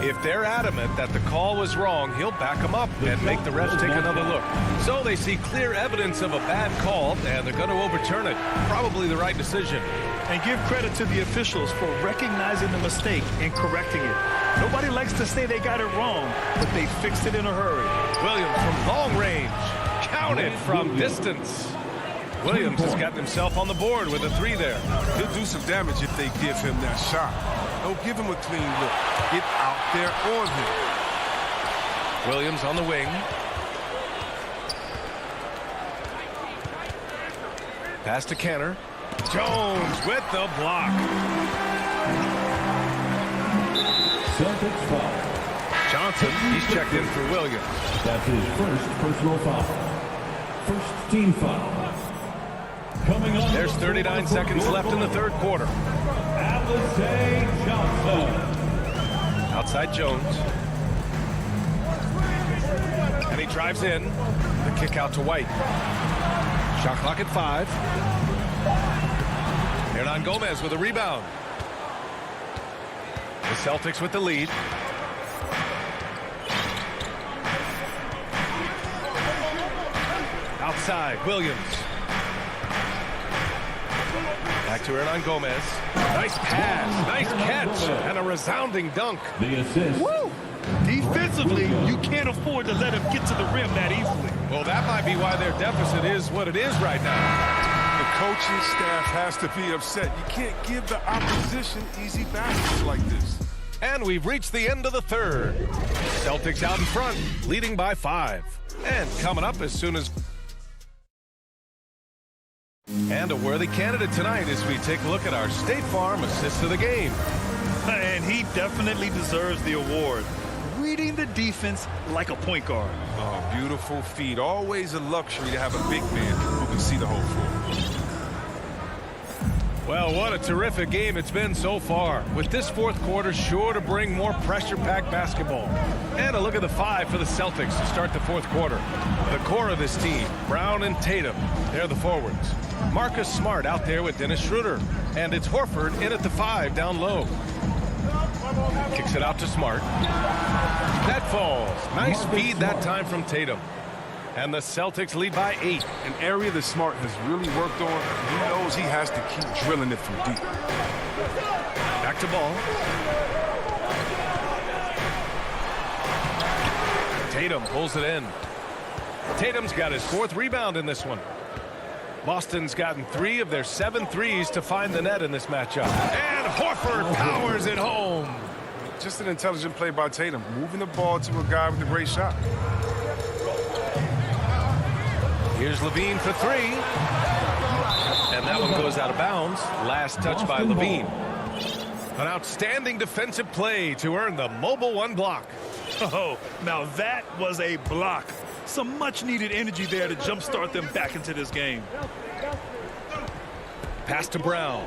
If they're adamant that the call was wrong, he'll back them up and make the refs take another look. So they see clear evidence of a bad call, and they're going to overturn it. Probably the right decision. And give credit to the officials for recognizing the mistake and correcting it. Nobody likes to say they got it wrong, but they fixed it in a hurry. Williams from long range. Counted from distance. Williams has gotten himself on the board with a 3 there. He'll do some damage if they give him that shot. Don't give him a clean look. Get out there on him. Williams on the wing. Pass to Kenner. Jones with the block. Celtics foul. Johnson, he's checked in for Williams. That's his first personal foul. First team foul. Coming on. There's 39 seconds left in the third quarter. Alice Johnson. Outside Jones. And he drives in. The kick out to White. Shot clock at 5. Hernan Gomez with a rebound. The Celtics with the lead. Outside, Williams. Back to Hernan Gomez. Nice pass, nice catch, and a resounding dunk. The assist. Woo! Defensively, you can't afford to let him get to the rim that easily. Well, that might be why their deficit is what it is right now. The coaching staff has to be upset. You can't give the opposition easy baskets like this. And we've reached the end of the third. Celtics out in front, leading by 5. And coming up as soon as... And a worthy candidate tonight as we take a look at our State Farm assist of the game. And he definitely deserves the award. Reading the defense like a point guard. Oh, beautiful feed. Always a luxury to have a big man who can see the whole floor. Well, what a terrific game it's been so far, with this fourth quarter sure to bring more pressure-packed basketball. And a look at the five for the Celtics to start the fourth quarter. The core of this team, Brown and Tatum, they're the forwards. Marcus Smart out there with Dennis Schroeder. And it's Horford in at the 5 down low. Kicks it out to Smart. That falls. Nice feed that time from Tatum. And the Celtics lead by 8. An area that Smart has really worked on. He knows he has to keep drilling it from deep. Back to Ball. Tatum pulls it in. Tatum's got his 4th rebound in this one. Boston's gotten 3 of their 7 threes to find the net in this matchup. And Horford powers it home. Just an intelligent play by Tatum, moving the ball to a guy with a great shot. Here's Levine for 3. And that one goes out of bounds. Last touch by Levine. An outstanding defensive play to earn the mobile 1 block. Oh, now that was a block. Some much-needed energy there to jumpstart them back into this game. Pass to Brown.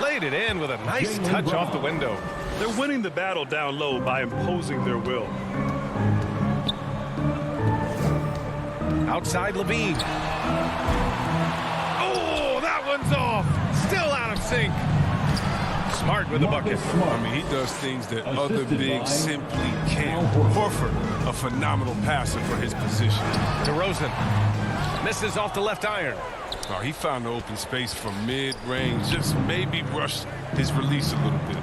Laid it in with a nice touch off the window. They're winning the battle down low by imposing their will. Outside Levine. Oh, that one's off. Still out of sync. Smart with the bucket. I mean, he does things that other bigs simply can't. Horford, a phenomenal passer for his position. DeRozan misses off the left iron. Oh, he found the open space from mid-range. Just maybe rushed his release a little bit.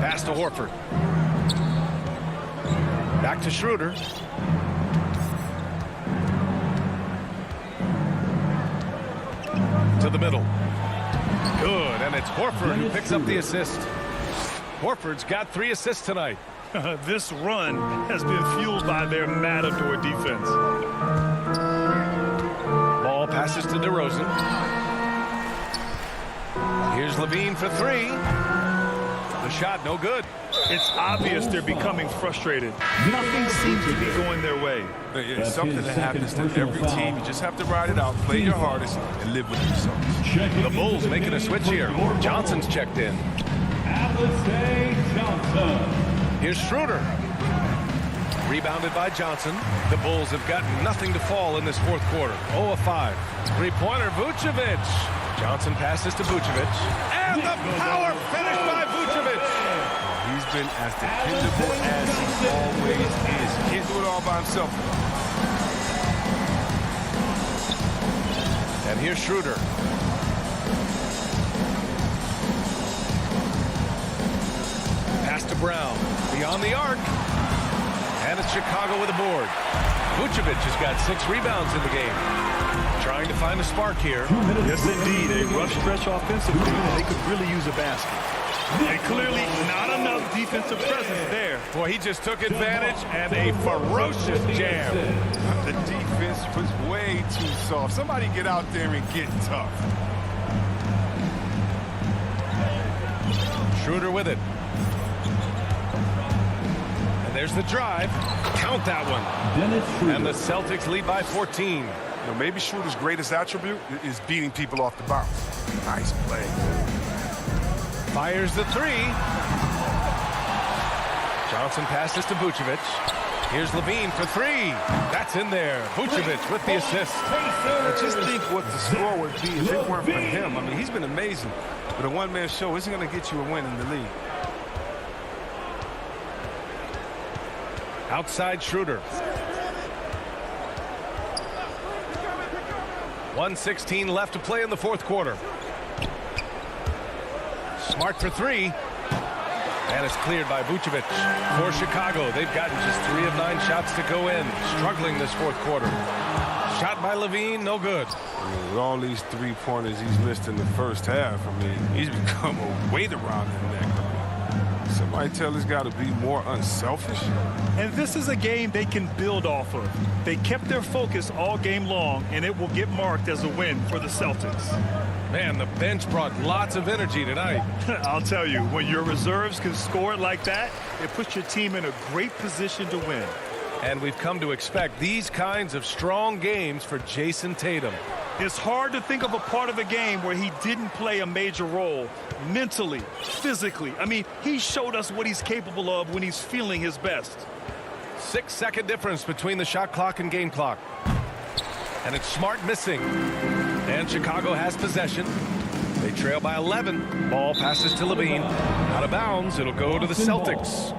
Pass to Horford. Back to Schroeder. To the middle. Good, and it's Horford who picks up the assist. Horford's got 3 assists tonight. This run has been fueled by their matador defense. Ball passes to DeRozan. Here's Levine for 3. The shot no good. It's obvious they're becoming frustrated. Nothing seems to be going their way. It's something that happens to every team. You just have to ride it out, play your hardest, and live with the results. The Bulls making a switch here. Johnson's checked in. Here's Schroeder. Rebounded by Johnson. The Bulls have got nothing to fall in this fourth quarter. 0 of 5. 3-pointer, Vucevic. Johnson passes to Vucevic. And the power finish by Vucevic. He's been as dependable as he always is. Can't do it all by himself. And here's Schroeder. Pass to Brown. Beyond the arc. And it's Chicago with a board. Vucevic has got 6 rebounds in the game. Trying to find a spark here. Yes, indeed. A rough stretch offensively. They could really use a basket. And clearly not enough defensive presence there. Boy, he just took advantage and a ferocious jam. The defense was way too soft. Somebody get out there and get tough. Schroeder with it. And there's the drive. Count that one. And the Celtics lead by 14. You know, maybe Schroeder's greatest attribute is beating people off the bounce. Nice play. Fires the 3. Johnson passes to Vucevic. Here's Levine for 3. That's in there. Vucevic with the assist. I just think what the score would be if it weren't for him. I mean, he's been amazing. But a one-man show isn't going to get you a win in the league. Outside Schroeder. 1:16 left to play in the fourth quarter. Smart for 3. And it's cleared by Vucevic. For Chicago, they've gotten just 3 of 9 shots to go in. Struggling this fourth quarter. Shot by Levine, no good. With all these 3-pointers he's missed in the first half, I mean, he's become a weight around the neck. Some Somebody tell this guy to be more unselfish. And this is a game they can build off of. They kept their focus all game long, and it will get marked as a win for the Celtics. Man, the bench brought lots of energy tonight. I'll tell you, when your reserves can score like that, it puts your team in a great position to win. And we've come to expect these kinds of strong games for Jason Tatum. It's hard to think of a part of the game where he didn't play a major role mentally, physically. I mean, he showed us what he's capable of when he's feeling his best. 6-second difference between the shot clock and game clock. And it's Smart missing. And Chicago has possession. They trail by 11. Ball passes to Levine. Out of bounds. It'll go to the Celtics.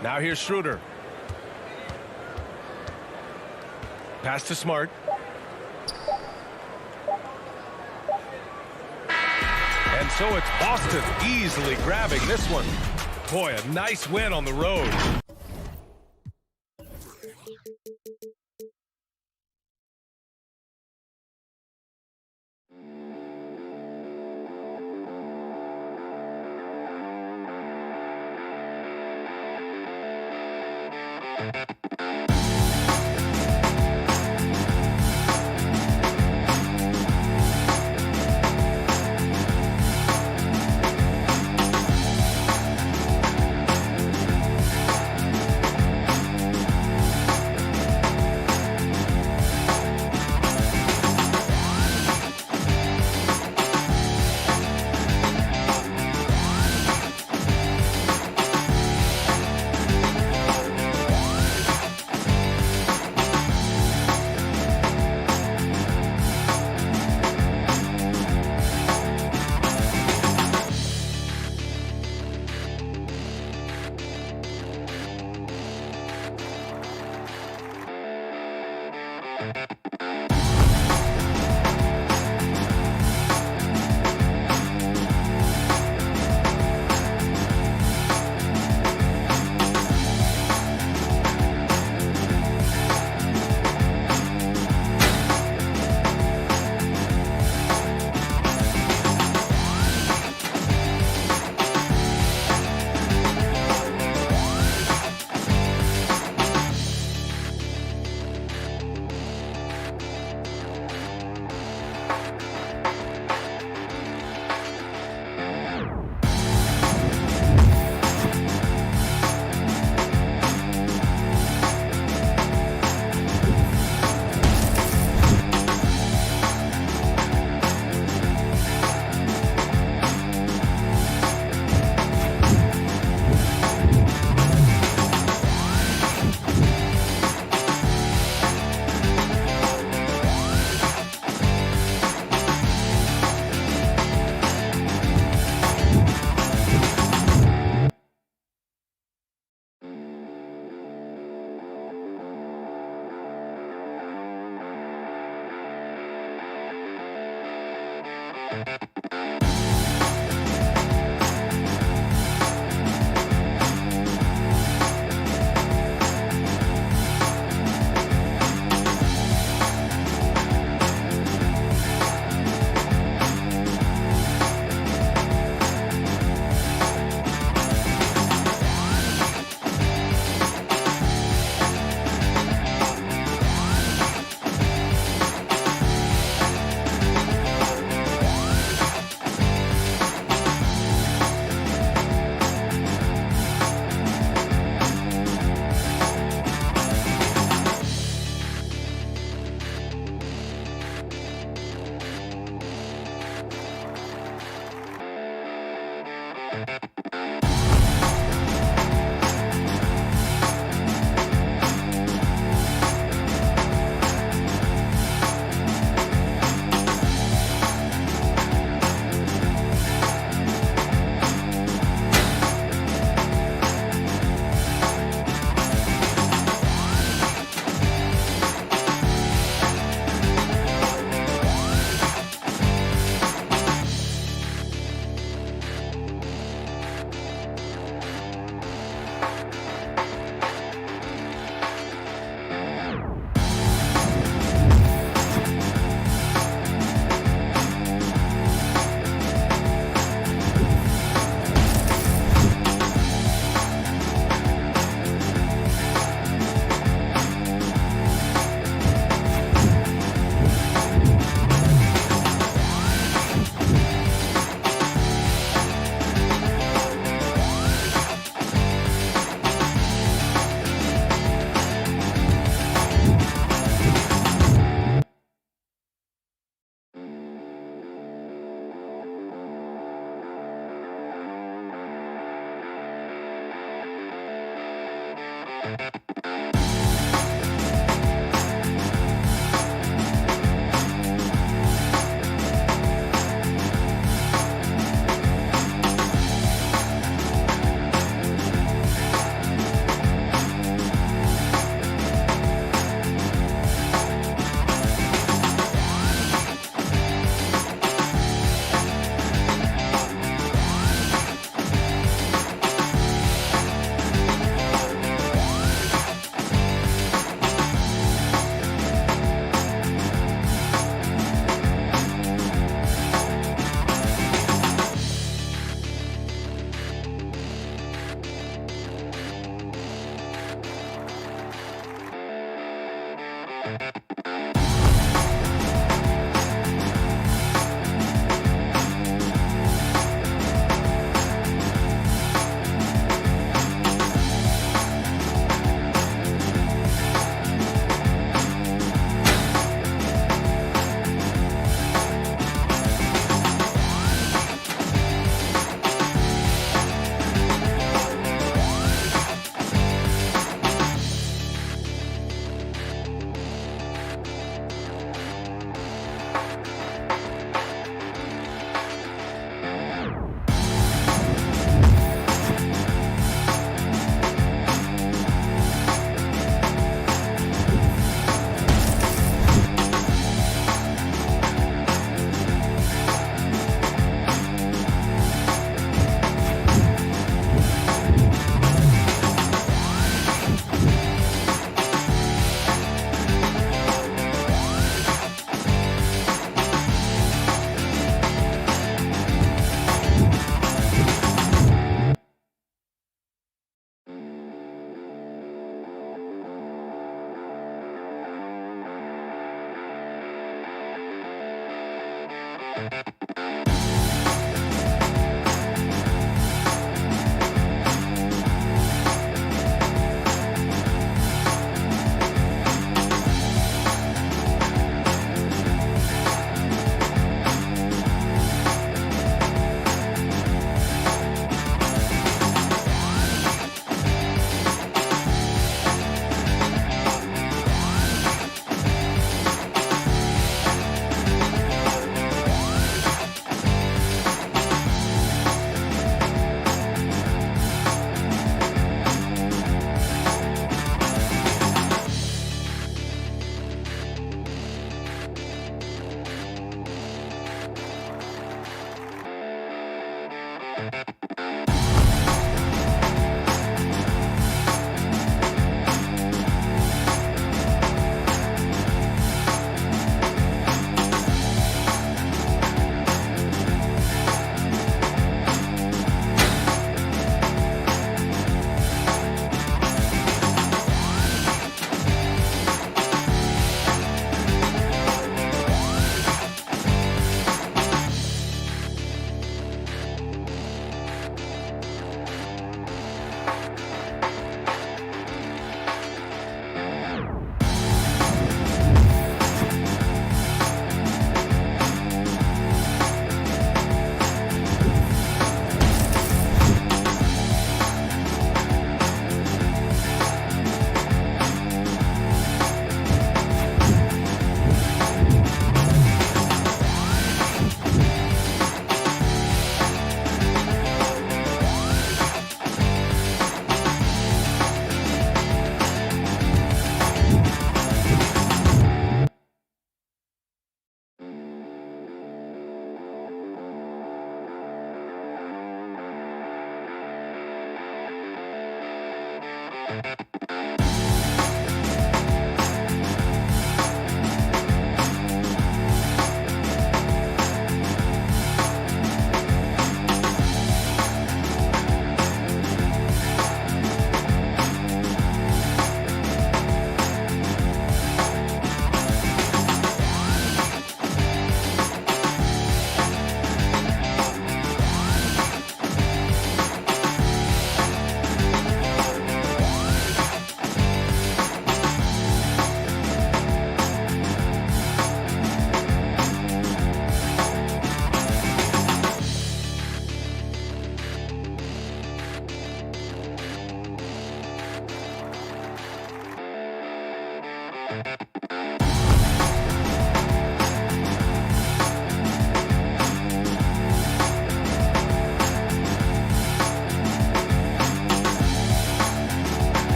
Now here's Schroeder. Pass to Smart. And so it's Boston easily grabbing this one. Boy, a nice win on the road.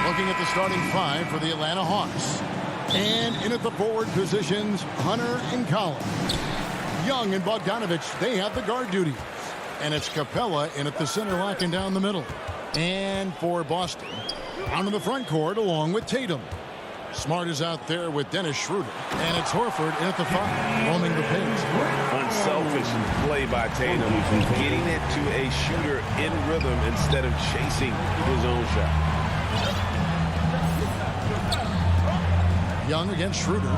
Looking at the starting five for the Atlanta Hawks. And in at the forward positions, Hunter and Collins. Young and Bogdanovich, they have the guard duties. And it's Capella in at the center, locking down the middle. And for Boston, out in the front court along with Tatum. Smart is out there with Dennis Schroeder. And it's Horford in at the five, roaming the paint. Unselfish play by Tatum. Getting it to a shooter in rhythm instead of chasing his own shot. Young against Schroeder.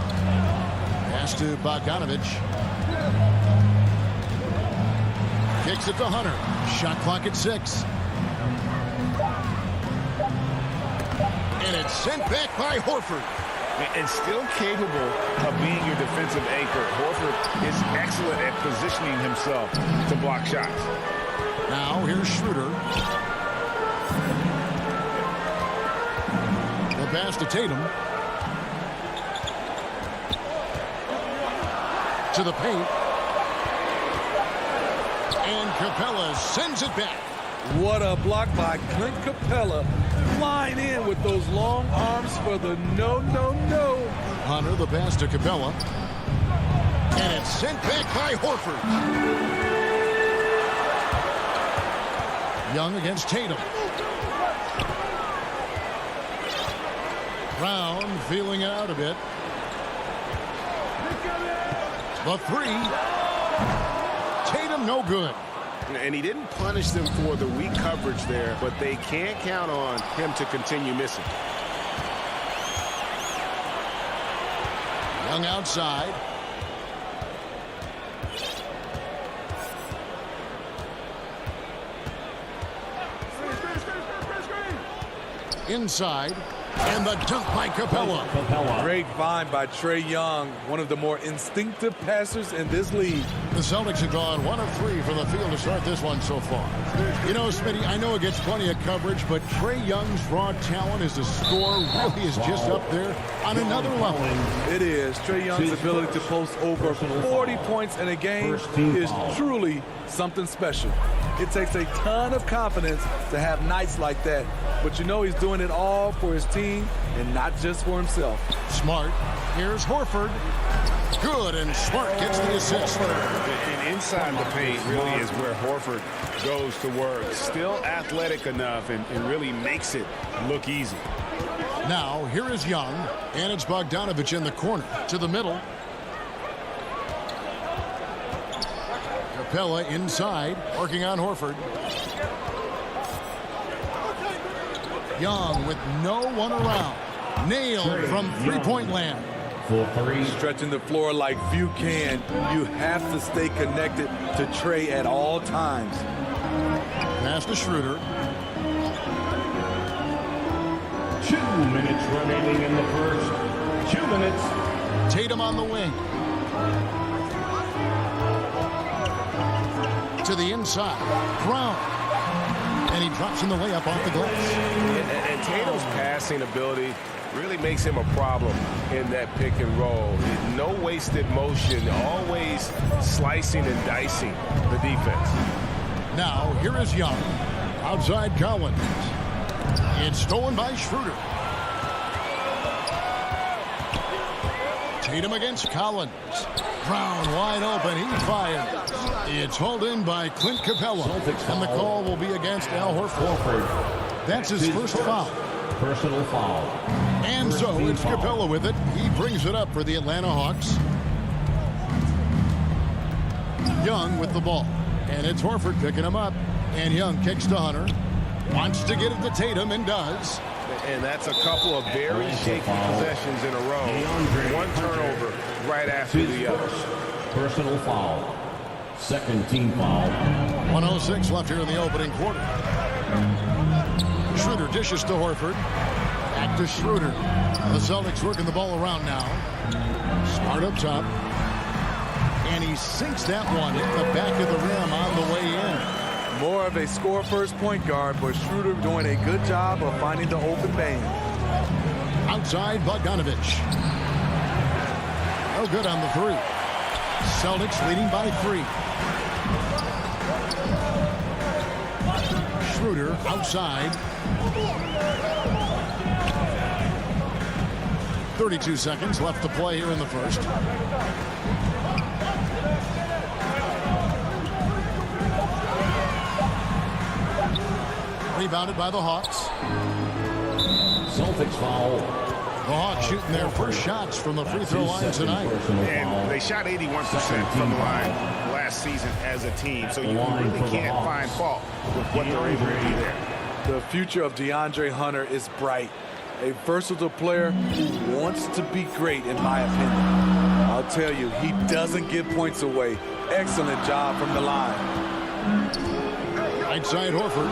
Pass to Bogdanovich. Kicks it to Hunter. Shot clock at 6. And it's sent back by Horford. And still capable of being your defensive anchor. Horford is excellent at positioning himself to block shots. Now here's Schroeder. The pass to Tatum. To the paint. And Capella sends it back. What a block by Clint Capella. Flying in with those long arms for the no. Hunter, the pass to Capella. And it's sent back by Horford. Young against Tatum. Brown feeling it out a bit. The three. Tatum no good. And he didn't punish them for the weak coverage there, but they can't count on him to continue missing. Young outside. Inside. And the dunk by Capella. Great find by Trae Young, one of the more instinctive passers in this league. The Celtics have gone 1 of 3 from the field to start this one so far. You know, Smitty, I know it gets plenty of coverage, but Trae Young's raw talent as a scorer really is just up there on another level. It is. Trae Young's ability to post over 40 points in a game is truly something special. It takes a ton of confidence to have nights like that. But you know he's doing it all for his team and not just for himself. Smart. Here's Horford. Good, and Smart gets the assist. And inside the paint really is where Horford goes to work. Still athletic enough and really makes it look easy. Now, here is Young, and it's Bogdanovich in the corner. To the middle. Capella inside, working on Horford. Young with no one around. Nailed from three-point land. Stretching the floor like few can. You have to stay connected to Trae at all times. Pass to Schroeder. 2 minutes remaining in the first. 2 minutes. Tatum on the wing. To the inside. Brown. And he drops in the layup off the glass. And Tatum's passing ability really makes him a problem in that pick and roll. No wasted motion, always slicing and dicing the defense. Now, here is Young. Outside Collins. It's stolen by Schroeder. Tatum against Collins. Brown wide open. He fires. It's hauled in by Clint Capella. And the call will be against Al Horford. That's his first foul. Personal foul. And so it's Capella with it. He brings it up for the Atlanta Hawks. Young with the ball. And it's Horford picking him up. And Young kicks to Hunter. Wants to get it to Tatum and does. And that's a couple of very shaky possessions in a row. One turnover right after the other. Personal foul. Second team foul. 1:06 left here in the opening quarter. Schroeder dishes to Horford. Back to Schroeder. The Celtics working the ball around now. Smart up top. And he sinks that one in the back of the rim on the way in. More of a score-first point guard, but Schroeder doing a good job of finding the open man. Outside, Bogdanovich. No good on the three. Celtics leading by 3. Schroeder outside. 32 seconds left to play here in the first. Rebounded by the Hawks. Celtics foul. The Hawks shooting their first shots from the free throw line tonight. And they shot 81% from the line last season as a team, so you really can't find fault with what they're able to do there. The future of DeAndre Hunter is bright. A versatile player who wants to be great, in my opinion. I'll tell you, he doesn't give points away. Excellent job from the line. Right side, Horford.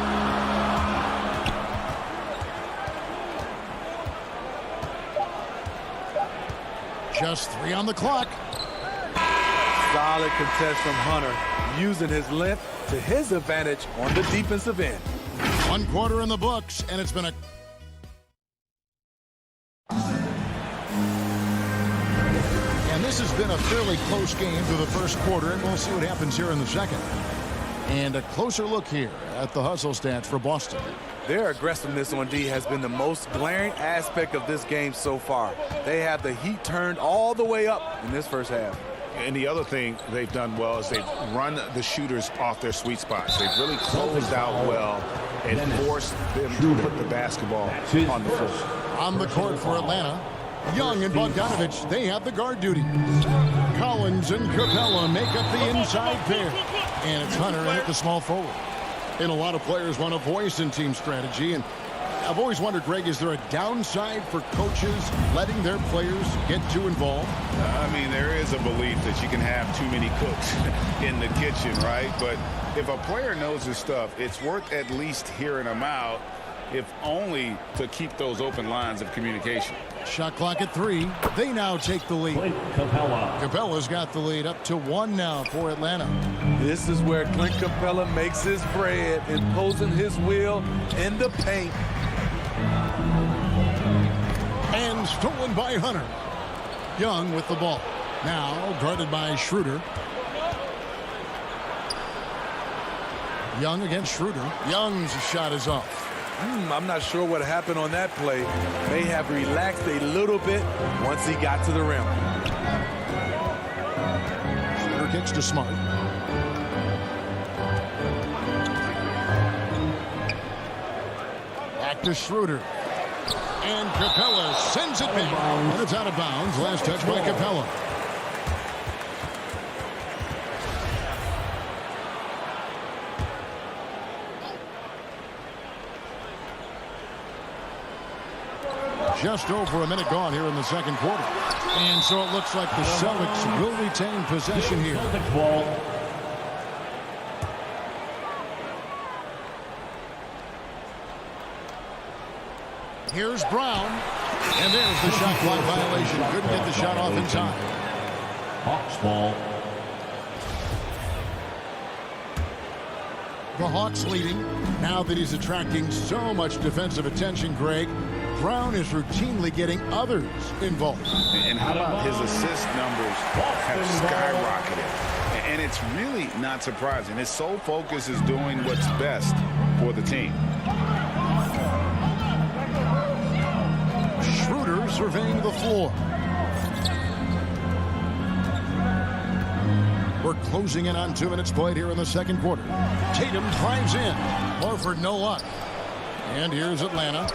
Just 3 on the clock. Solid contest from Hunter, using his length to his advantage on the defensive end. 1 quarter in the books, and it's been a... And this has been a fairly close game through the first quarter, and we'll see what happens here in the second. And a closer look here at the hustle stats for Boston. Their aggressiveness on D has been the most glaring aspect of this game so far. They have the heat turned all the way up in this first half. And the other thing they've done well is they've run the shooters off their sweet spots. They've really closed out well and forced them to put the basketball on the floor. On the court for Atlanta, Young and Bogdanovich, they have the guard duty. Collins and Capella make up the inside pair. And it's Hunter in at the small forward. And a lot of players want a voice in team strategy. And I've always wondered, Greg, is there a downside for coaches letting their players get too involved? I mean, there is a belief that you can have too many cooks in the kitchen, right? But if a player knows his stuff, it's worth at least hearing them out, if only to keep those open lines of communication. Shot clock at 3. They now take the lead. Capella. Capella's got the lead up to 1 now for Atlanta. This is where Clint Capella makes his bread, imposing his will in the paint. And stolen by Hunter. Young with the ball. Now guarded by Schroeder. Young against Schroeder. Young's shot is off. I'm not sure what happened on that play. May have relaxed a little bit once he got to the rim. Schroeder kicks to Smart. Back to Schroeder. And Capella sends it back. And it's out of bounds. Last touch by Capella. Just over a minute gone here in the second quarter. And so it looks like the Celtics will retain possession here. Here's Brown. And there's the shot clock violation. Couldn't get the shot off in time. Hawks ball. The Hawks leading. Now that he's attracting so much defensive attention, Greg, Brown is routinely getting others involved. And how about his assist numbers have skyrocketed? And it's really not surprising. His sole focus is doing what's best for the team. Schroeder surveying the floor. We're closing in on 2 minutes played here in the second quarter. Tatum drives in. Horford no luck. And here's Atlanta.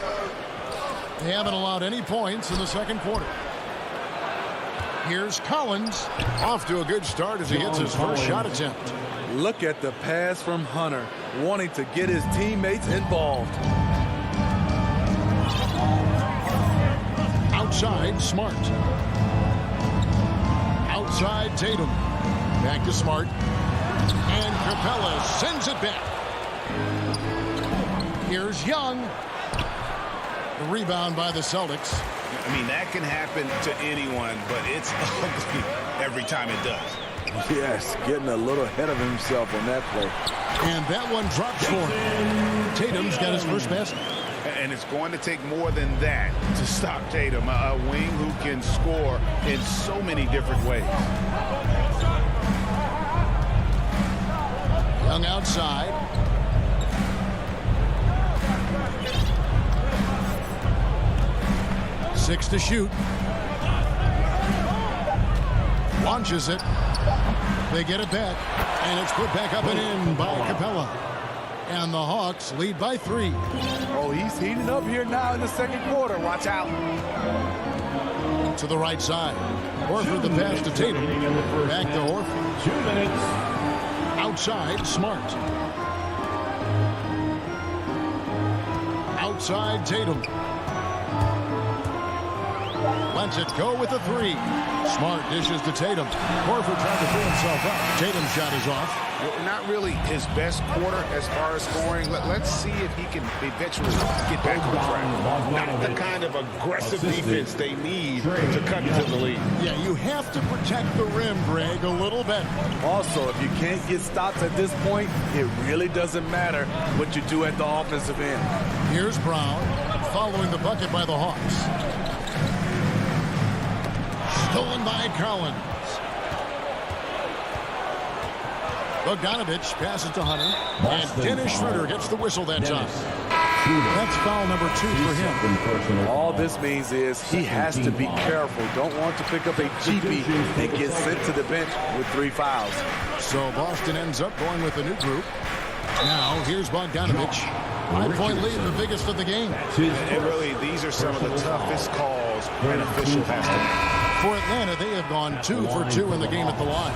They haven't allowed any points in the second quarter. Here's Collins. Off to a good start as he hits his first shot attempt. Look at the pass from Hunter, wanting to get his teammates involved. Outside, Smart. Outside, Tatum. Back to Smart. And Capella sends it back. Here's Young. The rebound by the Celtics. I mean, that can happen to anyone, but it's ugly every time it does. Yes, getting a little ahead of himself on that play. And that one drops for him. Tatum's got his first basket. And it's going to take more than that to stop Tatum, a wing who can score in so many different ways. Young outside. Six to shoot. Launches it. They get it back. And it's put back up and in by Capella. And the Hawks lead by 3. Oh, he's heating up here now in the second quarter. Watch out. To the right side. Horford the pass to Tatum. Back to Horford. 2 minutes. Outside, Smart. Outside, Tatum. Lets it go with a 3. Smart dishes to Tatum. Horford trying to pull himself up. Tatum's shot is off. Not really his best quarter as far as scoring. Let's see if he can eventually get back on track. Not the kind of aggressive defense they need to cut into the lead. Yeah, you have to protect the rim, Greg, a little better. Also, if you can't get stops at this point, it really doesn't matter what you do at the offensive end. Here's Brown following the bucket by the Hawks. Stolen by Collins. Bogdanovich passes to Hunter. And Dennis Schroeder gets the whistle that time. That's foul number 2 for him. All this means is he has to be careful. Don't want to pick up a cheapie and get sent to the bench with 3 fouls. So Boston ends up going with a new group. Now here's Bogdanovich. 5-point lead, the biggest of the game. And really, these are some of the toughest calls an official has to make. For Atlanta, they have gone 2 for 2 in the game at the line.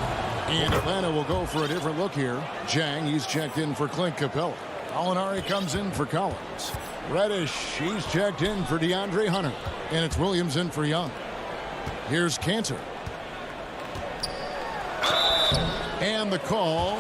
And Atlanta will go for a different look here. Jang, he's checked in for Clint Capella. Alinari comes in for Collins. Reddish, he's checked in for DeAndre Hunter. And it's Williams in for Young. Here's Cantor. And the call.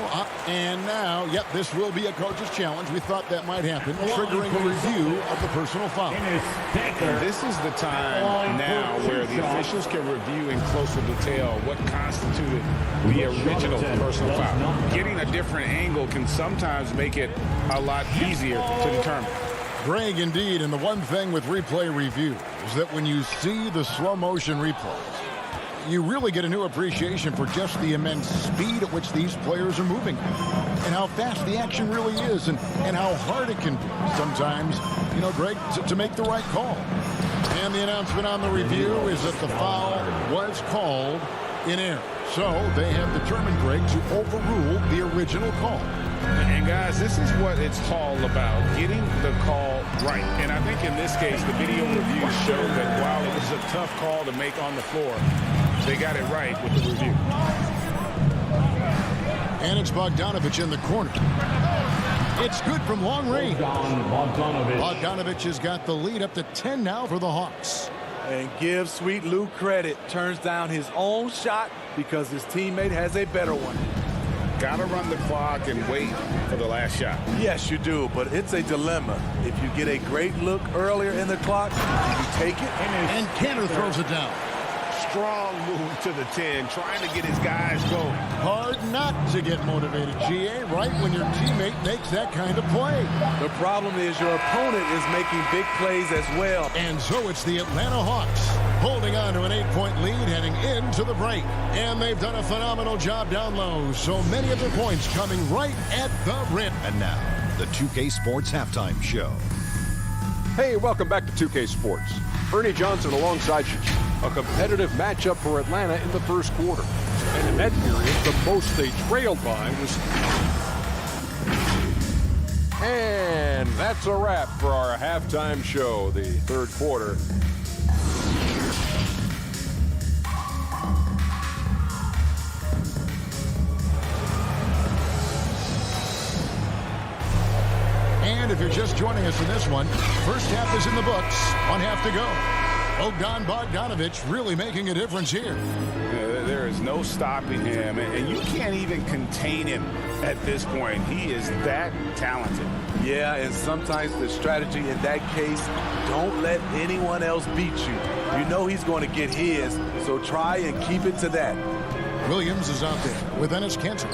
And now, yep, this will be a coach's challenge. We thought that might happen, triggering a review of the personal foul. And this is the time now where the officials can review in closer detail what constituted the original personal foul. Getting a different angle can sometimes make it a lot easier to determine. Greg, indeed, and the one thing with replay review is that when you see the slow motion replays, you really get a new appreciation for just the immense speed at which these players are moving and how fast the action really is and how hard it can be sometimes, you know, Greg, to make the right call. And the announcement on the review is that the foul was called in error. So they have determined, Greg, to overrule the original call. And guys, this is what it's all about, getting the call right. And I think in this case, the video review showed that while it was a tough call to make on the floor, they got it right with the review. And it's Bogdanovich in the corner. It's good from long range. Bogdanovich has got the lead up to 10 now for the Hawks. And give Sweet Lou credit. Turns down his own shot because his teammate has a better one. Got to run the clock and wait for the last shot. Yes, you do, but it's a dilemma. If you get a great look earlier in the clock, you take it. And Cantor throws it down. Strong move to the 10, trying to get his guys going. Hard not to get motivated, GA, right when your teammate makes that kind of play. The problem is your opponent is making big plays as well. And so it's the Atlanta Hawks holding on to an 8-point lead heading into the break. And they've done a phenomenal job down low. So many of their points coming right at the rim. And now, the 2K Sports Halftime Show. Hey, welcome back to 2K Sports. Ernie Johnson alongside you. A competitive matchup for Atlanta in the first quarter. And in that period, the most they trailed by was... And that's a wrap for our halftime show, the third quarter. And if you're just joining us in this one, first half is in the books. 1 half to go. Bogdan Bogdanovic really making a difference here. There is no stopping him, and you can't even contain him at this point. He is that talented. Yeah, and sometimes the strategy in that case, don't let anyone else beat you. You know he's going to get his, so try and keep it to that. Williams is out there with Enes Kanter.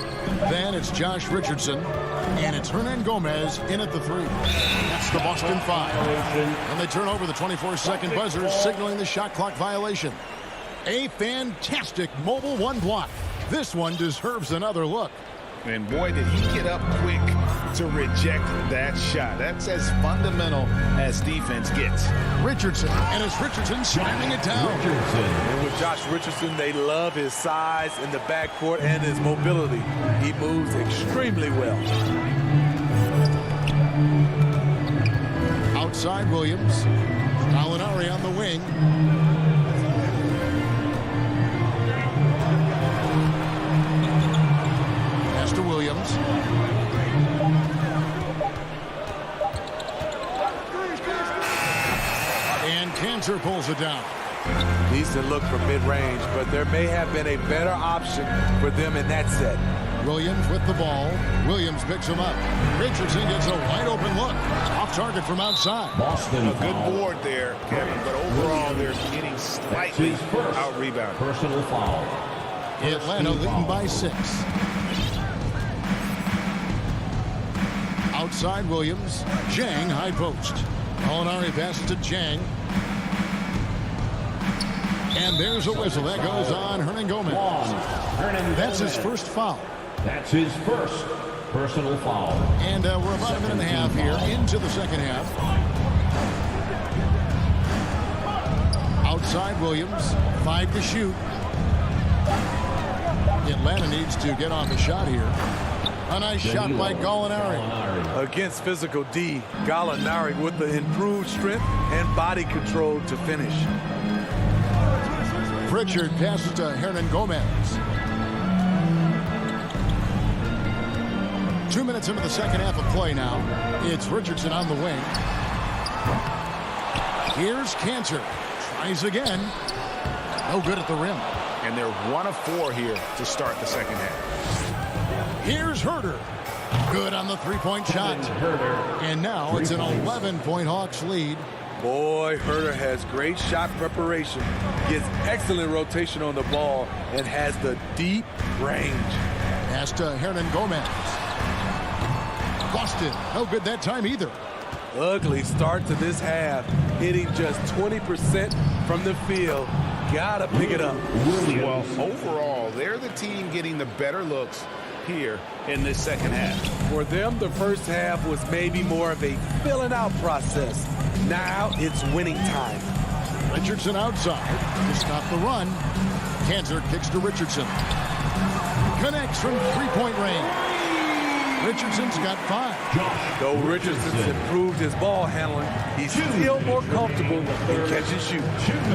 Then it's Josh Richardson, and it's Hernan Gomez in at the 3. That's the Boston 5. And they turn over the 24-second buzzer, signaling the shot clock violation. A fantastic mobile 1 block. This one deserves another look. And boy, did he get up quick to reject that shot. That's as fundamental as defense gets. Richardson, and it's Richardson slamming it down. And with Josh Richardson, they love his size in the backcourt and his mobility. He moves extremely well. Outside Williams. Gallinari on the wing. To Williams. And Kanter pulls it down. Decent look from mid-range, but there may have been a better option for them in that set. Williams with the ball. Williams picks him up. Richardson gets a wide-open look. Off target from outside. Boston a good board there, Kevin, but overall they're getting slightly out-rebounded. Personal foul. Atlanta leading by 6. Outside Williams. Jang high post. Gallinari passes to Jang. And there's a whistle. That goes on Hernan Gomez. That's his first foul. That's his first personal foul. And we're about a minute and a half here into the second half. Outside Williams. 5 to shoot. Atlanta needs to get on the shot here. A nice shot by Gallinari. Against physical D, Gallinari with the improved strength and body control to finish. Pritchard passes to Hernan Gomez. 2 minutes into the second half of play now. It's Richardson on the wing. Here's Kanter. Tries again. No good at the rim. And they're 1 of 4 here to start the second half. Here's Herder. Good on the three-point shot. And now it's an 11-point Hawks lead. Boy, Herder has great shot preparation, gets excellent rotation on the ball, and has the deep range. Pass to Hernan Gomez. Boston, no good that time either. Ugly start to this half, hitting just 20% from the field. Gotta pick it up. Well, overall, they're the team getting the better looks here in this second half. For them, the first half was maybe more of a filling out process. Now it's winning time. Richardson outside to stop the run. Kanter kicks to Richardson. Connects from three-point range. Richardson's got 5. Though Richardson's improved his ball handling, he's still more comfortable in catch and shoot.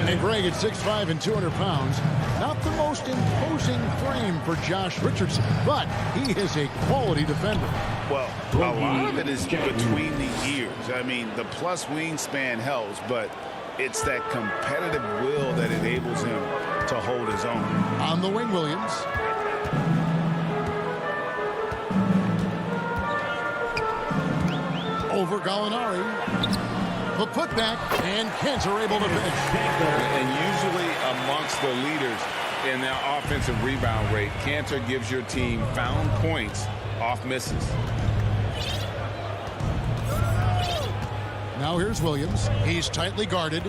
And Greg at 6'5" and 200 pounds. Not the most imposing frame for Josh Richardson, but he is a quality defender. Well, a lot of it is between the ears. I mean, the plus wingspan helps, but it's that competitive will that enables him to hold his own. On the wing, Williams. Over Gallinari. The putback, and Kanter able to finish. And usually amongst the leaders in their offensive rebound rate, Kanter gives your team found points off misses. Now here's Williams. He's tightly guarded.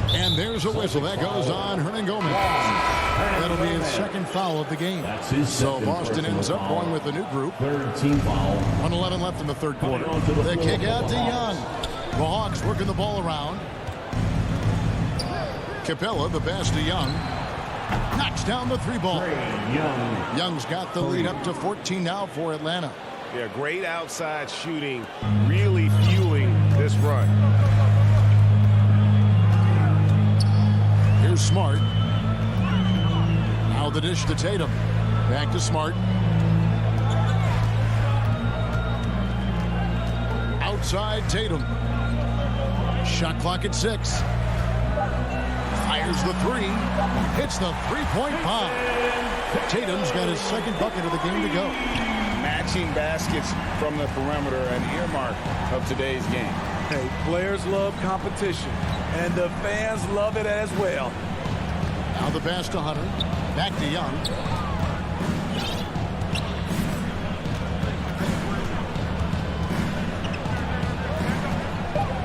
And there's a whistle. That goes on Hernan Gomez. That'll be his second foul of the game. So Boston ends up going with a new group. Third team foul. 1:11 left in the third quarter. The kick out to Young. The Hawks working the ball around. Capella, the pass to Young. Knocks down the 3-ball. Young's got the lead up to 14 now for Atlanta. Yeah, great outside shooting, really fueling this run. Here's Smart. Now the dish to Tatum. Back to Smart. Outside Tatum. Shot clock at 6. Fires the 3. Hits the three-point bomb. Tatum's got his second bucket of the game to go. Matching baskets from the perimeter, an earmark of today's game. Hey, players love competition, and the fans love it as well. Now the pass to Hunter. Back to Young.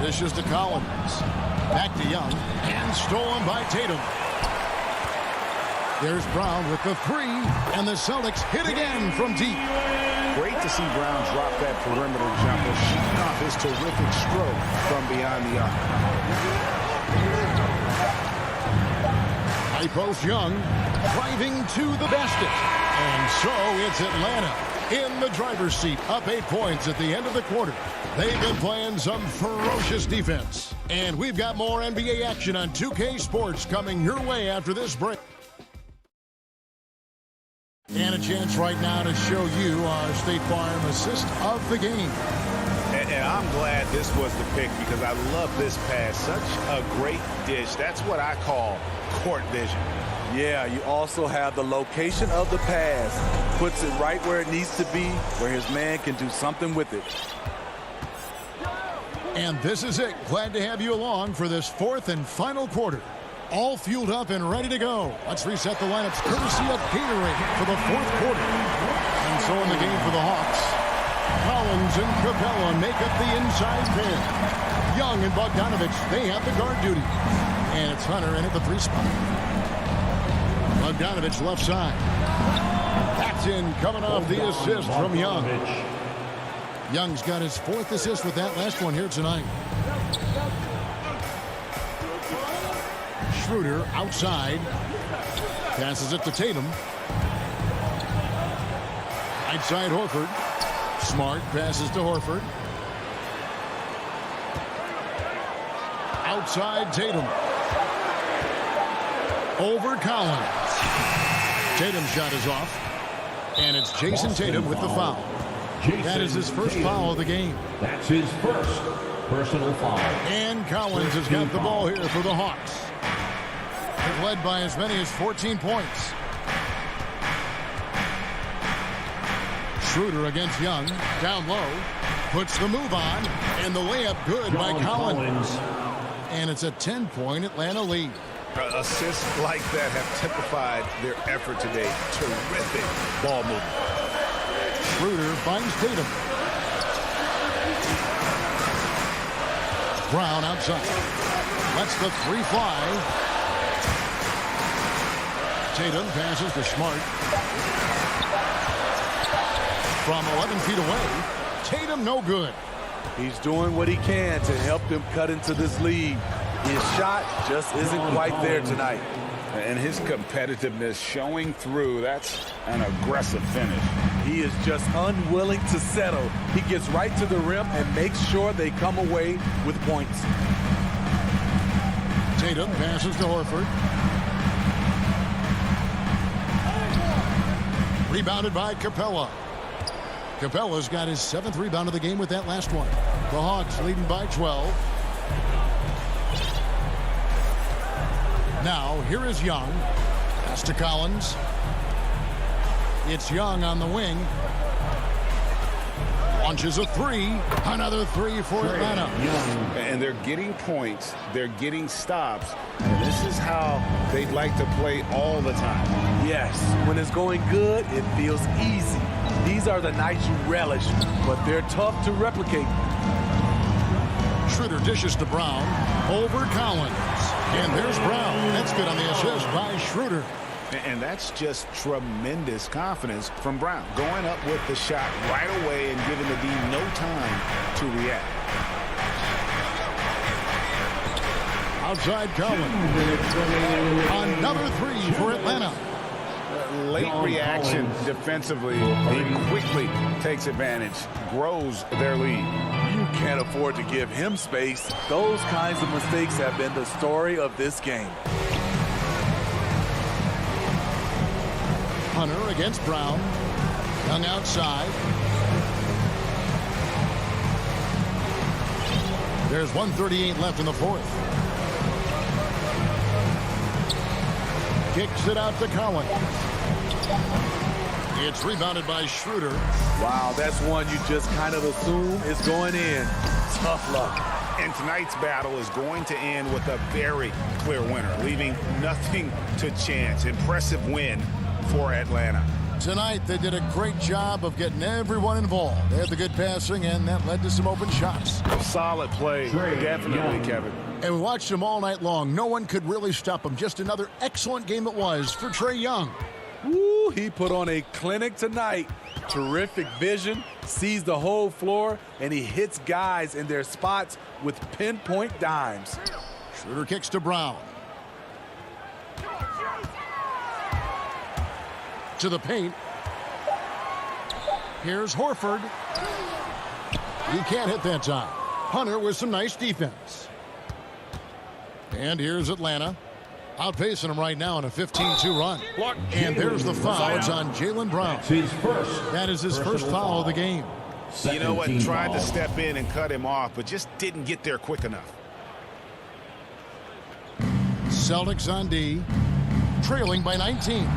Dishes to Collins. Back to Young. And stolen by Tatum. There's Brown with the 3. And the Celtics hit again from deep. Great to see Brown drop that perimeter jumper, shooting off his terrific stroke from beyond the arc. High post Young, driving to the basket. And so it's Atlanta in the driver's seat, up 8 points at the end of the quarter. They've been playing some ferocious defense. And we've got more NBA action on 2K Sports coming your way after this break. And a chance right now to show you our State Farm assist of the game. And I'm glad this was the pick because I love this pass. Such a great dish. That's what I call court vision. Yeah, you also have the location of the pass. Puts it right where it needs to be, where his man can do something with it. And this is it. Glad to have you along for this fourth and final quarter. All fueled up and ready to go. Let's reset the lineups courtesy of Gatorade for the fourth quarter. And so in the game for the Hawks, Collins and Capella make up the inside pair. Young and Bogdanovich, they have the guard duty. And it's Hunter in at the 3 spot. Bogdanovich left side. That's in, coming off the assist from Young. Young's got his 4th assist with that last one here tonight. Schroeder outside. Passes it to Tatum. Right side Horford. Smart passes to Horford. Outside Tatum. Over Collins. Tatum's shot is off. And it's Jason Tatum with the foul. That is his first foul of the game. That's his first personal foul. And Collins has got the ball here for the Hawks. They've led by as many as 14 points. Schroeder against Young. Down low. Puts the move on. And the layup good by Collins. And it's a 10-point Atlanta lead. Assists like that have typified their effort today. Terrific ball movement. Schroeder finds Tatum. Brown outside. Lets the 3 fly. Tatum passes to Smart. From 11 feet away. Tatum no good. He's doing what he can to help them cut into this lead. His shot just isn't quite there tonight. And his competitiveness showing through. That's an aggressive finish. He is just unwilling to settle. He gets right to the rim and makes sure they come away with points. Tatum passes to Horford. Rebounded by Capella. Capella's got his 7th rebound of the game with that last one. The Hawks leading by 12. Now, here is Young. Pass to Collins. It's Young on the wing. Launches a 3. Another 3 for Atlanta. And they're getting points. They're getting stops. And this is how they'd like to play all the time. Yes, when it's going good, it feels easy. These are the nights you relish, but they're tough to replicate. Schroeder dishes to Brown. Over Collins. And there's Brown. That's good on the assist by Schroeder. And that's just tremendous confidence from Brown. Going up with the shot right away and giving the D no time to react. Outside Collins. Another 3 for Atlanta. Late reaction defensively. He quickly takes advantage, grows their lead. You can't afford to give him space. Those kinds of mistakes have been the story of this game. Hunter against Brown. Young outside. There's 1:38 left in the fourth. Kicks it out to Collins. It's rebounded by Schroeder. Wow, that's one you just kind of assume is going in. Tough luck. And tonight's battle is going to end with a very clear winner, leaving nothing to chance. Impressive win for Atlanta. Tonight, they did a great job of getting everyone involved. They had the good passing, and that led to some open shots. Solid play, definitely, Kevin. And we watched them all night long. No one could really stop them. Just another excellent game it was for Trae Young. Woo, he put on a clinic tonight. Terrific vision, sees the whole floor, and he hits guys in their spots with pinpoint dimes. Schroeder kicks to Brown. To the paint. Here's Horford. He can't hit that time. Hunter with some nice defense. And here's Atlanta. Outpacing them right now in a 15-2 run. And there's the foul. It's on Jaylen Brown. That is his first foul of the game. You know what? Tried to step in and cut him off, but just didn't get there quick enough. Celtics on D. Trailing by 19.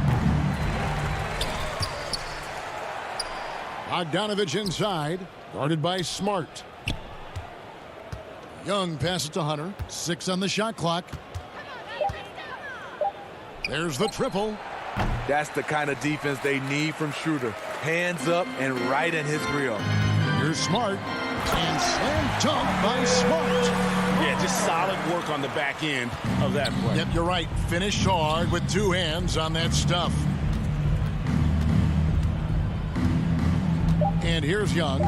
Bogdanovich inside. Guarded by Smart. Young passes to Hunter. 6 on the shot clock. There's the triple. That's the kind of defense they need from Schroeder. Hands up and right in his grill. Here's Smart. And slam dunk by Smart. Yeah, just solid work on the back end of that play. Yep, you're right. Finished hard with 2 hands on that stuff. And here's Young.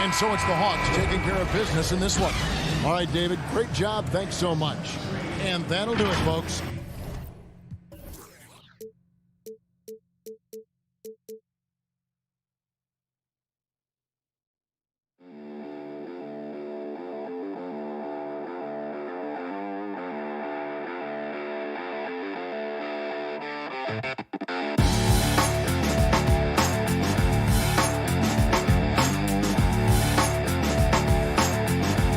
And so it's the Hawks taking care of business in this one. All right, David, great job. Thanks so much. And that'll do it, folks. you